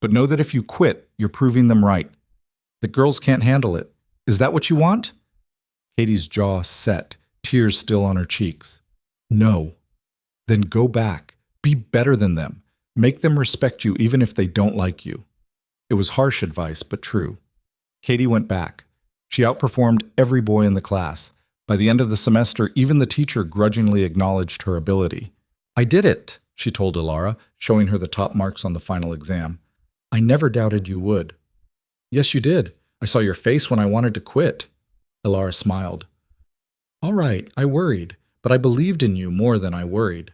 Speaker 2: But know that if you quit, you're proving them right. The girls can't handle it. Is that what you want? Katie's jaw set, tears still on her cheeks. No. Then go back. Be better than them. Make them respect you even if they don't like you. It was harsh advice, but true. Katie went back. She outperformed every boy in the class. By the end of the semester, even the teacher grudgingly acknowledged her ability. I did it, she told Alara, showing her the top marks on the final exam. I never doubted you would. Yes, you did. I saw your face when I wanted to quit. Alara smiled. All right, I worried, but I believed in you more than I worried.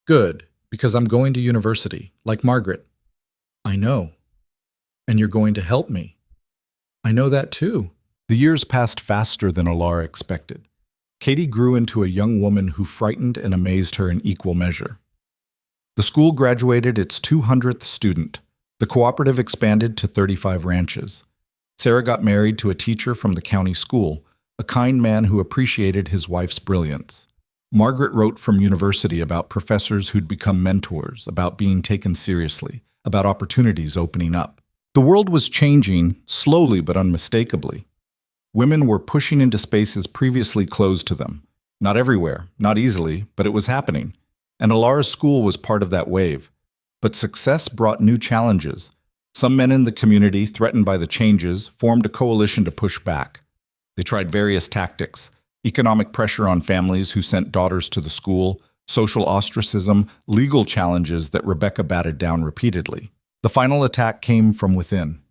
Speaker 2: Good, because I'm going to university, like Margaret. I know. And you're going to help me. I know that too. The years passed faster than Alara expected. Katie grew into a young woman who frightened and amazed her in equal measure. The school graduated its 200th student. The cooperative expanded to 35 ranches. Sarah got married to a teacher from the county school, a kind man who appreciated his wife's brilliance. Margaret wrote from university about professors who'd become mentors, about being taken seriously, about opportunities opening up. The world was changing, slowly but unmistakably. Women were pushing into spaces previously closed to them. Not everywhere, not easily, but it was happening. And Alara's school was part of that wave. But success brought new challenges. Some men in the community, threatened by the changes, formed a coalition to push back. They tried various tactics: economic pressure on families who sent daughters to the school, social ostracism, legal challenges that Rebecca batted down repeatedly. The final attack came from within.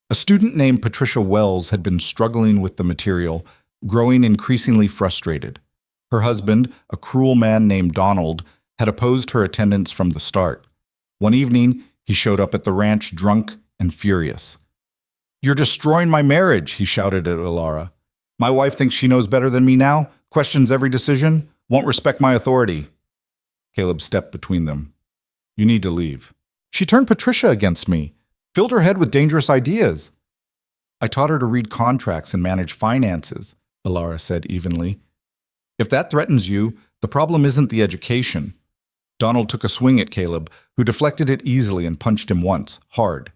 Speaker 2: A student named Patricia Wells had been struggling with the material, growing increasingly frustrated. Her husband, a cruel man named Donald, had opposed her attendance from the start. One evening, he showed up at the ranch drunk and furious. "You're destroying my marriage," he shouted at Alara. "My wife thinks she knows better than me now, questions every decision, won't respect my authority." Caleb stepped between them. "You need to leave." "She turned Patricia against me, filled her head with dangerous ideas." "I taught her to read contracts and manage finances," Alara said evenly. "If that threatens you, the problem isn't the education." Donald took a swing at Caleb, who deflected it easily and punched him once, hard.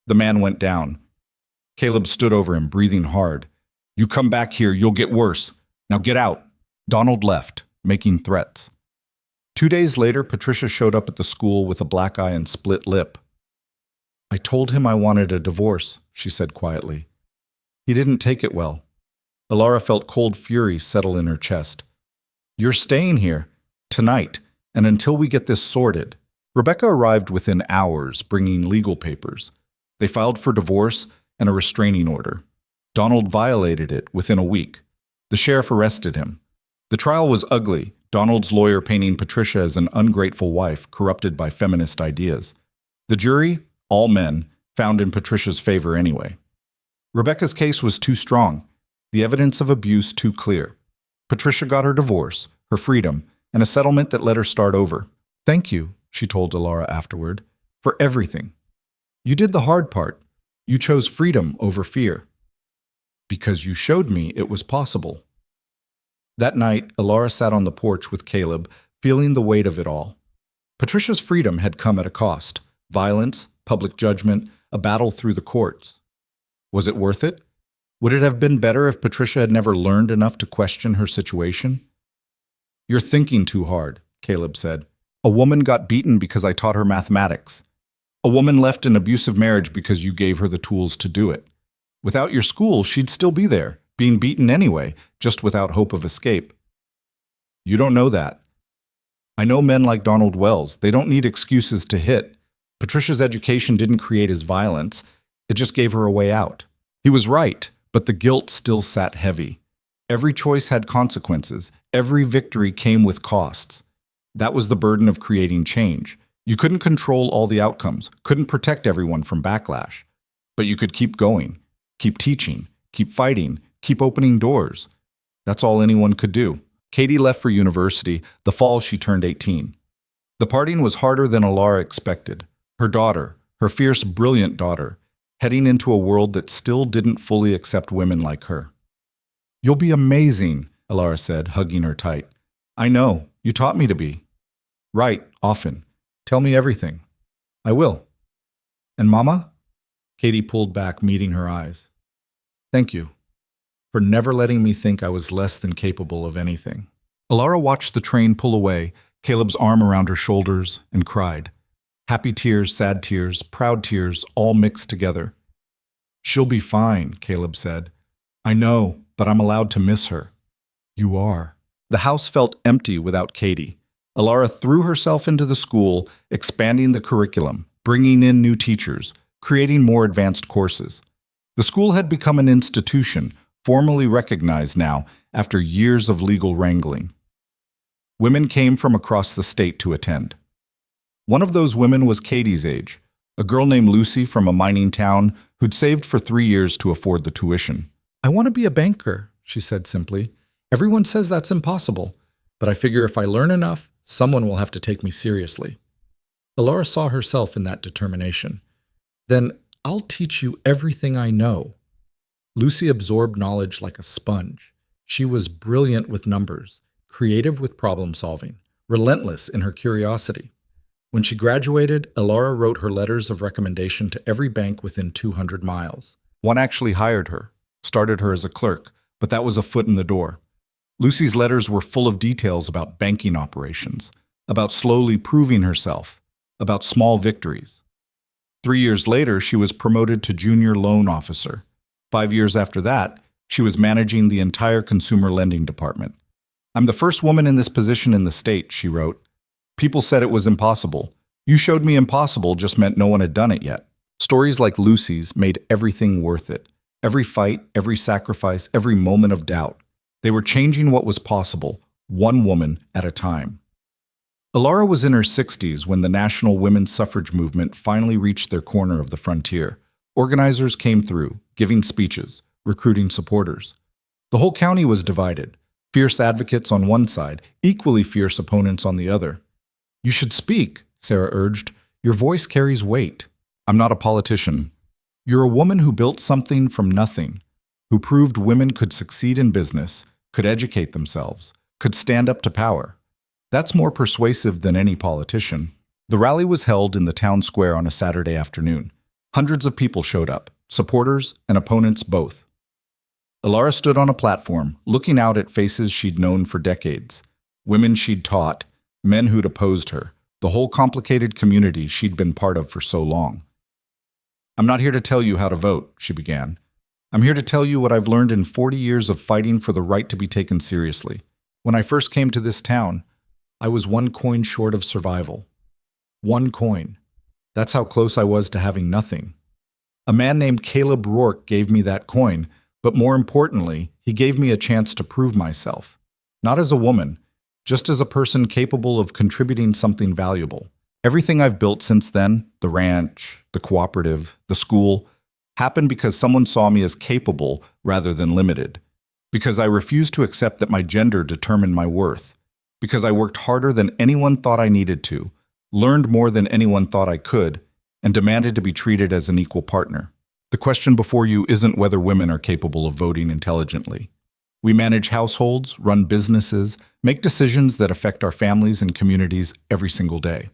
Speaker 2: The man went down. Caleb stood over him, breathing hard. "You come back here, you'll get worse. Now get out." Donald left, making threats. 2 days later, Patricia showed up at the school with a black eye and split lip. "I told him I wanted a divorce," she said quietly. "He didn't take it well." Alara felt cold fury settle in her chest. "You're staying here, tonight, and until we get this sorted." Rebecca arrived within hours, bringing legal papers. They filed for divorce and a restraining order. Donald violated it within a week. The sheriff arrested him. The trial was ugly, Donald's lawyer painting Patricia as an ungrateful wife corrupted by feminist ideas. The jury, all men, found in Patricia's favor anyway. Rebecca's case was too strong, the evidence of abuse too clear. Patricia got her divorce, her freedom, and a settlement that let her start over. "Thank you," she told Alara afterward, "for everything. You did the hard part. You chose freedom over fear. Because you showed me it was possible." That night, Alara sat on the porch with Caleb, feeling the weight of it all. Patricia's freedom had come at a cost: violence, public judgment, a battle through the courts. Was it worth it? Would it have been better if Patricia had never learned enough to question her situation? "You're thinking too hard," Caleb said. "A woman got beaten because I taught her mathematics. A woman left an abusive marriage because you gave her the tools to do it. Without your school, she'd still be there, being beaten anyway, just without hope of escape. You don't know that. I know men like Donald Wells. They don't need excuses to hit. Patricia's education didn't create his violence. It just gave her a way out." He was right, but the guilt still sat heavy. Every choice had consequences. Every victory came with costs. That was the burden of creating change. You couldn't control all the outcomes, couldn't protect everyone from backlash. But you could keep going, keep teaching, keep fighting, keep opening doors. That's all anyone could do. Katie left for university the fall she turned 18. The parting was harder than Alara expected. Her daughter, her fierce, brilliant daughter, heading into a world that still didn't fully accept women like her. "You'll be amazing," Alara said, hugging her tight. "I know, you taught me to be." "Right, often. Tell me everything." "I will." "And Mama?" Katie pulled back, meeting her eyes. "Thank you for never letting me think I was less than capable of anything." Alara watched the train pull away, Caleb's arm around her shoulders, and cried. Happy tears, sad tears, proud tears, all mixed together. "She'll be fine," Caleb said. "I know, but I'm allowed to miss her." "You are." The house felt empty without Katie. Alara threw herself into the school, expanding the curriculum, bringing in new teachers, creating more advanced courses. The school had become an institution, formally recognized now after years of legal wrangling. Women came from across the state to attend. One of those women was Katie's age, a girl named Lucy from a mining town who'd saved for 3 years to afford the tuition. "I want to be a banker," she said simply. "Everyone says that's impossible, but I figure if I learn enough, someone will have to take me seriously." Alara saw herself in that determination. "Then I'll teach you everything I know." Lucy absorbed knowledge like a sponge. She was brilliant with numbers, creative with problem solving, relentless in her curiosity. When she graduated, Alara wrote her letters of recommendation to every bank within 200 miles. One actually hired her, started her as a clerk, but that was a foot in the door. Lucy's letters were full of details about banking operations, about slowly proving herself, about small victories. 3 years later, she was promoted to junior loan officer. 5 years after that, she was managing the entire consumer lending department. "I'm the first woman in this position in the state," she wrote. "People said it was impossible. You showed me impossible just meant no one had done it yet." Stories like Lucy's made everything worth it. Every fight, every sacrifice, every moment of doubt. They were changing what was possible, one woman at a time. Alara was in her 60s when the national women's suffrage movement finally reached their corner of the frontier. Organizers came through, giving speeches, recruiting supporters. The whole county was divided. Fierce advocates on one side, equally fierce opponents on the other. "You should speak," Sarah urged. "Your voice carries weight." "I'm not a politician." "You're a woman who built something from nothing, who proved women could succeed in business, could educate themselves, could stand up to power. That's more persuasive than any politician." The rally was held in the town square on a Saturday afternoon. Hundreds of people showed up, supporters and opponents both. Alara stood on a platform, looking out at faces she'd known for decades, women she'd taught, men who'd opposed her, the whole complicated community she'd been part of for so long. "I'm not here to tell you how to vote," she began. "I'm here to tell you what I've learned in 40 years of fighting for the right to be taken seriously. When I first came to this town, I was one coin short of survival. One coin. That's how close I was to having nothing. A man named Caleb Rourke gave me that coin, but more importantly, he gave me a chance to prove myself. Not as a woman, just as a person capable of contributing something valuable. Everything I've built since then, the ranch, the cooperative, the school, happened because someone saw me as capable rather than limited. Because I refused to accept that my gender determined my worth. Because I worked harder than anyone thought I needed to, learned more than anyone thought I could, and demanded to be treated as an equal partner. The question before you isn't whether women are capable of voting intelligently. We manage households, run businesses, make decisions that affect our families and communities every single day.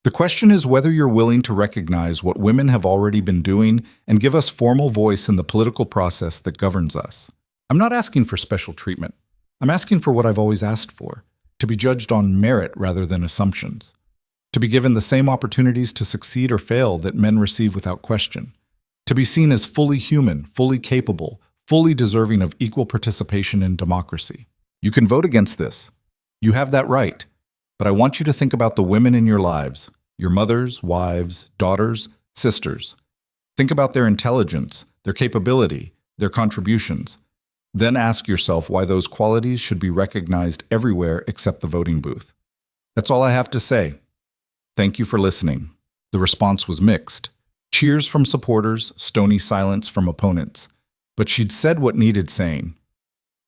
Speaker 2: The question is whether you're willing to recognize what women have already been doing and give us formal voice in the political process that governs us. I'm not asking for special treatment. I'm asking for what I've always asked for, to be judged on merit rather than assumptions, to be given the same opportunities to succeed or fail that men receive without question, to be seen as fully human, fully capable, fully deserving of equal participation in democracy. You can vote against this. You have that right. But I want you to think about the women in your lives, your mothers, wives, daughters, sisters. Think about their intelligence, their capability, their contributions. Then ask yourself why those qualities should be recognized everywhere except the voting booth. That's all I have to say. Thank you for listening. The response was mixed. Cheers from supporters, stony silence from opponents. But she'd said what needed saying.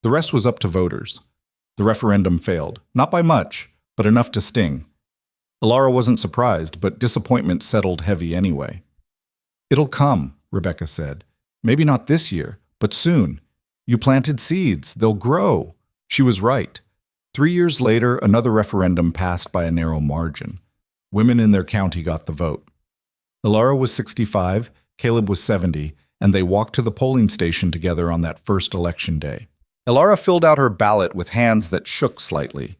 Speaker 2: The rest was up to voters. The referendum failed, not by much, but enough to sting. Alara wasn't surprised, but disappointment settled heavy anyway. "It'll come," Rebecca said. "Maybe not this year, but soon. You planted seeds, they'll grow." She was right. 3 years later, another referendum passed by a narrow margin. Women in their county got the vote. Alara was 65, Caleb was 70, and they walked to the polling station together on that first election day. Alara filled out her ballot with hands that shook slightly.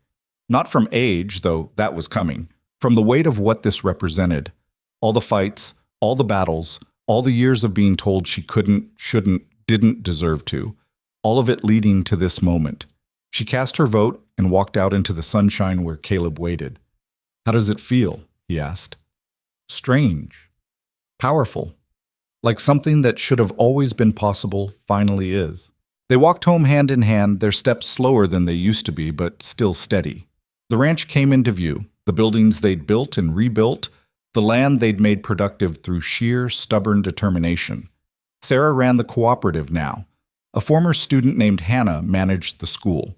Speaker 2: Not from age, though that was coming, from the weight of what this represented. All the fights, all the battles, all the years of being told she couldn't, shouldn't, didn't deserve to, all of it leading to this moment. She cast her vote and walked out into the sunshine where Caleb waited. "How does it feel?" he asked. "Strange. Powerful. Like something that should have always been possible finally is." They walked home hand in hand, their steps slower than they used to be, but still steady. The ranch came into view, the buildings they'd built and rebuilt, the land they'd made productive through sheer, stubborn determination. Sarah ran the cooperative now. A former student named Hannah managed the school.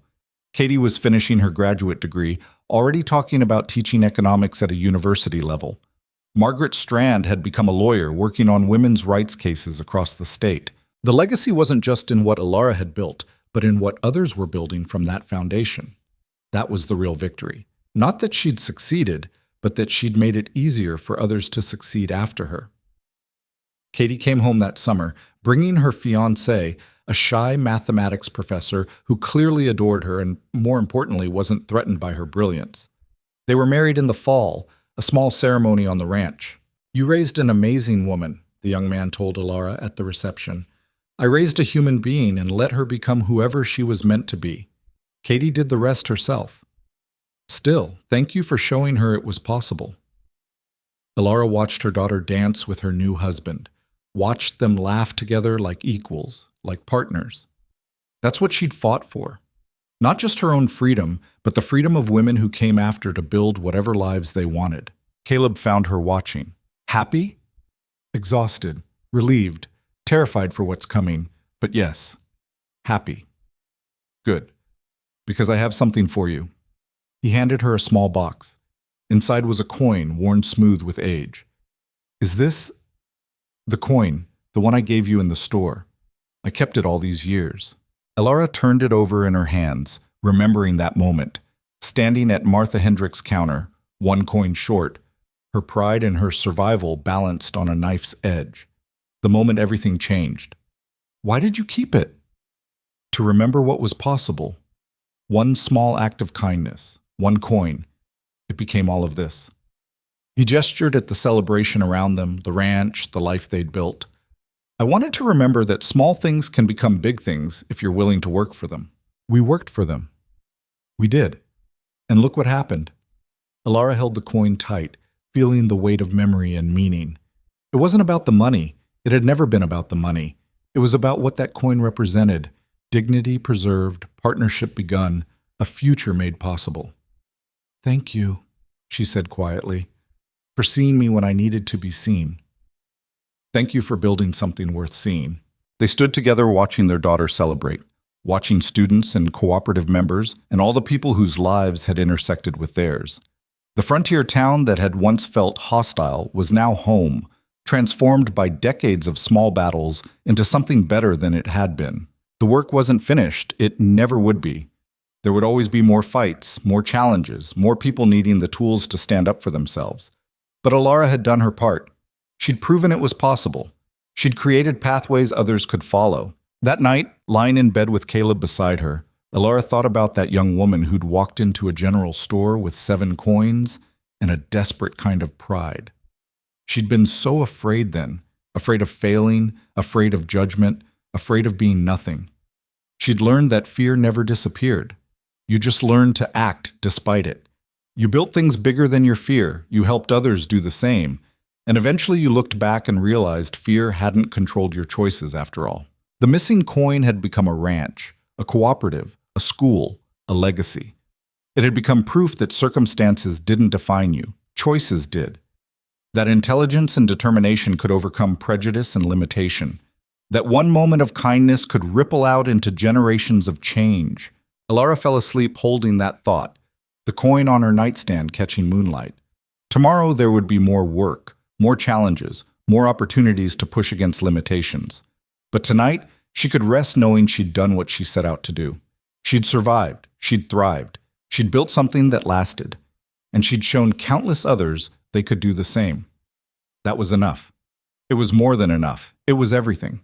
Speaker 2: Katie was finishing her graduate degree, already talking about teaching economics at a university level. Margaret Strand had become a lawyer working on women's rights cases across the state. The legacy wasn't just in what Alara had built, but in what others were building from that foundation. That was the real victory. Not that she'd succeeded, but that she'd made it easier for others to succeed after her. Katie came home that summer, bringing her fiancé, a shy mathematics professor who clearly adored her and, more importantly, wasn't threatened by her brilliance. They were married in the fall, a small ceremony on the ranch. "You raised an amazing woman," the young man told Alara at the reception. "I raised a human being and let her become whoever she was meant to be."
Speaker 1: Katie did the rest herself. Still, thank you for showing her it was possible. Elara watched her daughter dance with her new husband, watched them laugh together like equals, like partners. That's what she'd fought for. Not just her own freedom, but the freedom of women who came after to build whatever lives they wanted.
Speaker 2: Caleb found her watching.
Speaker 1: Happy? Exhausted, relieved, terrified for what's coming, but yes, happy. Good, because I have something for you. He handed her a small box. Inside was a coin worn smooth with age. Is this the coin, the one I gave you in the store? I kept it all these years. Elara turned it over in her hands, remembering that moment, standing at Martha Hendrick's counter, one coin short, her pride and her survival balanced on a knife's edge. The moment everything changed. Why did you keep it? To remember what was possible. One small act of kindness, one coin. It became all of this. He gestured at the celebration around them, the ranch, the life they'd built. I wanted to remember that small things can become big things if you're willing to work for them. We worked for them. We did. And look what happened. Elara held the coin tight, feeling the weight of memory and meaning. It wasn't about the money. It had never been about the money. It was about what that coin represented. Dignity preserved, partnership begun, a future made possible. Thank you, she said quietly, for seeing me when I needed to be seen. Thank you for building something worth seeing.
Speaker 2: They stood together watching their daughter celebrate, watching students and cooperative members and all the people whose lives had intersected with theirs. The frontier town that had once felt hostile was now home, transformed by decades of small battles into something better than it had been. The work wasn't finished. It never would be. There would always be more fights, more challenges, more people needing the tools to stand up for themselves. But Elara had done her part. She'd proven it was possible. She'd created pathways others could follow. That night, lying in bed with Caleb beside her, Elara thought about that young woman who'd walked into a general store with 7 coins and a desperate kind of pride. She'd been so afraid then, afraid of failing, afraid of judgment, afraid of being nothing. She'd learned that fear never disappeared. You just learned to act despite it. You built things bigger than your fear. You helped others do the same. And eventually you looked back and realized fear hadn't controlled your choices after all. The missing coin had become a ranch, a cooperative, a school, a legacy. It had become proof that circumstances didn't define you. Choices did. That intelligence and determination could overcome prejudice and limitation. That one moment of kindness could ripple out into generations of change. Elara fell asleep holding that thought, the coin on her nightstand catching moonlight. Tomorrow there would be more work, more challenges, more opportunities to push against limitations. But tonight, she could rest knowing she'd done what she set out to do. She'd survived, she'd thrived, she'd built something that lasted, and she'd shown countless others they could do the same. That was enough. It was more than enough. It was everything.